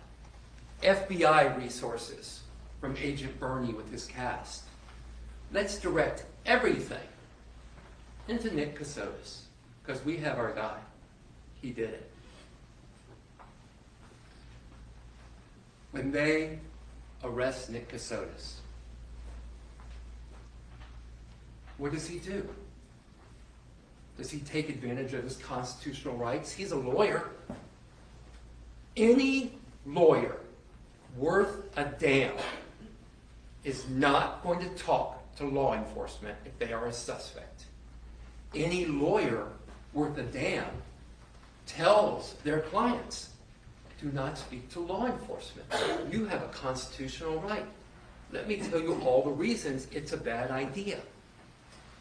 FBI resources from Agent Bernie with his cast. Let's direct everything into Nick Kassotis, because we have our guy. He did it. When they arrest Nick Kassotis, what does he do? Does he take advantage of his constitutional rights? He's a lawyer. Any lawyer worth a damn is not going to talk to law enforcement if they are a suspect. Any lawyer worth a damn tells their clients, do not speak to law enforcement. You have a constitutional right. Let me tell you all the reasons it's a bad idea.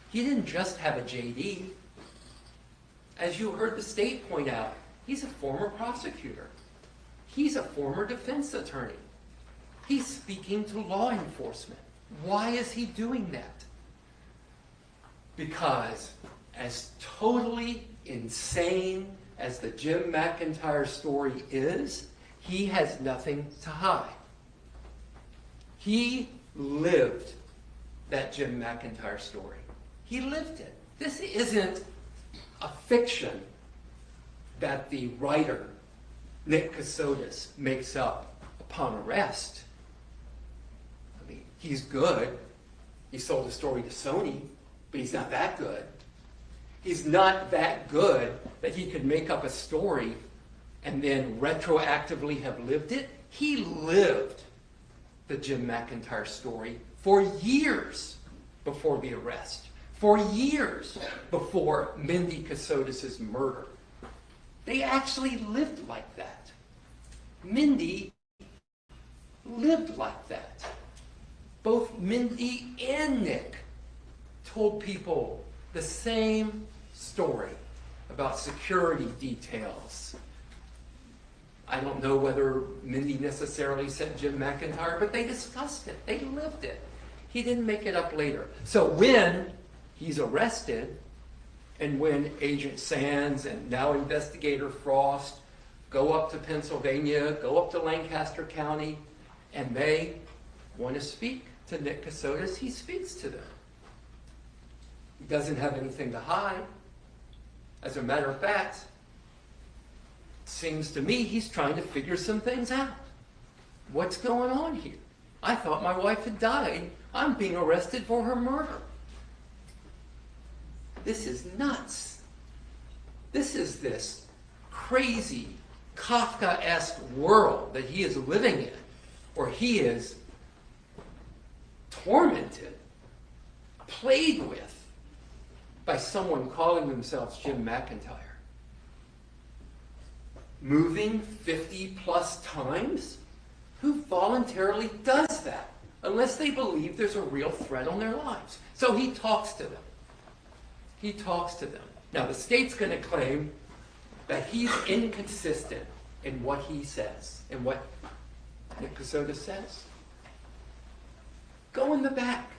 He didn't just have a JD. As you heard the state point out, he's a former prosecutor. He's a former defense attorney. He's speaking to law enforcement. Why is he doing that? Because as totally insane as the Jim McIntyre story is, he has nothing to hide. He lived that Jim McIntyre story. He lived it. This isn't a fiction that the writer, Nick Kassotis, makes up upon arrest. I mean, he's good. He sold a story to Sony, but he's not that good. He's not that good that he could make up a story and then retroactively have lived it. He lived the Jim McIntyre story for years before the arrest, for years before Mindy Kassotis' murder. They actually lived like that. Mindy lived like that. Both Mindy and Nick told people the same story about security details. I don't know whether Mindy necessarily said Jim McIntyre, but they discussed it. They lived it. He didn't make it up later. So when he's arrested, and when Agent Sands and now Investigator Frost go up to Pennsylvania, go up to Lancaster County, and they want to speak to Nick Kassotis, he speaks to them. He doesn't have anything to hide. As a matter of fact, it seems to me he's trying to figure some things out. What's going on here? I thought my wife had died. I'm being arrested for her murder. This is nuts. This is this crazy, Kafkaesque world that he is living in, where he is tormented, played with by someone calling themselves Jim McIntyre. Moving 50 plus times? Who voluntarily does that? Unless they believe there's a real threat on their lives. So he talks to them. He talks to them. Now the state's going to claim that he's inconsistent in what he says and what Nick Kassotis says. Go in the back.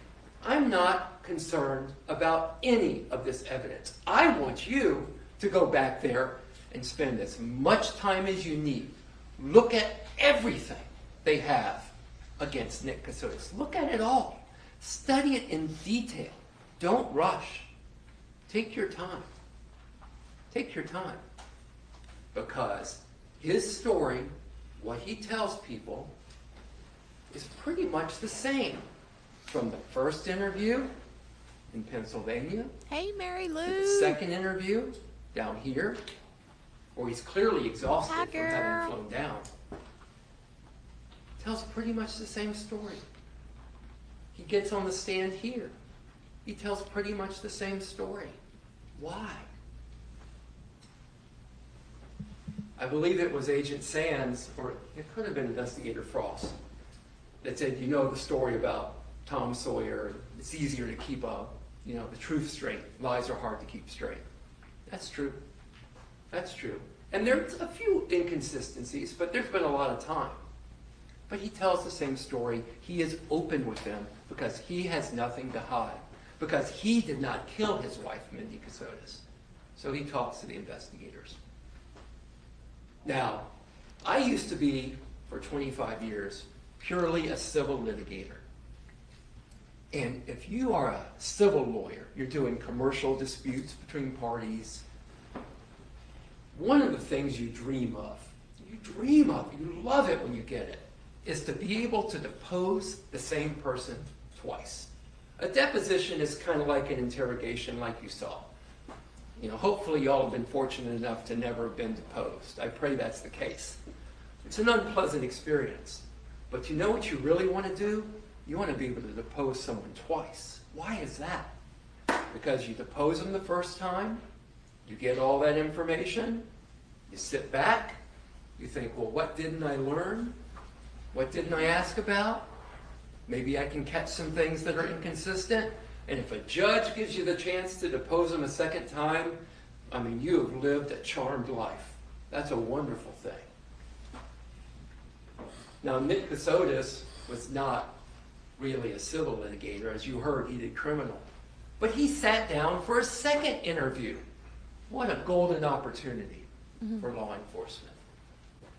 I'm not concerned about any of this evidence. I want you to go back there and spend as much time as you need. Look at everything they have against Nick Kassotis. Look at it all. Study it in detail. Don't rush. Take your time. Take your time. Because his story, what he tells people, is pretty much the same. From the first interview in Pennsylvania, Hey, Mary to the Lou. second interview down here, where he's clearly exhausted Hi, from girl. having flown down, tells pretty much the same story. He gets on the stand here. He tells pretty much the same story. Why? I believe it was Agent Sands, or it could have been Investigator Frost, that said, you know the story about Tom Sawyer, it's easier to keep the truth straight. Lies are hard to keep straight. That's true. That's true. And there's a few inconsistencies, but there's been a lot of time. But he tells the same story. He is open with them because he has nothing to hide. Because he did not kill his wife, Mindy Kassotis. So he talks to the investigators. Now, I used to be, for 25 years, purely a civil litigator. And if you are a civil lawyer, you're doing commercial disputes between parties, one of the things you dream of, you love it when you get it, is to be able to depose the same person twice. A deposition is kind of like an interrogation like you saw. Hopefully y'all have been fortunate enough to never have been deposed. I pray that's the case. It's an unpleasant experience. But you know what you really want to do? You want to be able to depose someone twice. Why is that? Because you depose them the first time, you get all that information, you sit back, you think, well, what didn't I learn? What didn't I ask about? Maybe I can catch some things that are inconsistent. And if a judge gives you the chance to depose them a second time, you have lived a charmed life. That's a wonderful thing. Now, Nick Kassotis was not really a civil litigator. As you heard, he did criminal. But he sat down for a second interview. What a golden opportunity for law enforcement.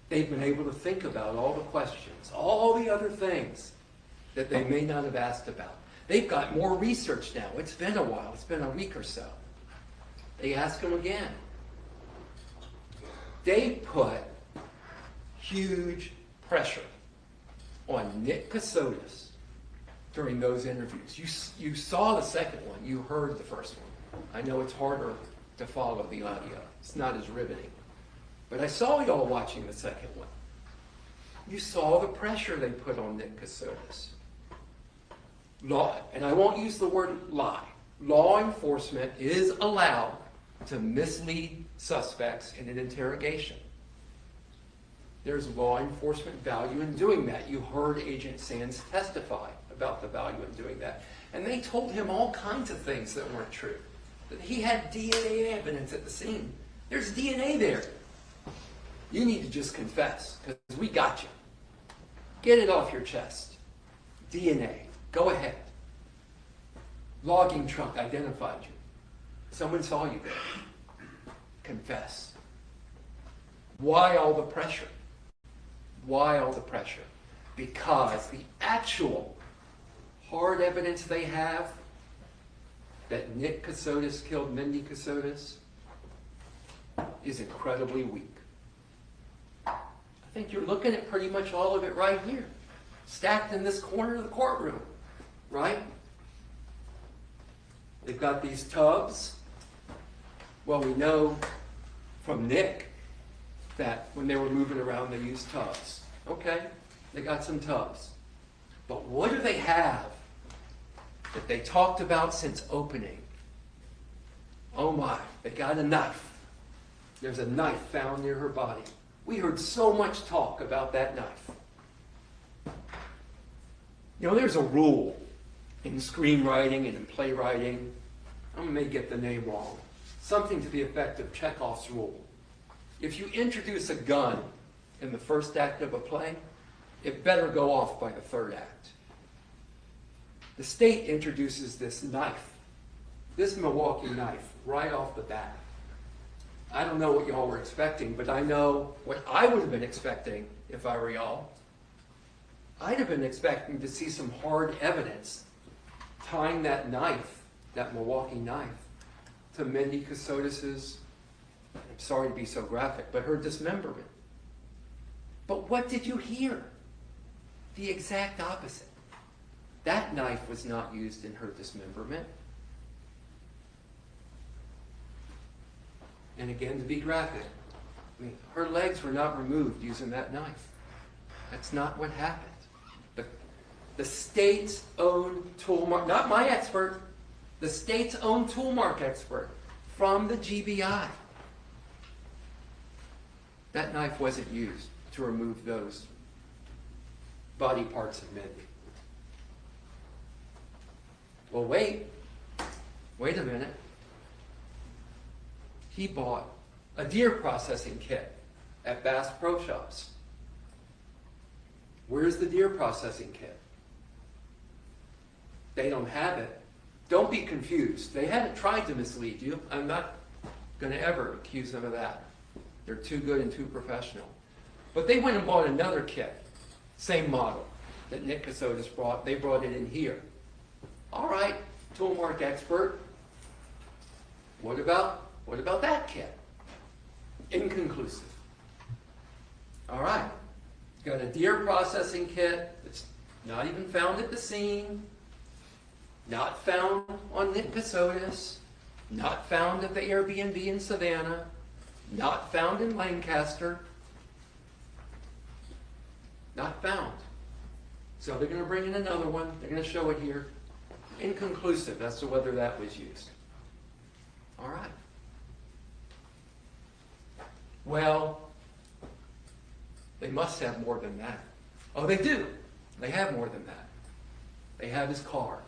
They've been able to think about all the questions, all the other things that they may not have asked about. They've got more research now. It's been a while. It's been a week or so. They ask him again. They put huge pressure on Nick Kassotis during those interviews. You saw the second one. You heard the first one. I know it's harder to follow the audio. It's not as riveting. But I saw y'all watching the second one. You saw the pressure they put on Nick Kassotis. And I won't use the word lie. Law enforcement is allowed to mislead suspects in an interrogation. There's law enforcement value in doing that. You heard Agent Sands testify about the value in doing that. And they told him all kinds of things that weren't true. That he had DNA evidence at the scene. There's DNA there. You need to just confess, because we got you. Get it off your chest. DNA. Go ahead. Logging truck identified you. Someone saw you there. Confess. Why all the pressure? Why all the pressure? Because the actual hard evidence they have that Nick Kassotis killed Mindy Kassotis is incredibly weak. I think you're looking at pretty much all of it right here, stacked in this corner of the courtroom, right? They've got these tubs. Well, we know from Nick that when they were moving around, they used tubs. Okay, they got some tubs. But what do they have that they talked about since opening? Oh my, they got a knife. There's a knife found near her body. We heard so much talk about that knife. You know, there's a rule in screenwriting and in playwriting. I may get the name wrong. Something to the effect of Chekhov's rule. If you introduce a gun in the first act of a play, it better go off by the third act. The state introduces this knife, this Milwaukee knife, right off the bat. I don't know what y'all were expecting, but I know what I would have been expecting if I were y'all. I'd have been expecting to see some hard evidence tying that knife, that Milwaukee knife, to Mindy Kassotis's, I'm sorry to be so graphic, but her dismemberment. But what did you hear? The exact opposite. That knife was not used in her dismemberment. And again, to be graphic, I mean, her legs were not removed using that knife. That's not what happened. The state's own tool mark, not my expert, the state's own tool mark expert from the GBI. That knife wasn't used to remove those body parts of Mindy. Well, wait a minute. He bought a deer processing kit at Bass Pro Shops. Where's the deer processing kit? They don't have it. Don't be confused. They haven't tried to mislead you. I'm not going to ever accuse them of that. They're too good and too professional. But they went and bought another kit, same model that Nick Kassotis brought. They brought it in here. All right, tool mark expert. What about that kit? Inconclusive. All right, got a deer processing kit that's not even found at the scene, not found on Nick Kassotis, not found at the Airbnb in Savannah, not found in Lancaster, not found. So they're going to bring in another one. They're going to show it here. Inconclusive as to whether that was used. All right. Well, they must have more than that. Oh, they do. They have more than that. They have his car.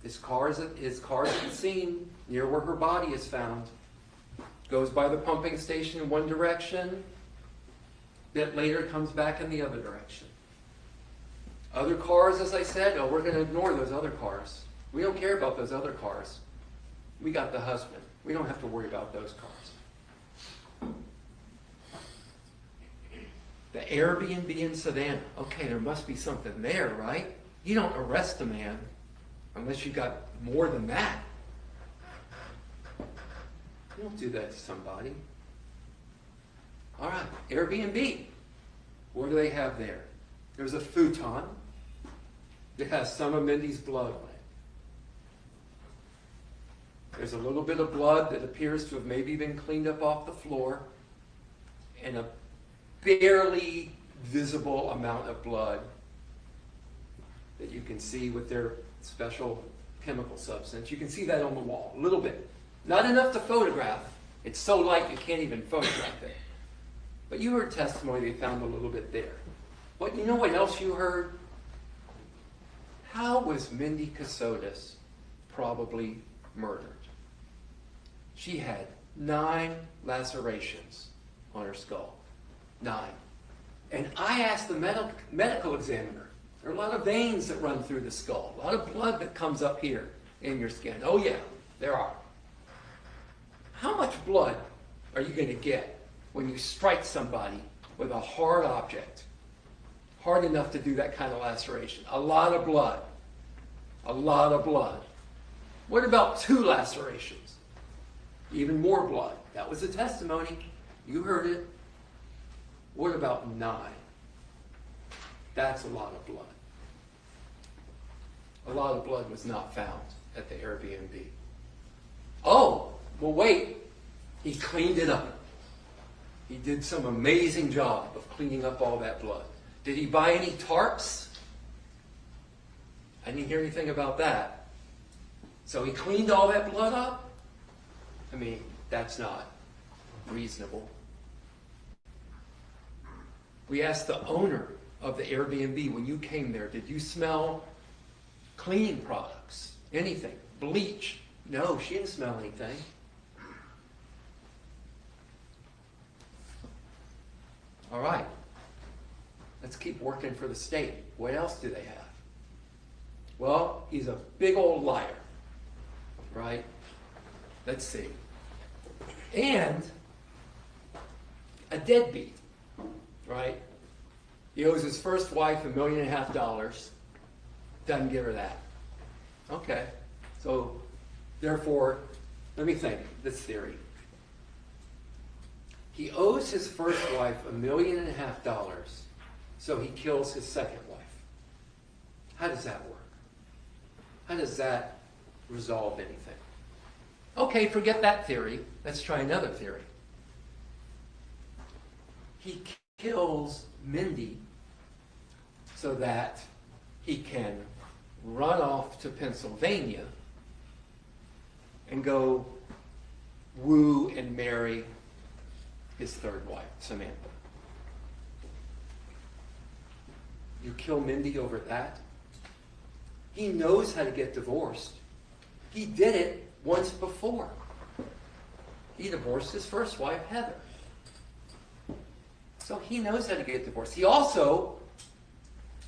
His car is at the scene near where her body is found. Goes by the pumping station in one direction, that later comes back in the other direction. Other cars, as I said, oh, we're going to ignore those other cars. We don't care about those other cars. We got the husband. We don't have to worry about those cars. The Airbnb in Savannah. Okay, there must be something there, right? You don't arrest a man unless you got more than that. You don't do that to somebody. All right, Airbnb. What do they have there? There's a futon that has some of Mindy's blood on it. There's a little bit of blood that appears to have maybe been cleaned up off the floor, and a barely visible amount of blood that you can see with their special chemical substance. You can see that on the wall, a little bit. Not enough to photograph. It's so light you can't even photograph it. But you heard testimony they found a little bit there. You know what else you heard? How was Mindy Kassotis probably murdered? She had 9 lacerations on her skull. 9. And I asked the medical examiner, there are a lot of veins that run through the skull, a lot of blood that comes up here in your skin. Oh yeah, there are. How much blood are you going to get when you strike somebody with a hard object? Hard enough to do that kind of laceration. A lot of blood. A lot of blood. What about 2 lacerations? Even more blood. That was the testimony. You heard it. What about 9? That's a lot of blood. A lot of blood was not found at the Airbnb. Oh, well wait. He cleaned it up. He did some amazing job of cleaning up all that blood. Did he buy any tarps? I didn't hear anything about that. So he cleaned all that blood up? I mean, that's not reasonable. We asked the owner of the Airbnb, when you came there, did you smell cleaning products? Anything? Bleach? No, she didn't smell anything. All right. Let's keep working for the state. What else do they have? Well, he's a big old liar, right? Let's see. And a deadbeat, right? He owes his first wife $1.5 million. Doesn't give her that. Okay. So, therefore, let me think, this theory. He owes his first wife $1.5 million, so he kills his second wife. How does that work? How does that resolve anything? Okay, forget that theory. Let's try another theory. He kills Mindy so that he can run off to Pennsylvania and go woo and marry his third wife, Samantha. You kill Mindy over that? He knows how to get divorced. He did it once before. He divorced his first wife, Heather. So he knows how to get divorced. He also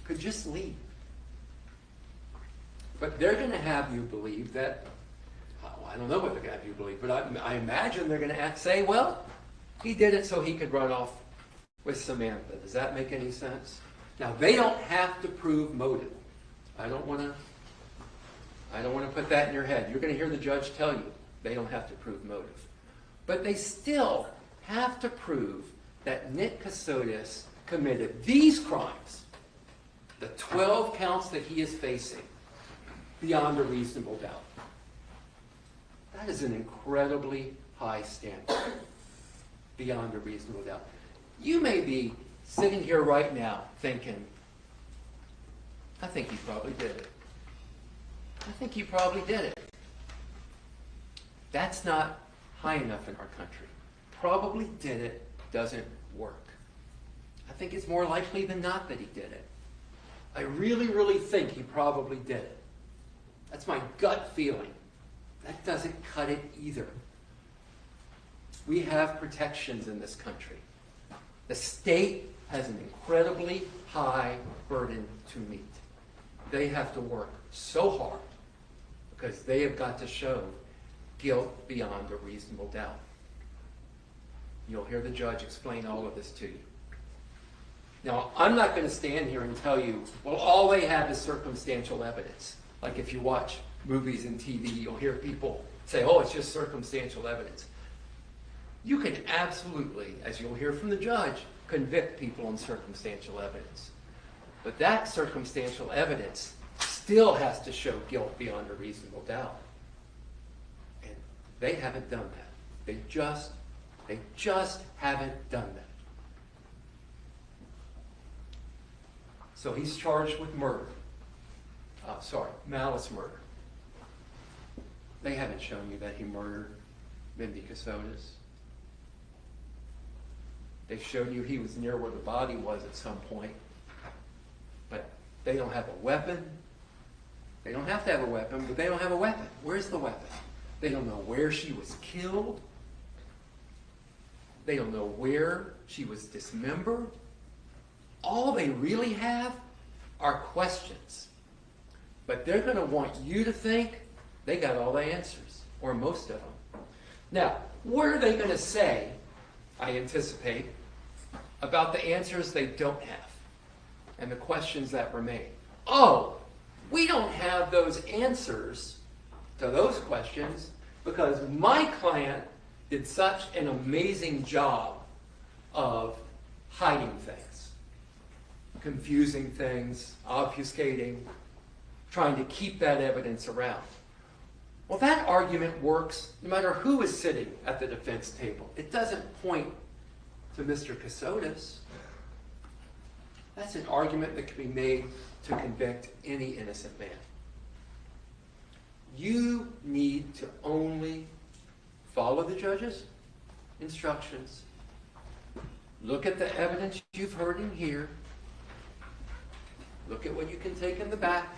could just leave. But they're going to have you believe that, well, I don't know what they're going to have you believe, but I imagine they're going to say, well, he did it so he could run off with Samantha. Does that make any sense? Now, they don't have to prove motive. I don't want to put that in your head. You're going to hear the judge tell you they don't have to prove motive. But they still have to prove that Nick Kassotis committed these crimes, the 12 counts that he is facing, beyond a reasonable doubt. That is an incredibly high standard, beyond a reasonable doubt. You may be sitting here right now thinking, I think he probably did it. I think he probably did it. That's not high enough in our country. Probably did it doesn't work. I think it's more likely than not that he did it. I really, really think he probably did it. That's my gut feeling. That doesn't cut it either. We have protections in this country. The state has an incredibly high burden to meet. They have to work so hard because they have got to show guilt beyond a reasonable doubt. You'll hear the judge explain all of this to you. Now, I'm not going to stand here and tell you, well, all they have is circumstantial evidence. Like if you watch movies and TV, you'll hear people say, oh, it's just circumstantial evidence. You can absolutely, as you'll hear from the judge, convict people on circumstantial evidence. But that circumstantial evidence still has to show guilt beyond a reasonable doubt. And they haven't done that. They just haven't done that. So he's charged with murder. Malice murder. They haven't shown you that he murdered Mindy Kassotis. They showed you he was near where the body was at some point. But they don't have a weapon. They don't have to have a weapon, but they don't have a weapon. Where's the weapon? They don't know where she was killed. They don't know where she was dismembered. All they really have are questions. But they're going to want you to think they got all the answers, or most of them. Now, what are they going to say, I anticipate, about the answers they don't have and the questions that remain? Oh, we don't have those answers to those questions because my client did such an amazing job of hiding things, confusing things, obfuscating, trying to keep that evidence around. Well, that argument works no matter who is sitting at the defense table. It doesn't point to Mr. Kassotis. That's an argument that can be made to convict any innocent man. You need to only follow the judge's instructions, look at the evidence you've heard in here, look at what you can take in the back,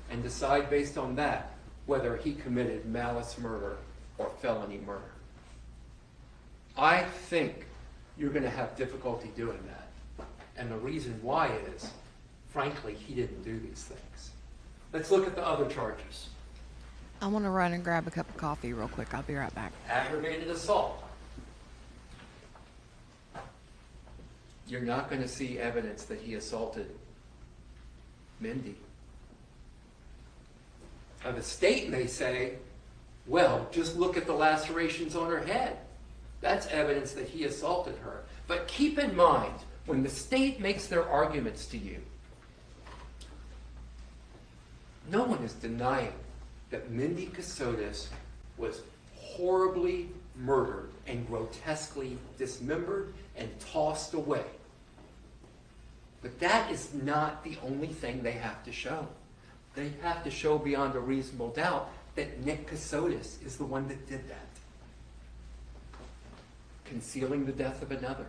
and decide based on that whether he committed malice murder or felony murder. I think you're going to have difficulty doing that. And the reason why is, frankly, he didn't do these things. Let's look at the other charges. I want to run and grab a cup of coffee real quick. I'll be right back. Aggravated assault. You're not going to see evidence that he assaulted Mindy. Now, the state may say, well, just look at the lacerations on her head. That's evidence that he assaulted her. But keep in mind, when the state makes their arguments to you, no one is denying that Mindy Kassotis was horribly murdered and grotesquely dismembered and tossed away. But that is not the only thing they have to show. They have to show beyond a reasonable doubt that Nick Kassotis is the one that did that. Concealing the death of another.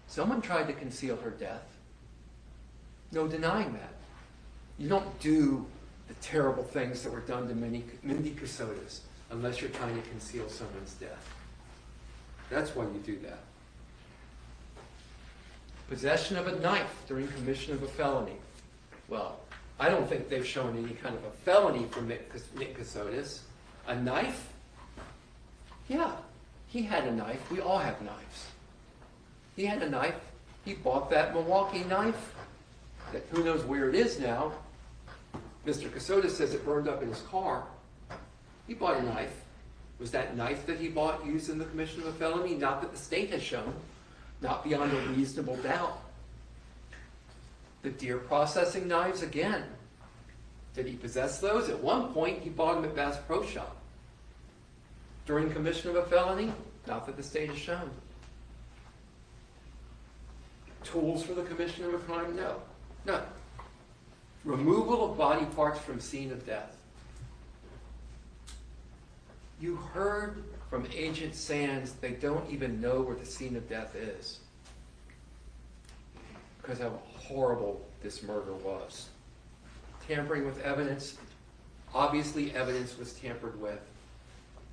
Someone tried to conceal her death. No denying that. You don't do the terrible things that were done to Mindy Kassotis unless you're trying to conceal someone's death. That's why you do that. Possession of a knife during commission of a felony. Well, I don't think they've shown any kind of a felony from Nick Kassotis. A knife? Yeah, he had a knife. We all have knives. He had a knife. He bought that Milwaukee knife. That who knows where it is now. Mr. Kassotis says it burned up in his car. He bought a knife. Was that knife that he bought used in the commission of a felony? Not that the state has shown. Not beyond a reasonable doubt. The deer processing knives, again. Did he possess those? At one point, he bought them at Bass Pro Shop. During commission of a felony? Not that the state has shown. Tools for the commission of a crime? No. None. Removal of body parts from scene of death. You heard from Agent Sands they don't even know where the scene of death is because how horrible this murder was. Tampering with evidence. Obviously evidence was tampered with,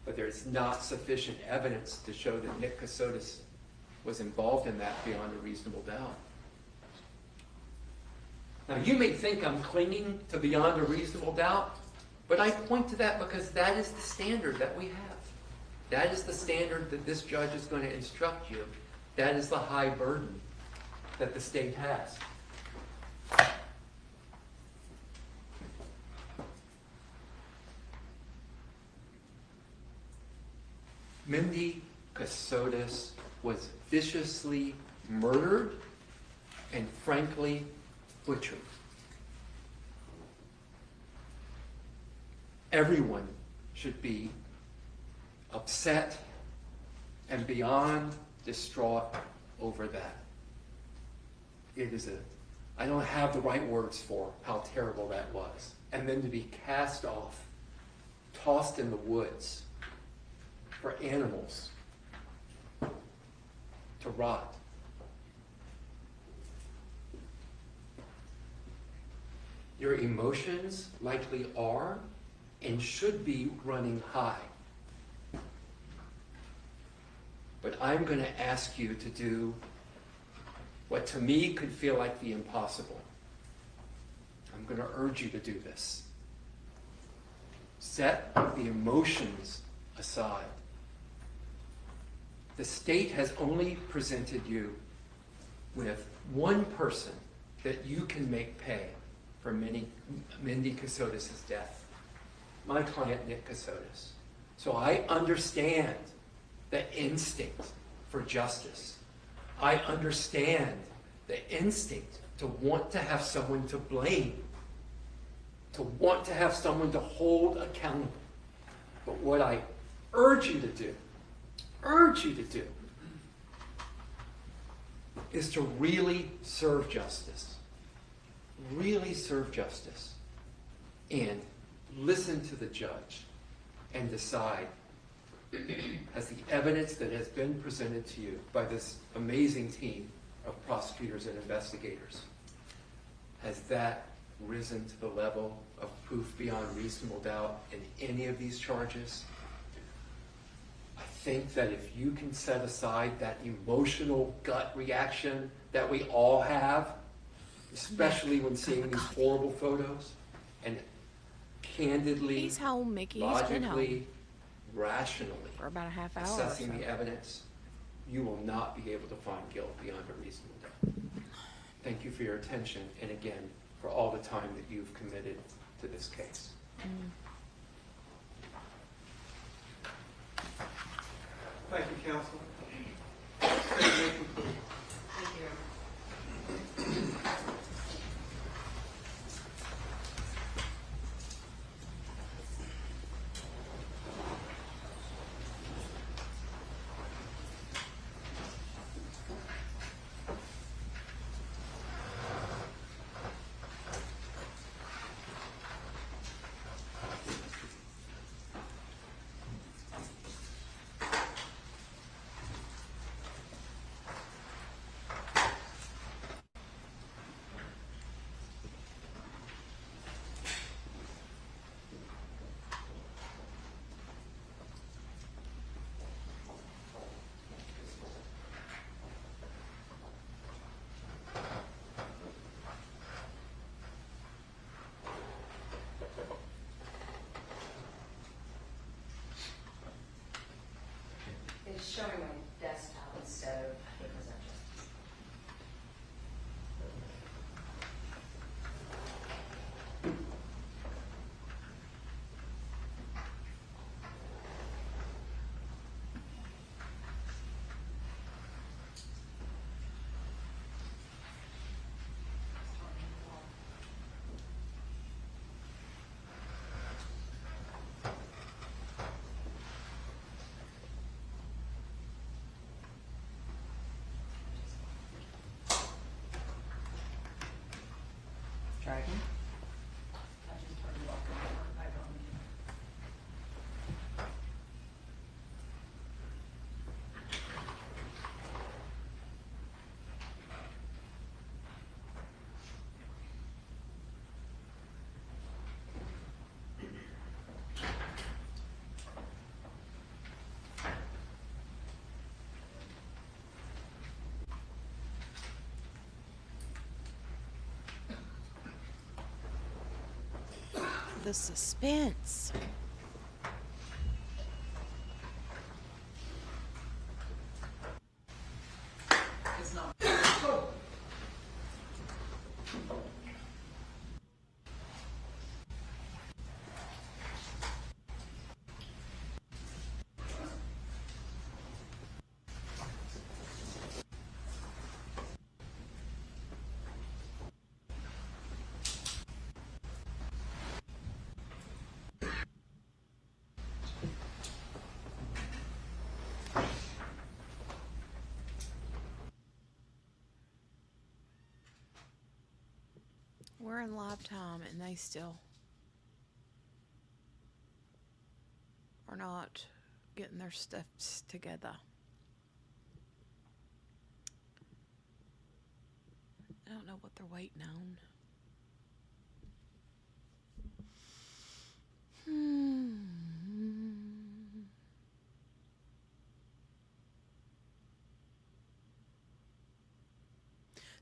but there's not sufficient evidence to show that Nick Kassotis was involved in that beyond a reasonable doubt. Now, you may think I'm clinging to beyond a reasonable doubt, but I point to that because that is the standard that we have. That is the standard that this judge is going to instruct you. That is the high burden that the state has. Mindy Kassotis was viciously murdered and frankly butchered. Everyone should be upset and beyond distraught over that. It is I don't have the right words for how terrible that was. And then to be cast off, tossed in the woods for animals to rot. Your emotions likely are and should be running high. But I'm going to ask you to do what to me could feel like the impossible. I'm going to urge you to do this. Set the emotions aside. The state has only presented you with one person that you can make pay for Mindy Kassotis' death. My client, Nick Kassotis. So I understand the instinct for justice. I understand the instinct to want to have someone to blame, to want to have someone to hold accountable. But what I urge you to do, is to really serve justice. Really serve justice. And listen to the judge and decide, has the evidence that has been presented to you by this amazing team of prosecutors and investigators, has that risen to the level of proof beyond reasonable doubt in any of these charges? I think that if you can set aside that emotional gut reaction that we all have, especially when seeing these horrible photos, and candidly, He's home, Mickey. He's been home logically, rationally for about a half hour or assessing so. the evidence, you will not be able to find guilt beyond a reasonable doubt. Thank you for your attention, and again, for all the time that you've committed to this case. Thank you, counsel. Statement concluded. Thank you. It's showing my desktop instead of the presenter. Dragon? The suspense. We're in live time and they still are not getting their stuff together. I don't know what they're waiting on.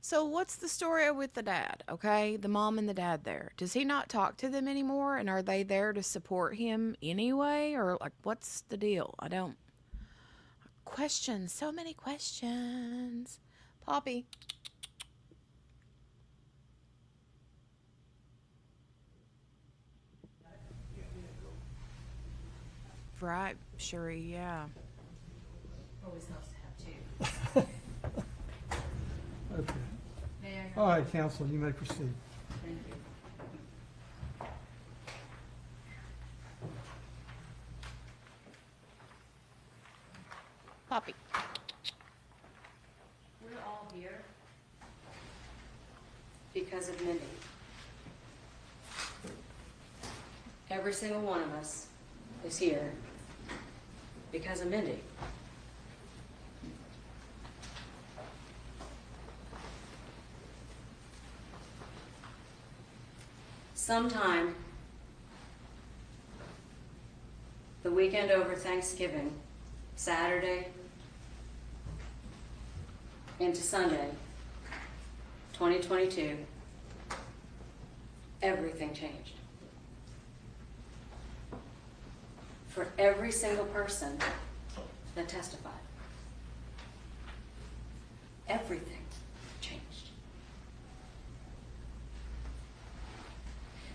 So what's the story with the dad, okay? The mom and the dad there. Does he not talk to them anymore? And are they there to support him anyway? Or, like, what's the deal? I don't... Questions. So many questions. Poppy. Right, Sheree, yeah. Always helps to have two. Okay. May I? All right, counsel, you may proceed. Thank you. Poppy. We're all here because of Mindy. Every single one of us is here because of Mindy. Sometime the weekend over Thanksgiving, Saturday into Sunday, 2022, everything changed. For every single person that testified. Everything changed.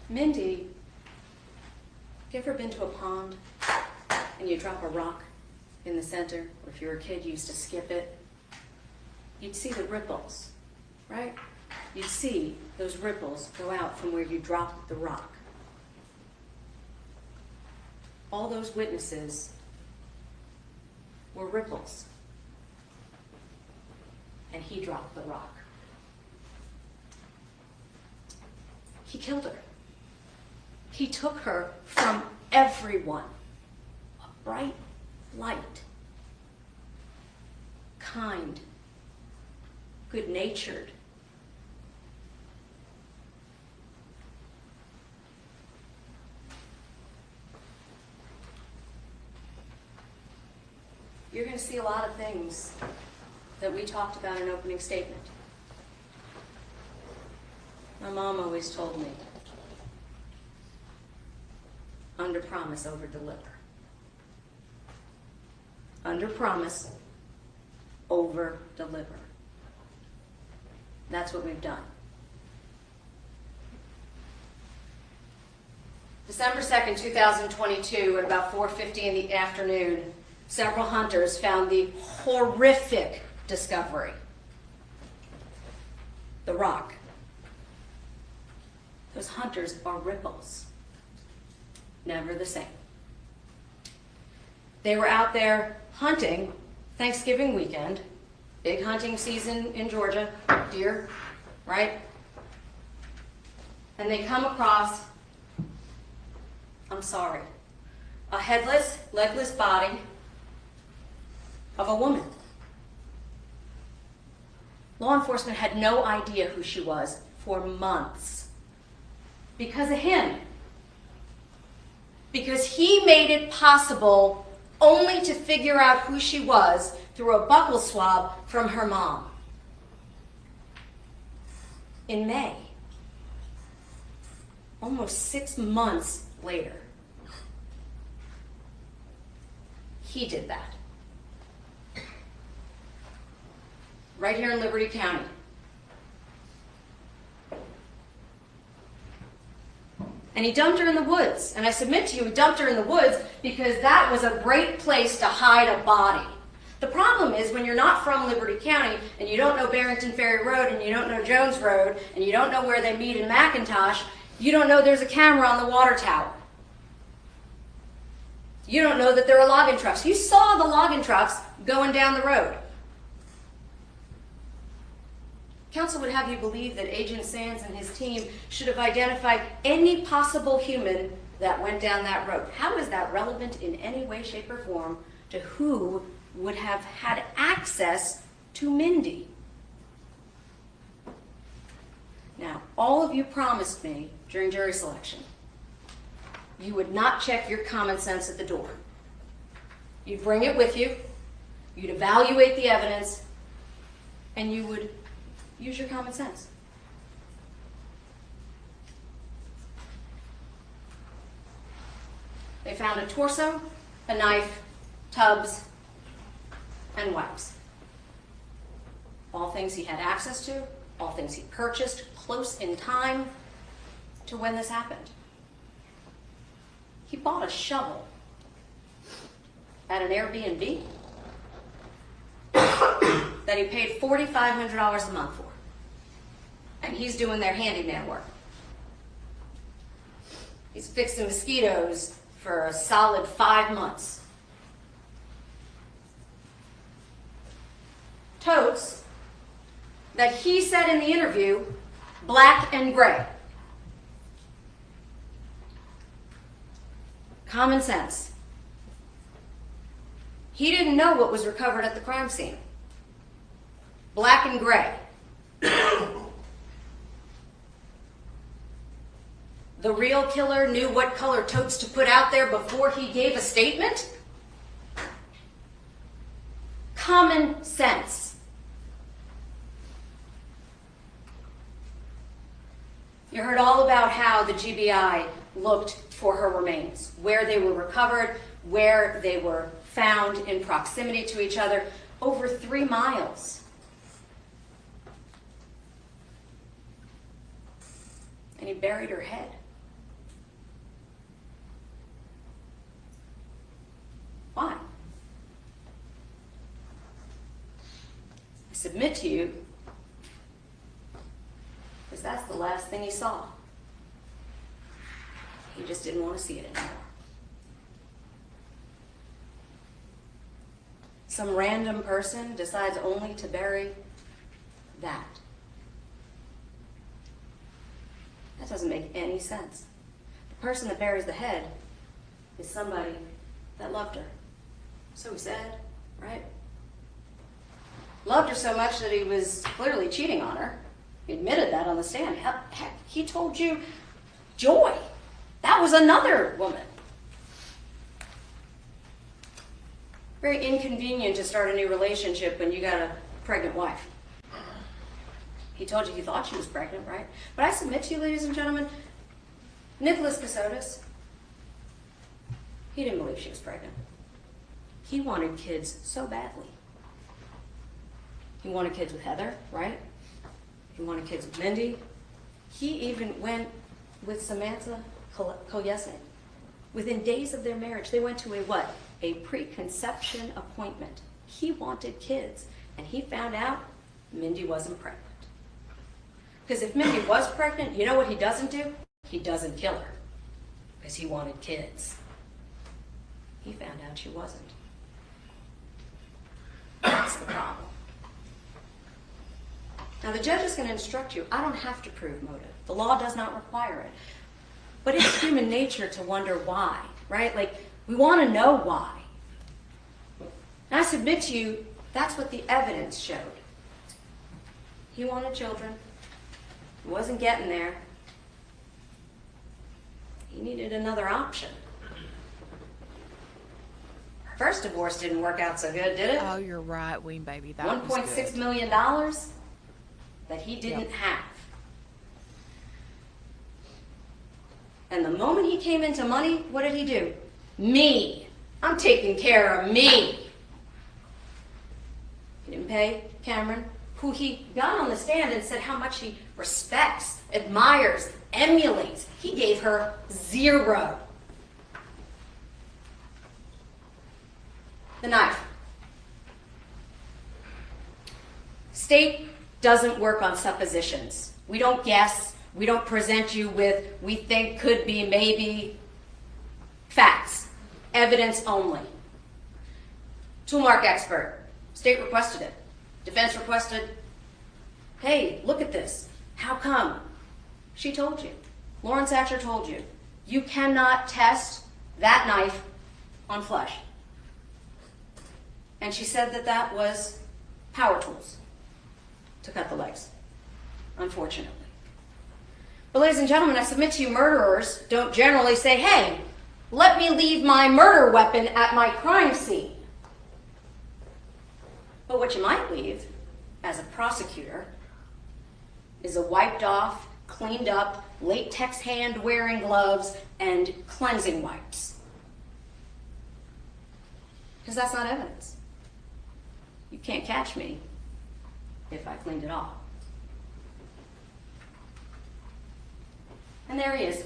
Mindy, have you ever been to a pond and you drop a rock in the center, or if you were a kid you used to skip it? You'd see the ripples, right? You'd see those ripples go out from where you dropped the rock. All those witnesses were ripples. And he dropped the rock. He killed her. He took her from everyone. A bright light, kind, good-natured. You're going to see a lot of things that we talked about in opening statement. My mom always told me, under promise, over deliver. Under promise, over deliver. That's what we've done. December 2nd, 2022, at about 4:50 in the afternoon, several hunters found the horrific discovery. The rock. Those hunters are ripples. Never the same. They were out there hunting Thanksgiving weekend, big hunting season in Georgia, deer, right? And they come across, I'm sorry, a headless, legless body of a woman. Law enforcement had no idea who she was for months because of him. Because he made it possible only to figure out who she was through a buccal swab from her mom. In May, almost 6 months later, he did that. Right here in Liberty County. And he dumped her in the woods. And I submit to you, he dumped her in the woods because that was a great place to hide a body. The problem is when you're not from Liberty County and you don't know Barrington Ferry Road and you don't know Jones Road and you don't know where they meet in McIntosh, you don't know there's a camera on the water tower. You don't know that there are logging trucks. You saw the logging trucks going down the road. Counsel would have you believe that Agent Sands and his team should have identified any possible human that went down that road. How is that relevant in any way, shape, or form to who would have had access to Mindy? Now, all of you promised me during jury selection you would not check your common sense at the door. You'd bring it with you, you'd evaluate the evidence, and you would use your common sense. They found a torso, a knife, tubs, and wipes. All things he had access to, all things he purchased close in time to when this happened. He bought a shovel at an Airbnb that he paid $4,500 a month for. And he's doing their handyman work. He's fixing mosquitoes for a solid 5 months. Totes that he said in the interview, black and gray. Common sense. He didn't know what was recovered at the crime scene. Black and gray. The real killer knew what color totes to put out there before he gave a statement? Common sense. You heard all about how the GBI looked for her remains, where they were recovered, where they were found in proximity to each other, over 3 miles. And he buried her head. Why? I submit to you, because that's the last thing he saw. He just didn't want to see it anymore. Some random person decides only to bury that. That doesn't make any sense. The person that buries the head is somebody that loved her. So he said, right? Loved her so much that he was clearly cheating on her. He admitted that on the stand. Heck, he told you, Joy, that was another woman. Very inconvenient to start a new relationship when you got a pregnant wife. He told you he thought she was pregnant, right? But I submit to you, ladies and gentlemen, Nicholas Kassotis, he didn't believe she was pregnant. He wanted kids so badly. He wanted kids with Heather, right? He wanted kids with Mindy. He even went with Samantha Kolyesnik. Within days of their marriage, they went to a what? A preconception appointment. He wanted kids, and he found out Mindy wasn't pregnant. Because if Mindy was pregnant, you know what he doesn't do? He doesn't kill her, because he wanted kids. He found out she wasn't. That's the problem. Now, the judge is going to instruct you. I don't have to prove motive. The law does not require it. But it's human nature to wonder why, right? Like, we want to know why. And I submit to you, that's what the evidence showed. He wanted children. He wasn't getting there. He needed another option. First divorce didn't work out so good, did it? Oh, you're right, Ween Baby. That was $1.6 good. million that he didn't have. And the moment he came into money, what did he do? Me. I'm taking care of me. He didn't pay Cameron, who he got on the stand and said how much he respects, admires, emulates. He gave her 0. The knife. State doesn't work on suppositions. We don't guess. We don't present you with, we think, could be, maybe. Facts. Evidence only. Toolmark expert. State requested it. Defense requested, hey, look at this. How come? She told you. Lauren Satcher told you. You cannot test that knife on flesh. And she said that that was power tools to cut the legs, unfortunately. But ladies and gentlemen, I submit to you, murderers don't generally say, hey, let me leave my murder weapon at my crime scene. But what you might leave, as a prosecutor, is a wiped off, cleaned up, latex hand-wearing gloves and cleansing wipes. Because that's not evidence. You can't catch me if I cleaned it off. And there he is.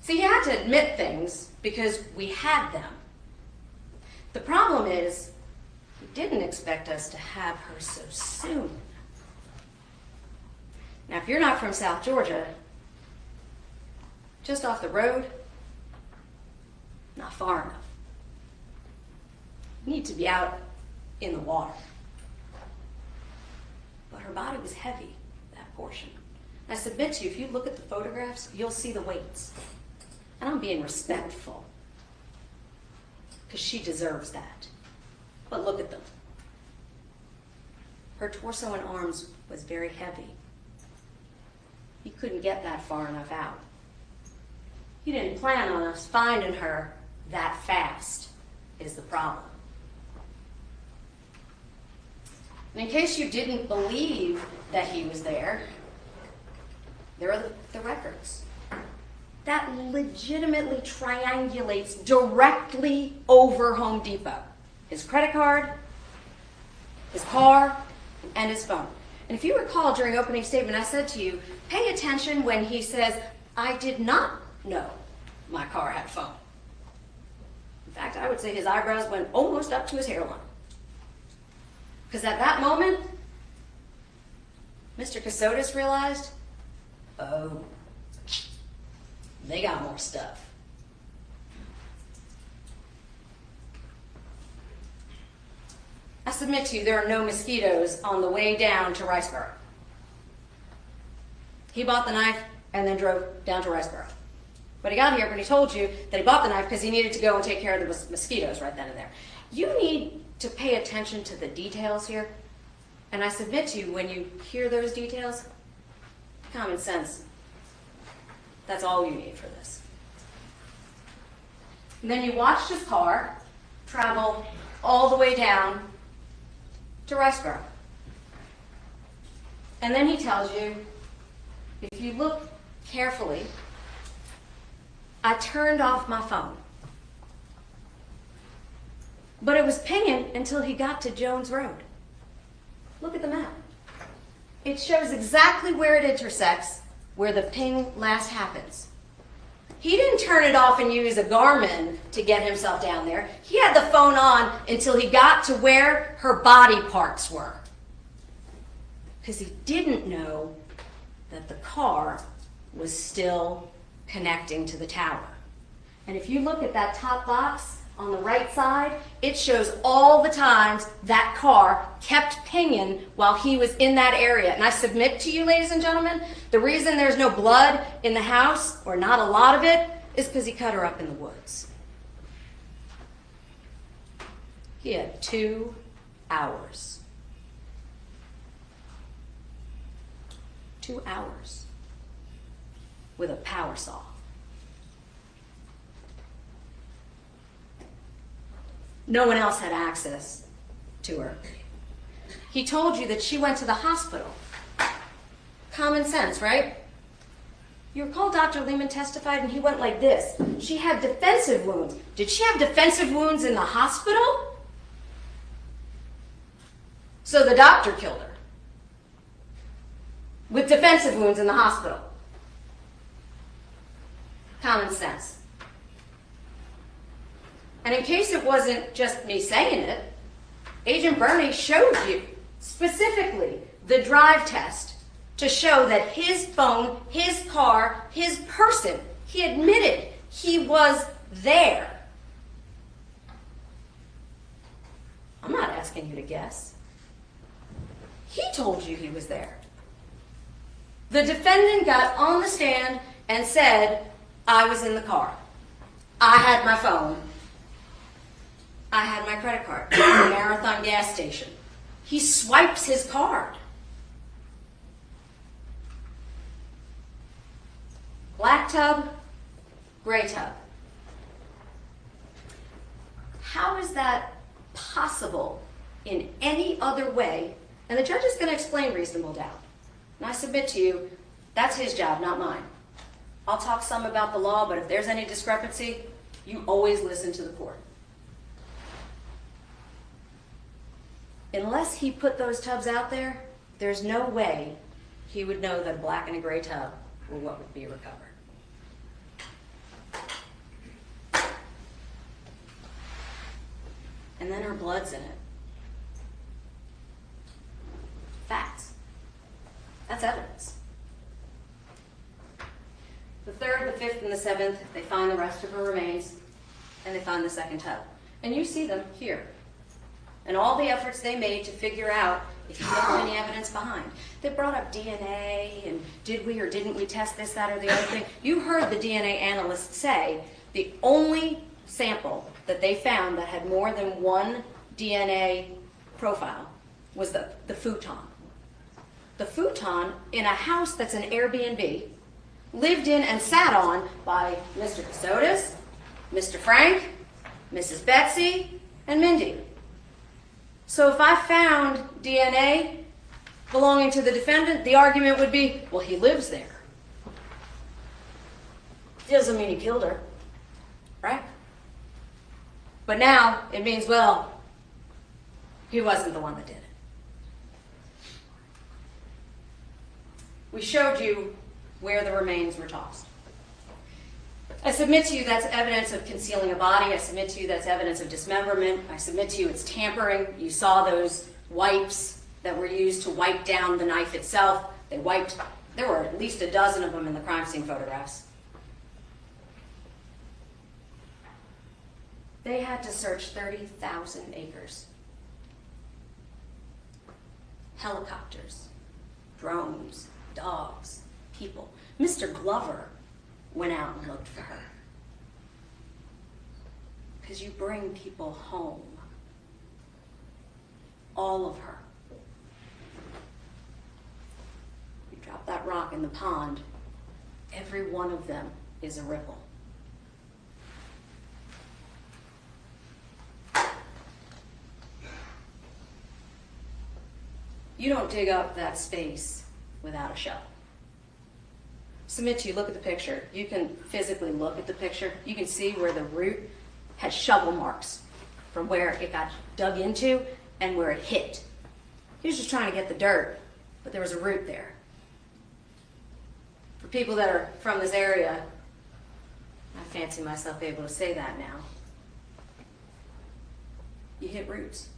See, he had to admit things because we had them. The problem is, he didn't expect us to have her so soon. Now, if you're not from South Georgia, just off the road, not far enough. You need to be out in the water. But her body was heavy, that portion. I submit to you, if you look at the photographs, you'll see the weights. And I'm being respectful, because she deserves that. But look at them. Her torso and arms was very heavy. You couldn't get that far enough out. You didn't plan on us finding her that fast, is the problem. And in case you didn't believe that he was there are the records. That legitimately triangulates directly over Home Depot. His credit card, his car, and his phone. And if you recall during opening statement, I said to you, pay attention when he says, I did not know my car had a phone. In fact, I would say his eyebrows went almost up to his hairline. Because at that moment, Mr. Kassotis realized, oh, they got more stuff. I submit to you, there are no mosquitoes on the way down to Riceboro. He bought the knife and then drove down to Riceboro. But he got here, but he told you that he bought the knife because he needed to go and take care of the mosquitoes right then and there. You need to pay attention to the details here. And I submit to you, when you hear those details, common sense. That's all you need for this. And then you watched his car travel all the way down to Riceboro. And then he tells you, if you look carefully, I turned off my phone. But it was pinging until he got to Jones Road. Look at the map. It shows exactly where it intersects, where the ping last happens. He didn't turn it off and use a Garmin to get himself down there. He had the phone on until he got to where her body parts were. Because he didn't know that the car was still connecting to the tower. And if you look at that top box on the right side, it shows all the times that car kept pinging while he was in that area. And I submit to you, ladies and gentlemen, the reason there's no blood in the house, or not a lot of it, is because he cut her up in the woods. He had 2 hours. 2 hours with a power saw. No one else had access to her. He told you that she went to the hospital. Common sense, right? You recall Dr. Lehman testified and he went like this. She had defensive wounds. Did she have defensive wounds in the hospital? So the doctor killed her with defensive wounds in the hospital. Common sense. And in case it wasn't just me saying it, Agent Bernie showed you specifically the drive test to show that his phone, his car, his person, he admitted he was there. I'm not asking you to guess. He told you he was there. The defendant got on the stand and said, I was in the car. I had my phone. I had my credit card at the Marathon gas station. He swipes his card. black tub, gray tub. How is that possible in any other way? And the judge is going to explain reasonable doubt. And I submit to you, that's his job, not mine. I'll talk some about the law, but if there's any discrepancy, you always listen to the court. Unless he put those tubs out there, there's no way he would know that a black and a gray tub were what would be recovered. And then her blood's in it. Facts. That's evidence. The 3rd, the 5th, and the 7th, they find the rest of her remains, and they find the second tub. And you see them here. And all the efforts they made to figure out if you left any evidence behind. They brought up DNA, and did we or didn't we test this, that, or the other thing. You heard the DNA analyst say the only sample that they found that had more than one DNA profile was the futon. The futon in a house that's an Airbnb, lived in and sat on by Mr. Kassotis, Mr. Frank, Mrs. Betsy, and Mindy. So if I found DNA belonging to the defendant, the argument would be, well, he lives there. Doesn't mean he killed her, right? But now it means, well, he wasn't the one that did it. We showed you where the remains were tossed. I submit to you that's evidence of concealing a body. I submit to you that's evidence of dismemberment. I submit to you it's tampering. You saw those wipes that were used to wipe down the knife itself. There were at least a dozen of them in the crime scene photographs. They had to search 30,000 acres. Helicopters, drones, dogs, people. Mr. Glover went out and looked for her. Because you bring people home. All of her. You drop that rock in the pond, every one of them is a ripple. You don't dig up that space without a shovel. Submit to you, look at the picture. You can physically look at the picture. You can see where the root had shovel marks from where it got dug into and where it hit. He was just trying to get the dirt, but there was a root there. For people that are from this area, I fancy myself able to say that now. You hit roots.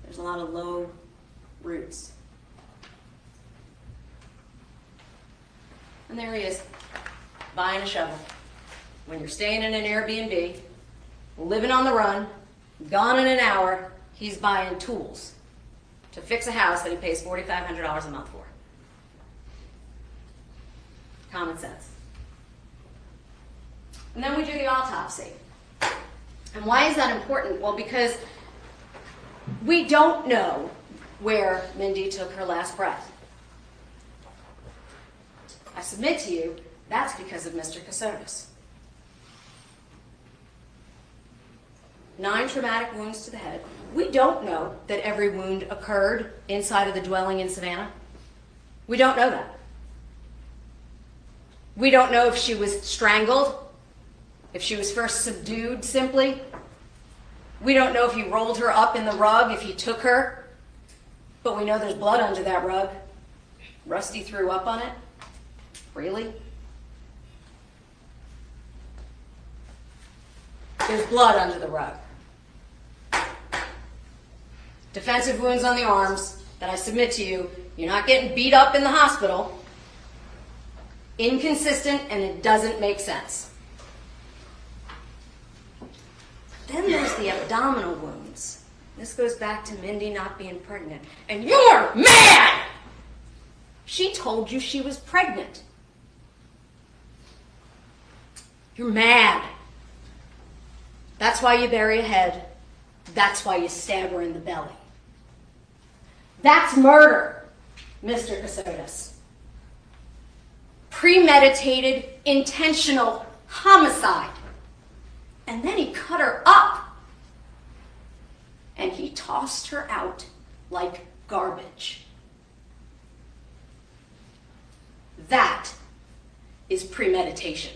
There's a lot of low roots. And there he is, buying a shovel. When you're staying in an Airbnb, living on the run, gone in an hour, he's buying tools to fix a house that he pays $4,500 a month for. Common sense. And then we do the autopsy. And why is that important? Well, because we don't know where Mindy took her last breath. I submit to you, that's because of Mr. Kassotis. 9 traumatic wounds to the head. We don't know that every wound occurred inside of the dwelling in Savannah. We don't know that. We don't know if she was strangled, if she was first subdued simply. We don't know if he rolled her up in the rug, if he took her. But we know there's blood under that rug. Rusty threw up on it. Really? There's blood under the rug. Defensive wounds on the arms that I submit to you. You're not getting beat up in the hospital. Inconsistent, and it doesn't make sense. Then there's the abdominal wounds. This goes back to Mindy not being pregnant. And you're mad! She told you she was pregnant. You're mad. That's why you bury a head. That's why you stab her in the belly. That's murder, Mr. Kassotis. premeditated, intentional homicide. And then he cut her up. And he tossed her out like garbage. That is premeditation.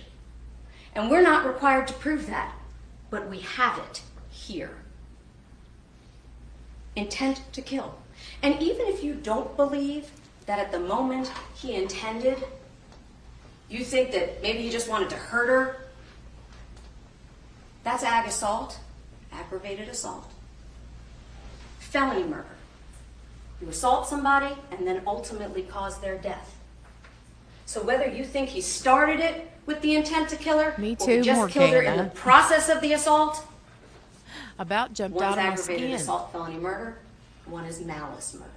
And we're not required to prove that, but we have it here. Intent to kill. And even if you don't believe that at the moment he intended, you think that maybe he just wanted to hurt her, that's ag assault, aggravated assault. Felony murder. You assault somebody and then ultimately cause their death. So whether you think he started it with the intent to kill her, Me or he too, just killed her in the Morgana. process of the assault, About jumped one's out of my aggravated skin. assault, felony murder, one is malice murder.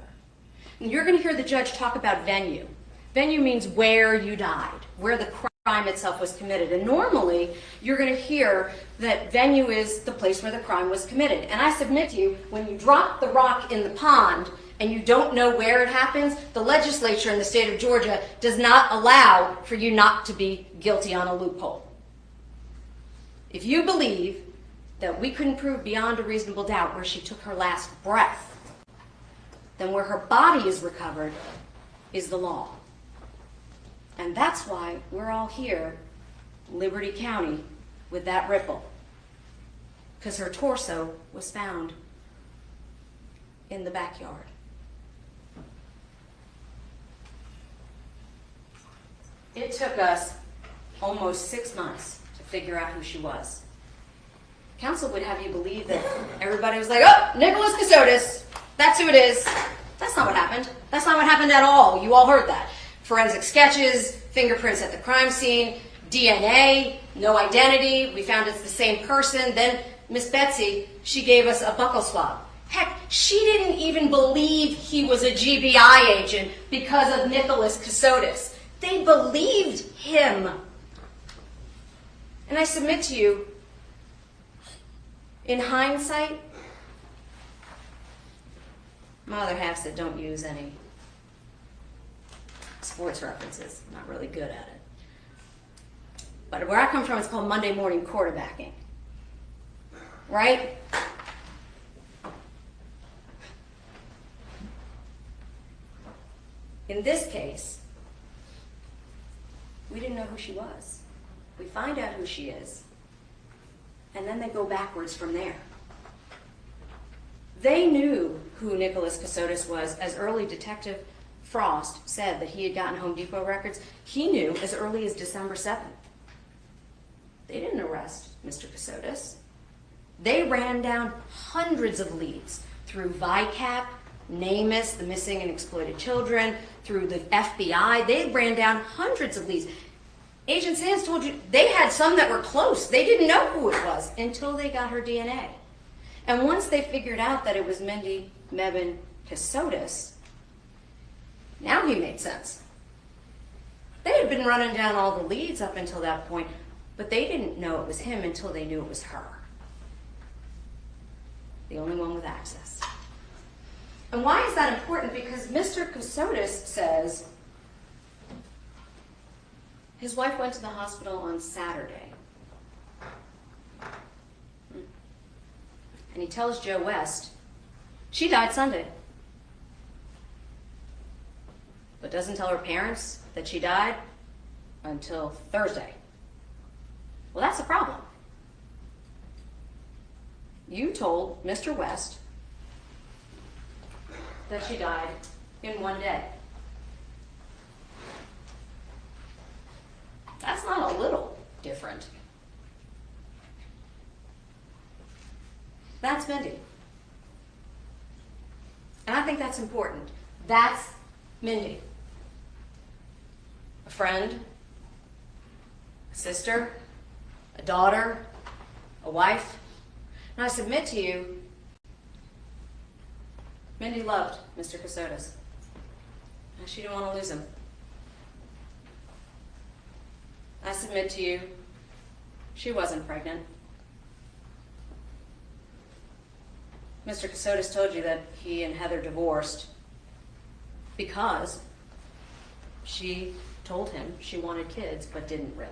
And you're going to hear the judge talk about venue. Venue means where you died, where the crime itself was committed. And normally, you're going to hear that venue is the place where the crime was committed. And I submit to you, when you drop the rock in the pond and you don't know where it happens, the legislature in the state of Georgia does not allow for you not to be guilty on a loophole. If you believe that we couldn't prove beyond a reasonable doubt where she took her last breath, then where her body is recovered is the law. And that's why we're all here, Liberty County, with that ripple. Because her torso was found in the backyard. It took us almost 6 months to figure out who she was. Counsel would have you believe that everybody was like, oh, Nicholas Kassotis, that's who it is. That's not what happened. That's not what happened at all. You all heard that. Forensic sketches, fingerprints at the crime scene, DNA, no identity. We found it's the same person. Then Miss Betsy, she gave us a buccal swab. Heck, she didn't even believe he was a GBI agent because of Nicholas Kassotis. They believed him. And I submit to you, in hindsight, my other half said don't use any sports references. I'm not really good at it. But where I come from, it's called Monday morning quarterbacking. Right? In this case, we didn't know who she was. We find out who she is, and then they go backwards from there. They knew who Nicholas Kassotis was as early Detective Frost said that he had gotten Home Depot records. He knew as early as December 7th. They didn't arrest Mr. Kassotis. They ran down hundreds of leads through VICAP, NamUs, the Missing and Exploited Children, through the FBI. They ran down hundreds of leads. Agent Sands told you they had some that were close. They didn't know who it was until they got her DNA. And once they figured out that it was Mindy Mebane Kassotis, now he made sense. They had been running down all the leads up until that point, but they didn't know it was him until they knew it was her. The only one with access. And why is that important? Because Mr. Kassotis says his wife went to the hospital on Saturday. And he tells Joe West, she died Sunday. But doesn't tell her parents that she died until Thursday. Well, that's a problem. You told Mr. West that she died in one day. That's not a little different. That's Mindy. And I think that's important. That's Mindy. A friend, a sister, a daughter, a wife. And I submit to you, Mindy loved Mr. Kassotis. And she didn't want to lose him. I submit to you, she wasn't pregnant. Mr. Kassotis told you that he and Heather divorced because she told him she wanted kids, but didn't really.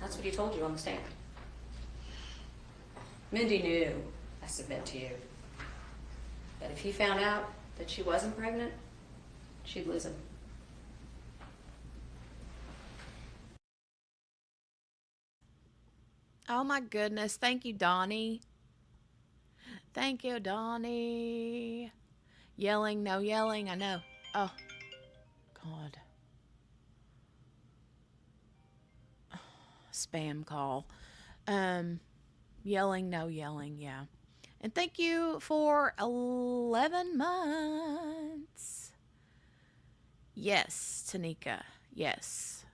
That's what he told you on the stand. Mindy knew, I submit to you, that if he found out that she wasn't pregnant, she'd lose him. Oh my goodness. Thank you, Donnie. Thank you, Donnie. Yelling, no yelling, I know. Oh, God. Spam call. Yelling, no yelling, yeah. And thank you for 11 months. Yes, Tanika, yes.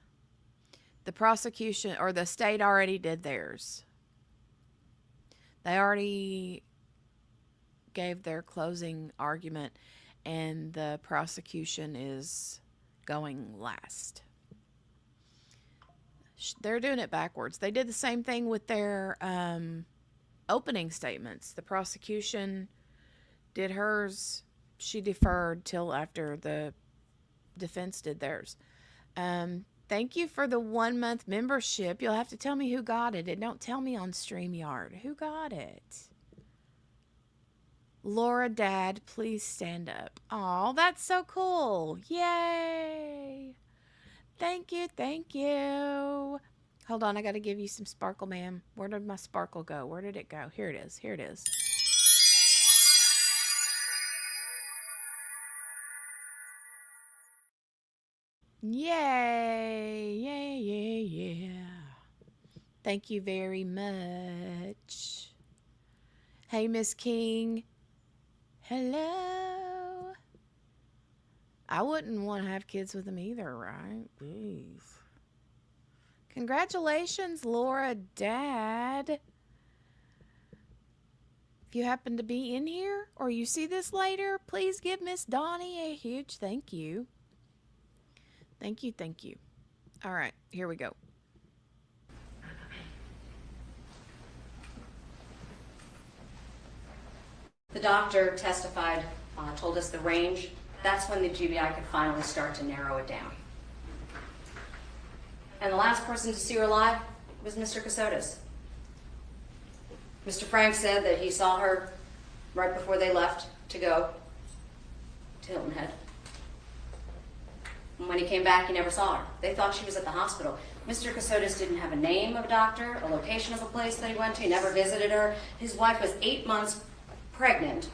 The prosecution, or the state already did theirs. They already gave their closing argument, and the prosecution is going last. They're doing it backwards. They did the same thing with their opening statements. The prosecution did hers. She deferred till after the defense did theirs. Thank you for the 1 month membership. You'll have to tell me who got it. And don't tell me on StreamYard. Who got it? Laura, Dad, please stand up. Oh, that's so cool. Yay. Thank you, thank you. Hold on, I got to give you some sparkle, ma'am. Where did my sparkle go? Where did it go? Here it is, here it is. Yay, yay, yay, yeah. Thank you very much. Hey, Miss King. Hello. I wouldn't want to have kids with him either, right? Jeez. Congratulations, Laura, Dad. If you happen to be in here or you see this later, please give Miss Donnie a huge thank you. Thank you, thank you. All right, here we go. The doctor testified, told us the range. That's when the GBI could finally start to narrow it down. And the last person to see her alive was Mr. Kassotis. Mr. Frank said that he saw her right before they left to go to Hilton Head. And when he came back, he never saw her. They thought she was at the hospital. Mr. Kassotis didn't have a name of a doctor, a location of a place that he went to. He never visited her. His wife was 8 months pregnant,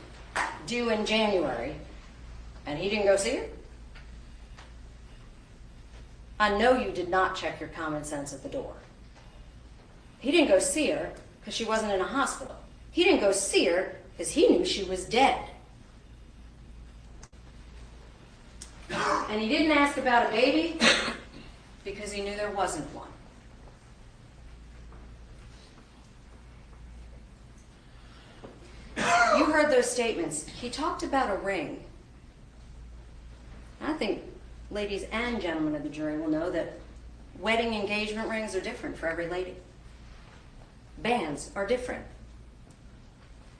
due in January, and he didn't go see her? I know you did not check your common sense at the door. He didn't go see her because she wasn't in a hospital. He didn't go see her because he knew she was dead. And he didn't ask about a baby because he knew there wasn't one. You heard those statements. He talked about a ring. I think ladies and gentlemen of the jury will know that wedding engagement rings are different for every lady. Bands are different.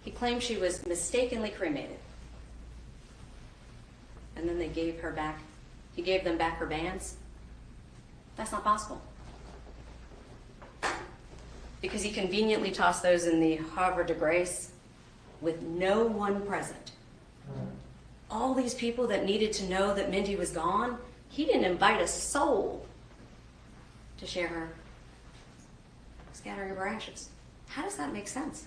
He claimed she was mistakenly cremated. And then they gave her back, he gave them back her bands. That's not possible. Because he conveniently tossed those in the Havre de Grace with no one present. All these people that needed to know that Mindy was gone, he didn't invite a soul to share her scattering of her ashes. How does that make sense?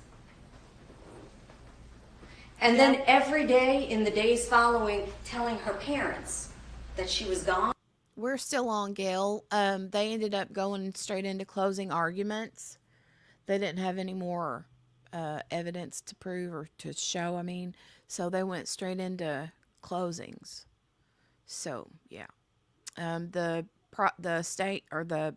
And then every day in the days following, telling her parents that she was gone. We're still on, Gail. They ended up going straight into closing arguments. They didn't have any more evidence to prove or to show, I mean. So they went straight into closings. So, yeah. The state or the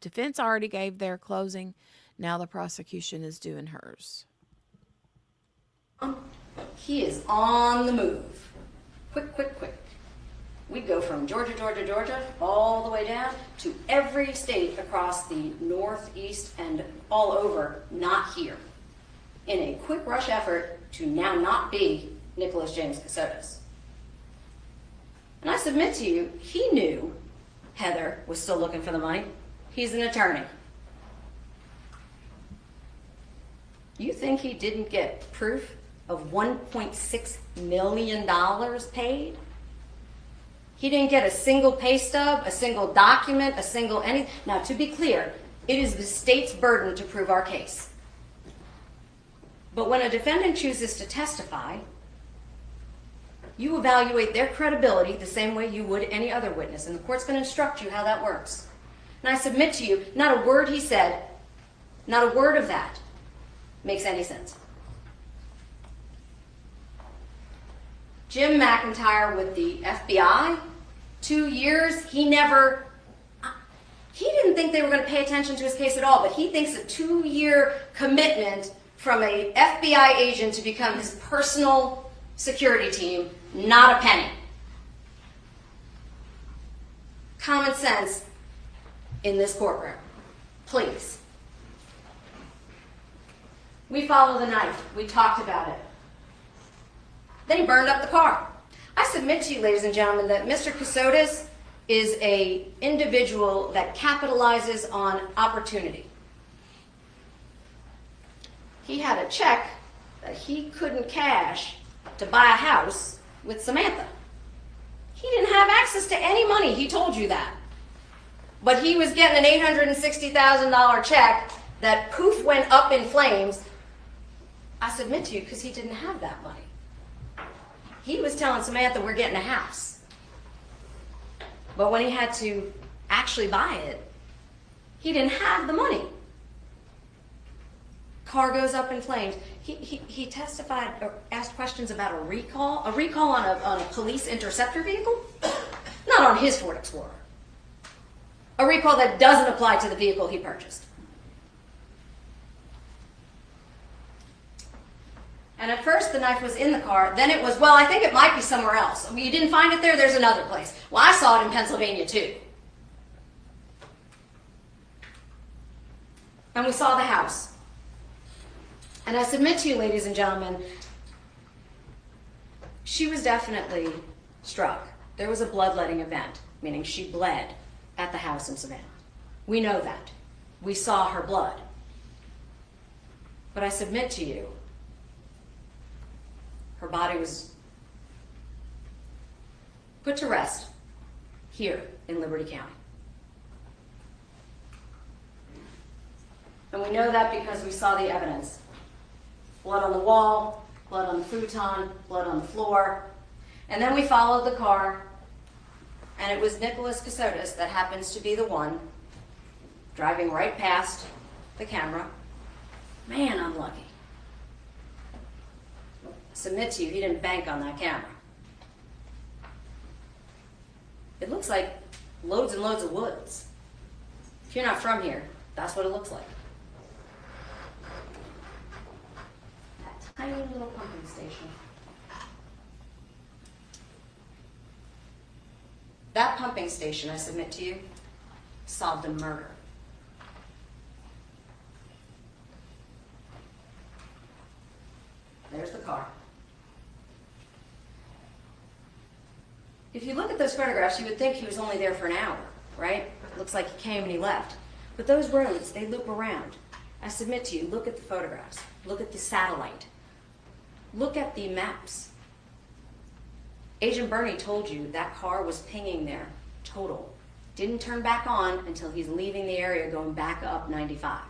defense already gave their closing. Now the prosecution is doing hers. He is on the move. Quick, quick, quick. We go from Georgia, Georgia, Georgia, all the way down to every state across the Northeast and all over, not here, in a quick rush effort to now not be Nicholas James Kassotis. And I submit to you, he knew Heather was still looking for the money. He's an attorney. You think he didn't get proof of $1.6 million paid? He didn't get a single pay stub, a single document, a single anything. Now, to be clear, it is the state's burden to prove our case. But when a defendant chooses to testify, you evaluate their credibility the same way you would any other witness, and the court's going to instruct you how that works. And I submit to you, not a word he said, not a word of that makes any sense. Jim McIntyre with the FBI, 2 years, he didn't think they were going to pay attention to his case at all, but he thinks a 2-year commitment from a FBI agent to become his personal security team, not a penny. Common sense in this courtroom, please. We follow the knife. We talked about it. Then he burned up the car. I submit to you, ladies and gentlemen, that Mr. Kassotis is an individual that capitalizes on opportunity. He had a check that he couldn't cash to buy a house with Samantha. He didn't have access to any money, he told you that. But he was getting an $860,000 check that poof went up in flames. I submit to you, because he didn't have that money. He was telling Samantha, we're getting a house. But when he had to actually buy it, he didn't have the money. Car goes up in flames. He testified or asked questions about a recall on a police interceptor vehicle, not on his Ford Explorer. A recall that doesn't apply to the vehicle he purchased. And at first the knife was in the car, then it was, well, I think it might be somewhere else. You didn't find it there, there's another place. Well, I saw it in Pennsylvania too. And we saw the house. And I submit to you, ladies and gentlemen, she was definitely struck. There was a bloodletting event, meaning she bled at the house in Savannah. We know that. We saw her blood. But I submit to you, her body was put to rest here in Liberty County. And we know that because we saw the evidence. Blood on the wall, blood on the futon, blood on the floor. And then we followed the car, and it was Nicholas Kassotis that happens to be the one driving right past the camera. Man, unlucky. Submit to you, he didn't bank on that camera. It looks like loads and loads of woods. If you're not from here, that's what it looks like. That tiny little pumping station. That pumping station, I submit to you, solved a murder. There's the car. If you look at those photographs, you would think he was only there for an hour, right? Looks like he came and he left. But those roads, they loop around. I submit to you, look at the photographs. Look at the satellite. Look at the maps. Agent Bernie told you that car was pinging there, total. Didn't turn back on until he's leaving the area going back up 95.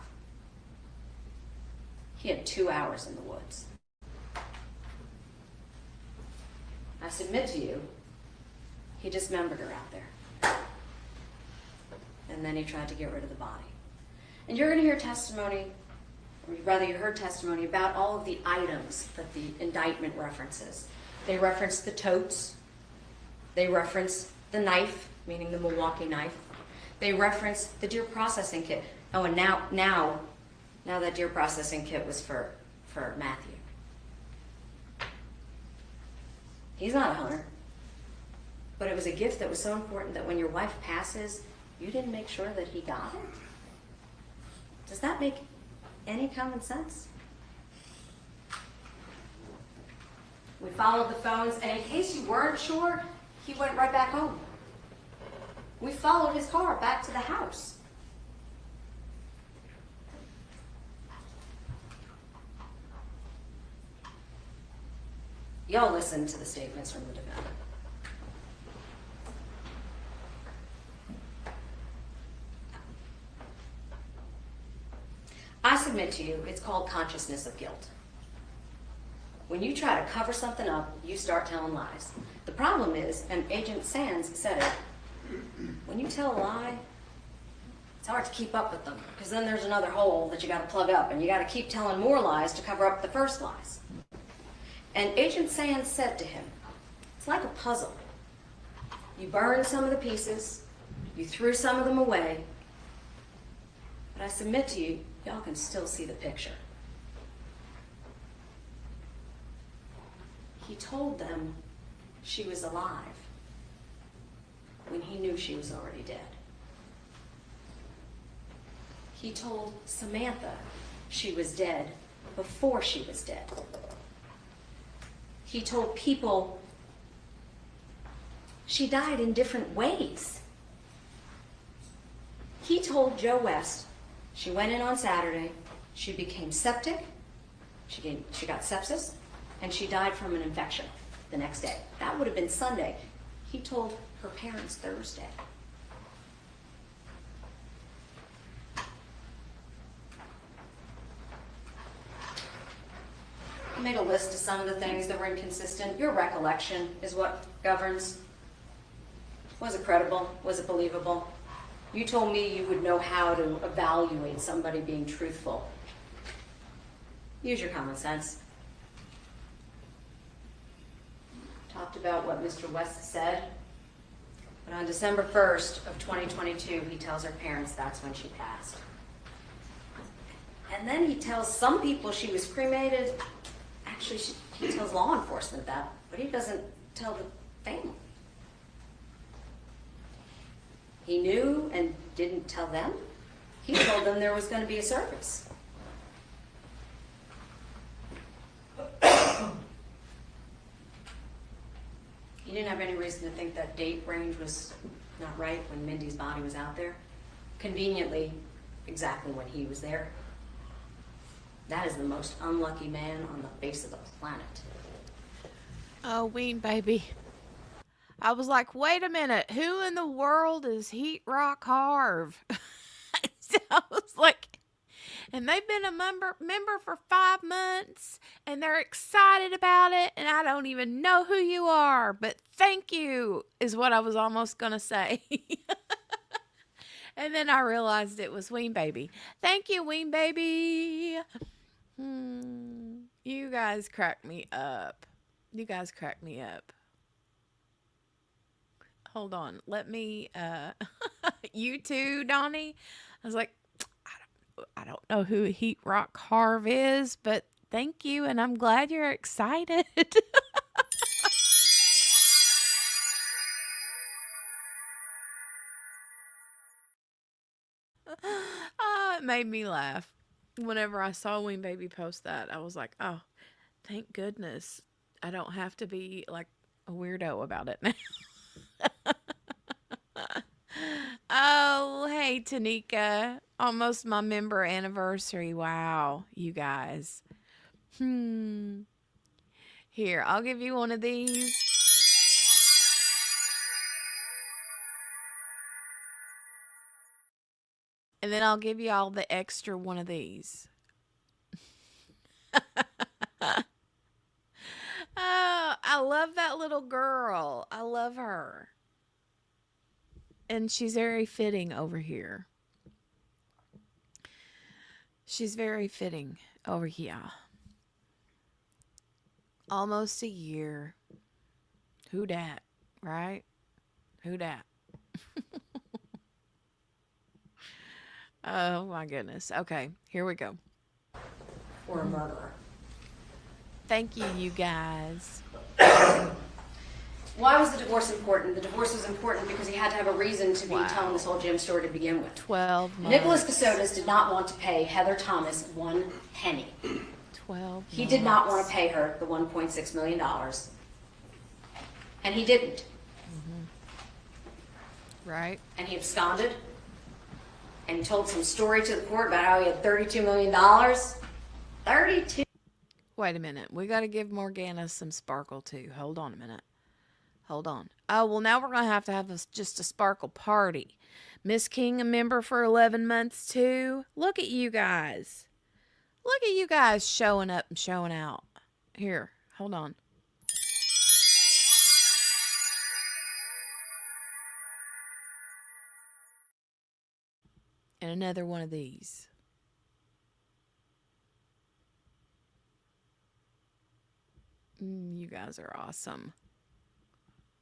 He had 2 hours in the woods. I submit to you, he dismembered her out there. And then he tried to get rid of the body. And you're going to hear testimony, or rather you heard testimony about all of the items that the indictment references. They reference the totes. They reference the knife, meaning the Milwaukee knife. They reference the deer processing kit. Oh, and now that deer processing kit was for Matthew. He's not a hunter. But it was a gift that was so important that when your wife passes, you didn't make sure that he got it? Does that make any common sense? We followed the phones, and in case you weren't sure, he went right back home. We followed his car back to the house. Y'all listen to the statements from the defendant. I submit to you, it's called consciousness of guilt. When you try to cover something up, you start telling lies. The problem is, and Agent Sands said it, when you tell a lie, it's hard to keep up with them, because then there's another hole that you got to plug up, and you got to keep telling more lies to cover up the first lies. And Agent Sands said to him, it's like a puzzle. You burned some of the pieces, you threw some of them away, but I submit to you, y'all can still see the picture. He told them she was alive when he knew she was already dead. He told Samantha she was dead before she was dead. He told people she died in different ways. He told Joe West she went in on Saturday, she became septic, she got sepsis, and she died from an infection the next day. That would have been Sunday. He told her parents Thursday. I made a list of some of the things that were inconsistent. Your recollection is what governs. Was it credible? Was it believable? You told me you would know how to evaluate somebody being truthful. Use your common sense. Talked about what Mr. West said, but on December 1st of 2022, he tells her parents that's when she passed. And then he tells some people she was cremated. Actually, he tells law enforcement that, but he doesn't tell the family. He knew and didn't tell them. He told them there was going to be a service. He didn't have any reason to think that date range was not right when Mindy's body was out there. Conveniently, exactly when he was there. That is the most unlucky man on the face of the planet. Oh, Ween baby. I was like, wait a minute, who in the world is Heat Rock Harv? So I was like, and they've been a member for 5 months, and they're excited about it, and I don't even know who you are, but thank you, is what I was almost going to say. And then I realized it was Ween Baby. Thank you, Ween Baby. You guys crack me up. You guys crack me up. Hold on. Let me, you too, Donnie. I was like, I don't know who Heat Rock Harv is, but thank you, and I'm glad you're excited. Oh, it made me laugh. Whenever I saw Ween Baby post that, I was like, oh, thank goodness I don't have to be like a weirdo about it now. Oh, hey, Tanika. Almost my member anniversary. Wow, you guys. Here, I'll give you one of these. And then I'll give you all the extra one of these. Oh, I love that little girl. I love her. And she's very fitting over here. She's very fitting over here. Almost a year. Who dat, right? Who dat? Oh my goodness. Okay, here we go. Or a murderer. Thank you, you guys. Why was the divorce important? The divorce was important because he had to have a reason to be telling this whole Jim story to begin with. 12 months. Nicholas Kassotis did not want to pay Heather Thomas 1 penny. 12 He did not want to pay her the $1.6 million. And he didn't. Right. and he absconded and told some story to the court about how he had $32 million. 32. Wait a minute. We got to give Morgana some sparkle too. Hold on a minute. Hold on. Oh, well, now we're going to have just a sparkle party. Miss King, a member for 11 months too. Look at you guys. Look at you guys showing up and showing out. Here, hold on. And another one of these. You guys are awesome.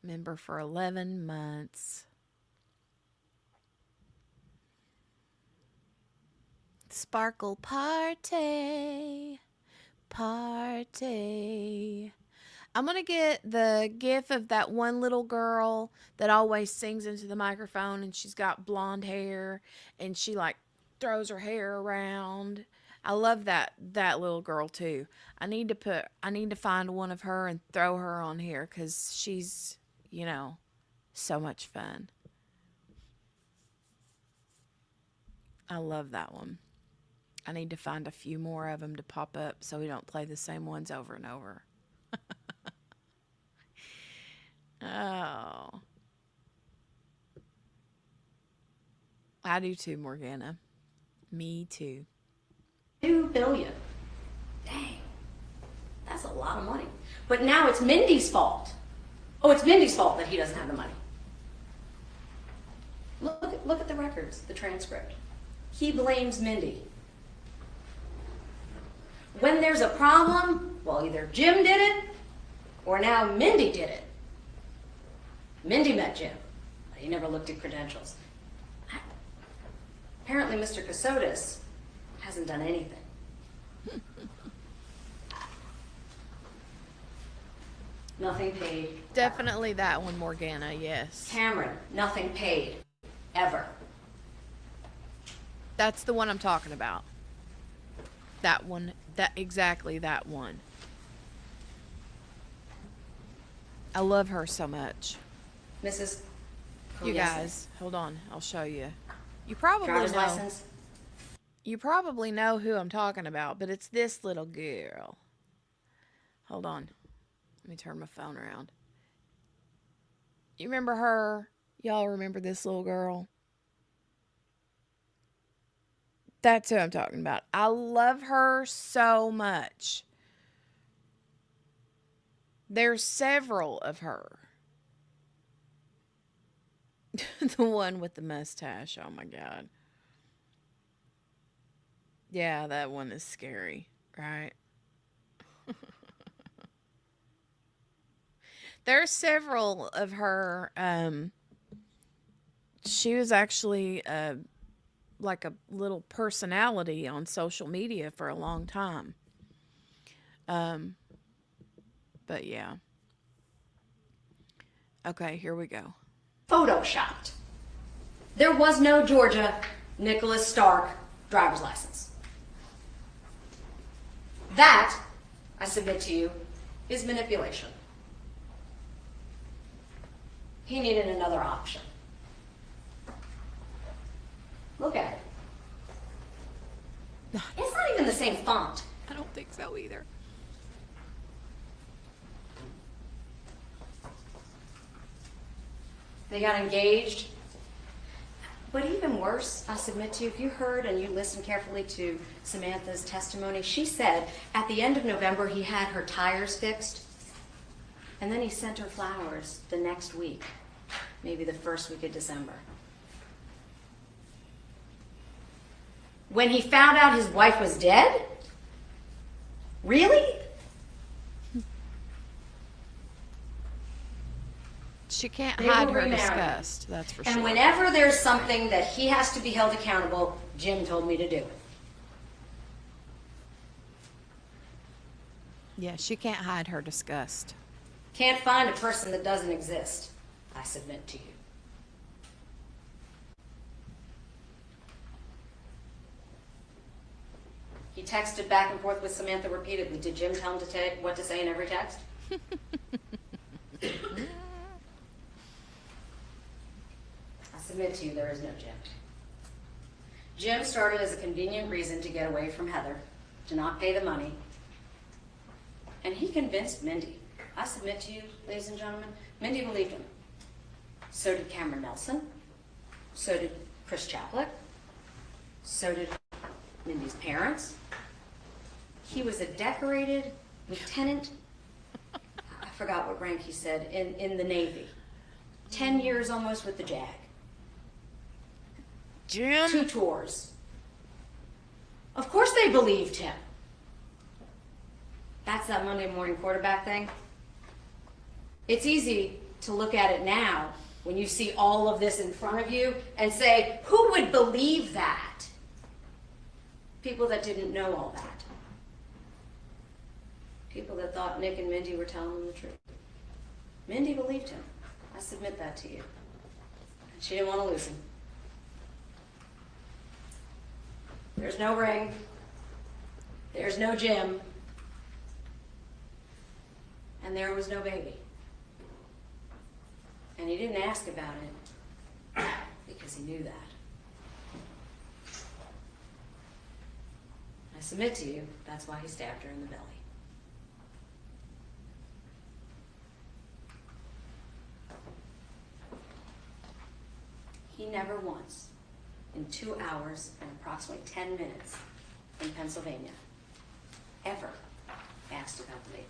Member for 11 months. Sparkle party. Party. I'm going to get the gif of that one little girl that always sings into the microphone, and she's got blonde hair and she like throws her hair around. I love that little girl too. I need to find one of her and throw her on here cuz she's, so much fun. I love that one. I need to find a few more of them to pop up so we don't play the same ones over and over. Oh. I do too, Morgana. Me too. $2 billion. Dang. That's a lot of money. But now it's Mindy's fault. Oh, it's Mindy's fault that he doesn't have the money. Look at the records, the transcript. He blames Mindy. When there's a problem, well, either Jim did it or now Mindy did it. Mindy met Jim, but he never looked at credentials. Apparently, Mr. Kassotis hasn't done anything. Nothing paid. Definitely that one, Morgana, yes. Cameron, nothing paid. Ever. That's the one I'm talking about. That one, exactly that one. I love her so much. Mrs. You guys, hold on, I'll show you. You probably Driver's know. license. You probably know who I'm talking about, but it's this little girl. Hold on. Let me turn my phone around. You remember her? Y'all remember this little girl? That's who I'm talking about. I love her so much. There's several of her. The one with the mustache. Oh my God. Yeah, that one is scary, right? There are several of her. She was actually like a little personality on social media for a long time. But yeah. Okay, here we go. Photoshopped. There was no Georgia Nicholas Stark driver's license. That, I submit to you, is manipulation. He needed another option. Look at it. It's not even the same font. I don't think so either. They got engaged. But even worse, I submit to you, if you heard and you listened carefully to Samantha's testimony, she said at the end of November he had her tires fixed, and then he sent her flowers the next week, maybe the first week of December. When he found out his wife was dead? Really? She can't They hide were her remarried. disgust, that's for sure. And whenever there's something that he has to be held accountable, Jim told me to do it. Yeah, she can't hide her disgust. Can't find a person that doesn't exist, I submit to you. He texted back and forth with Samantha repeatedly. Did Jim tell him what to say in every text? I submit to you there is no Jim. Jim started as a convenient reason to get away from Heather, to not pay the money, and he convinced Mindy. I submit to you, ladies and gentlemen, Mindy believed him. So did Cameron Nelson. So did Chris Chaplick. So did Mindy's parents. He was a decorated lieutenant, I forgot what rank he said, in the Navy. 10 years almost with the JAG. Jim? 2 tours. Of course they believed him. That's that Monday morning quarterback thing. It's easy to look at it now when you see all of this in front of you and say, who would believe that? People that didn't know all that. People that thought Nick and Mindy were telling them the truth. Mindy believed him. I submit that to you. And she didn't want to lose him. There's no ring. There's no Jim. And there was no baby. And he didn't ask about it because he knew that. I submit to you, that's why he stabbed her in the belly. He never once, in 2 hours and approximately 10 minutes in Pennsylvania, ever asked about the baby.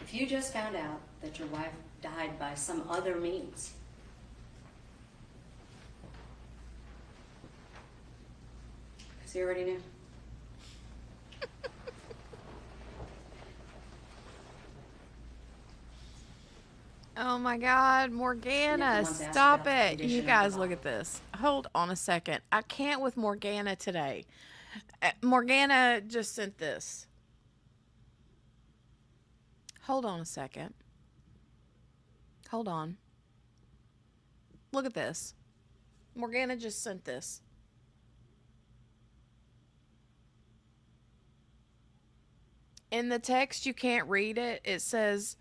If you just found out that your wife died by some other means, because he already knew. Oh my God, Nick Morgana, wants to ask stop about the it. condition You of the guys look body. at this. Hold on a second. I can't with Morgana today. Morgana just sent this. Hold on a second. Hold on. Look at this. Morgana just sent this. In the text, you can't read it. It says,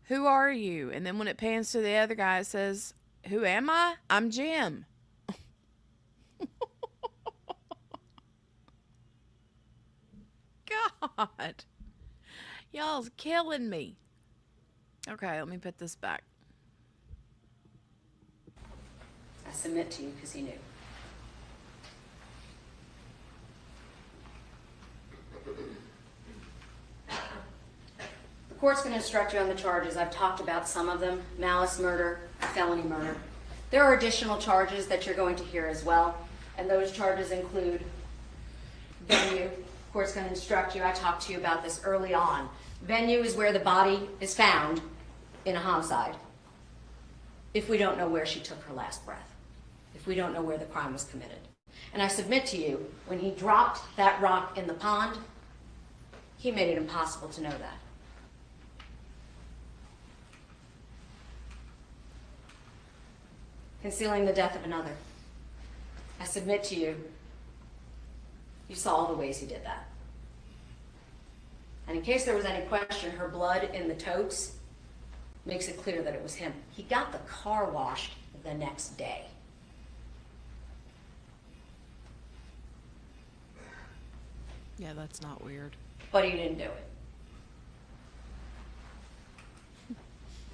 "Who are you?" And then when it pans to the other guy, it says, "Who am I? I'm Jim." God. Y'all's killing me. Okay, let me put this back. I submit to you because he knew. The court's going to instruct you on the charges. I've talked about some of them: malice, murder, felony murder. There are additional charges that you're going to hear as well, and those charges include venue. The court's going to instruct you. I talked to you about this early on. Venue is where the body is found in a homicide if we don't know where she took her last breath, if we don't know where the crime was committed. And I submit to you, when he dropped that rock in the pond, he made it impossible to know that. Concealing the death of another. I submit to you, you saw all the ways he did that. And in case there was any question, her blood in the totes makes it clear that it was him. He got the car washed the next day. Yeah, that's not weird. But he didn't do it.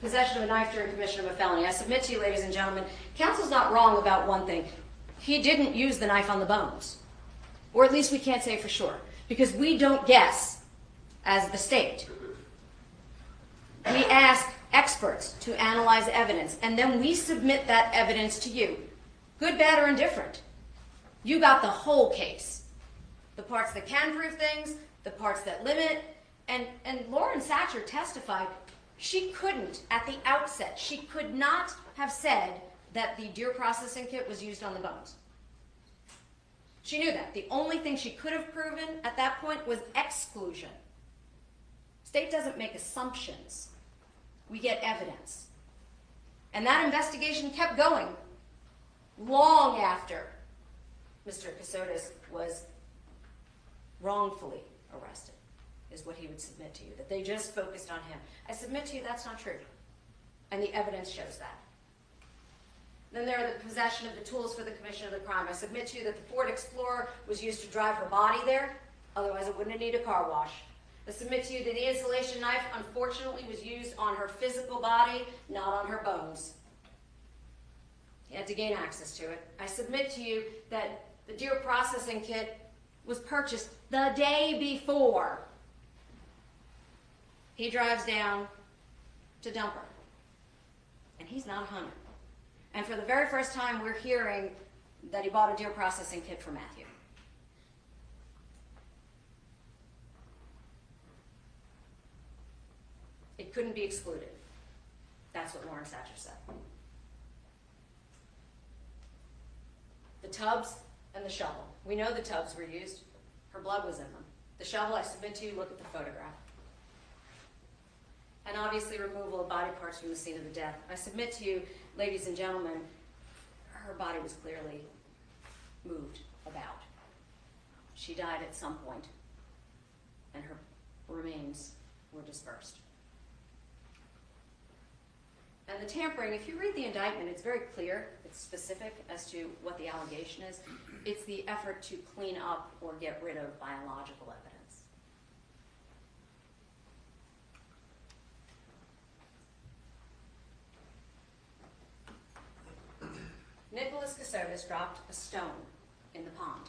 Possession of a knife during commission of a felony. I submit to you, ladies and gentlemen, counsel's not wrong about one thing. He didn't use the knife on the bones. Or at least we can't say for sure. Because we don't guess as the state. We ask experts to analyze evidence, and then we submit that evidence to you. Good, bad, or indifferent. You got the whole case. The parts that can prove things, the parts that limit, and Lauren Satcher testified she couldn't, at the outset, she could not have said that the deer processing kit was used on the bones. She knew that. The only thing she could have proven at that point was exclusion. State doesn't make assumptions. We get evidence. And that investigation kept going long after Mr. Kassotis was wrongfully arrested, is what he would submit to you, that they just focused on him. I submit to you that's not true. And the evidence shows that. Then there are the possession of the tools for the commission of the crime. I submit to you that the Ford Explorer was used to drive her body there, otherwise it wouldn't have needed a car wash. I submit to you that the insulation knife, unfortunately, was used on her physical body, not on her bones. He had to gain access to it. I submit to you that the deer processing kit was purchased the day before he drives down to dump her. And he's not a hunter. And for the very first time, we're hearing that he bought a deer processing kit for Matthew. It couldn't be excluded. That's what Lauren Satcher said. The tubs and the shovel. We know the tubs were used. Her blood was in them. The shovel, I submit to you, look at the photograph. And obviously removal of body parts from the scene of the death. I submit to you, ladies and gentlemen, her body was clearly moved about. She died at some point, and her remains were dispersed. And the tampering, if you read the indictment, it's very clear, it's specific as to what the allegation is. It's the effort to clean up or get rid of biological evidence. Nicholas Kassotis dropped a stone in the pond.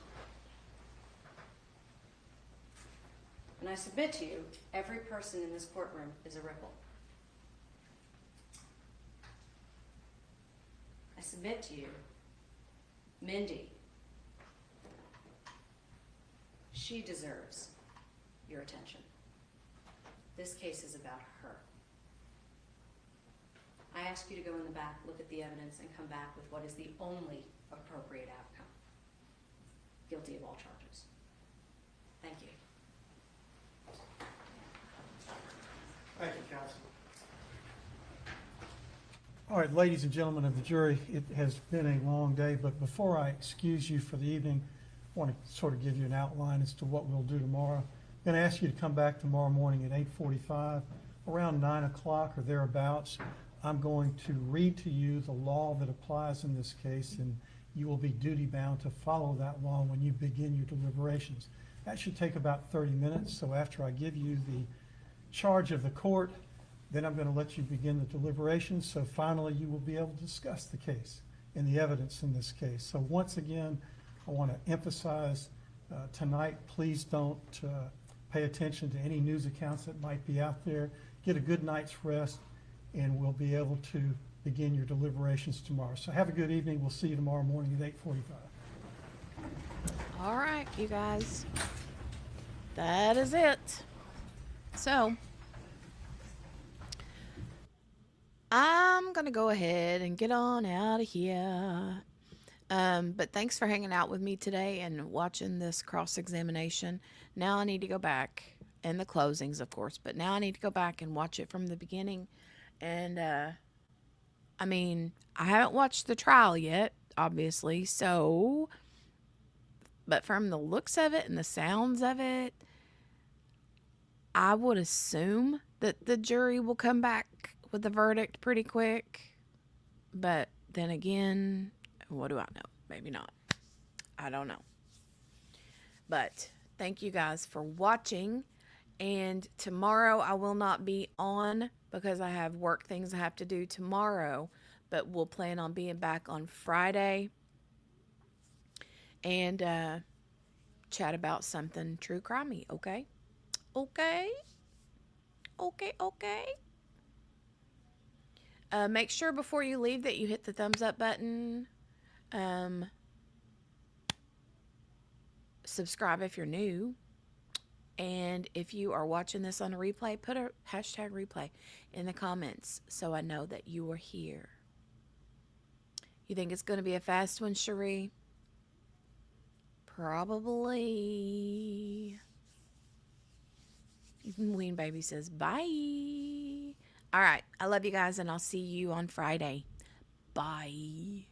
And I submit to you, every person in this courtroom is a ripple. I submit to you, Mindy, she deserves your attention. This case is about her. I ask you to go in the back, look at the evidence, and come back with what is the only appropriate outcome. Guilty of all charges. Thank you. Thank you, counsel. All right, ladies and gentlemen of the jury, it has been a long day, but before I excuse you for the evening, I want to sort of give you an outline as to what we'll do tomorrow. I'm going to ask you to come back tomorrow morning at 8:45, around 9 o'clock or thereabouts. I'm going to read to you the law that applies in this case, and you will be duty-bound to follow that law when you begin your deliberations. That should take about 30 minutes, so after I give you the charge of the court, then I'm going to let you begin the deliberations, so finally you will be able to discuss the case and the evidence in this case. So once again, I want to emphasize tonight, please don't pay attention to any news accounts that might be out there. Get a good night's rest, and we'll be able to begin your deliberations tomorrow. So have a good evening. We'll see you tomorrow morning at 8:45. All right, you guys. That is it. So, I'm going to go ahead and get on out of here. But thanks for hanging out with me today and watching this cross-examination. Now I need to go back, and the closings, of course, but now I need to go back and watch it from the beginning. And, I mean, I haven't watched the trial yet, obviously, so, but from the looks of it and the sounds of it, I would assume that the jury will come back with a verdict pretty quick. But then again, what do I know? Maybe not. I don't know. But thank you guys for watching. And tomorrow I will not be on because I have work things I have to do tomorrow. But we'll plan on being back on Friday and chat about something true crimey, okay? Okay? Okay. Make sure before you leave that you hit the thumbs up button. Subscribe if you're new. And if you are watching this on a replay, put a hashtag replay in the comments so I know that you are here. You think it's going to be a fast one, Cherie? Probably. Ween Baby says bye. All right. I love you guys, and I'll see you on Friday. Bye.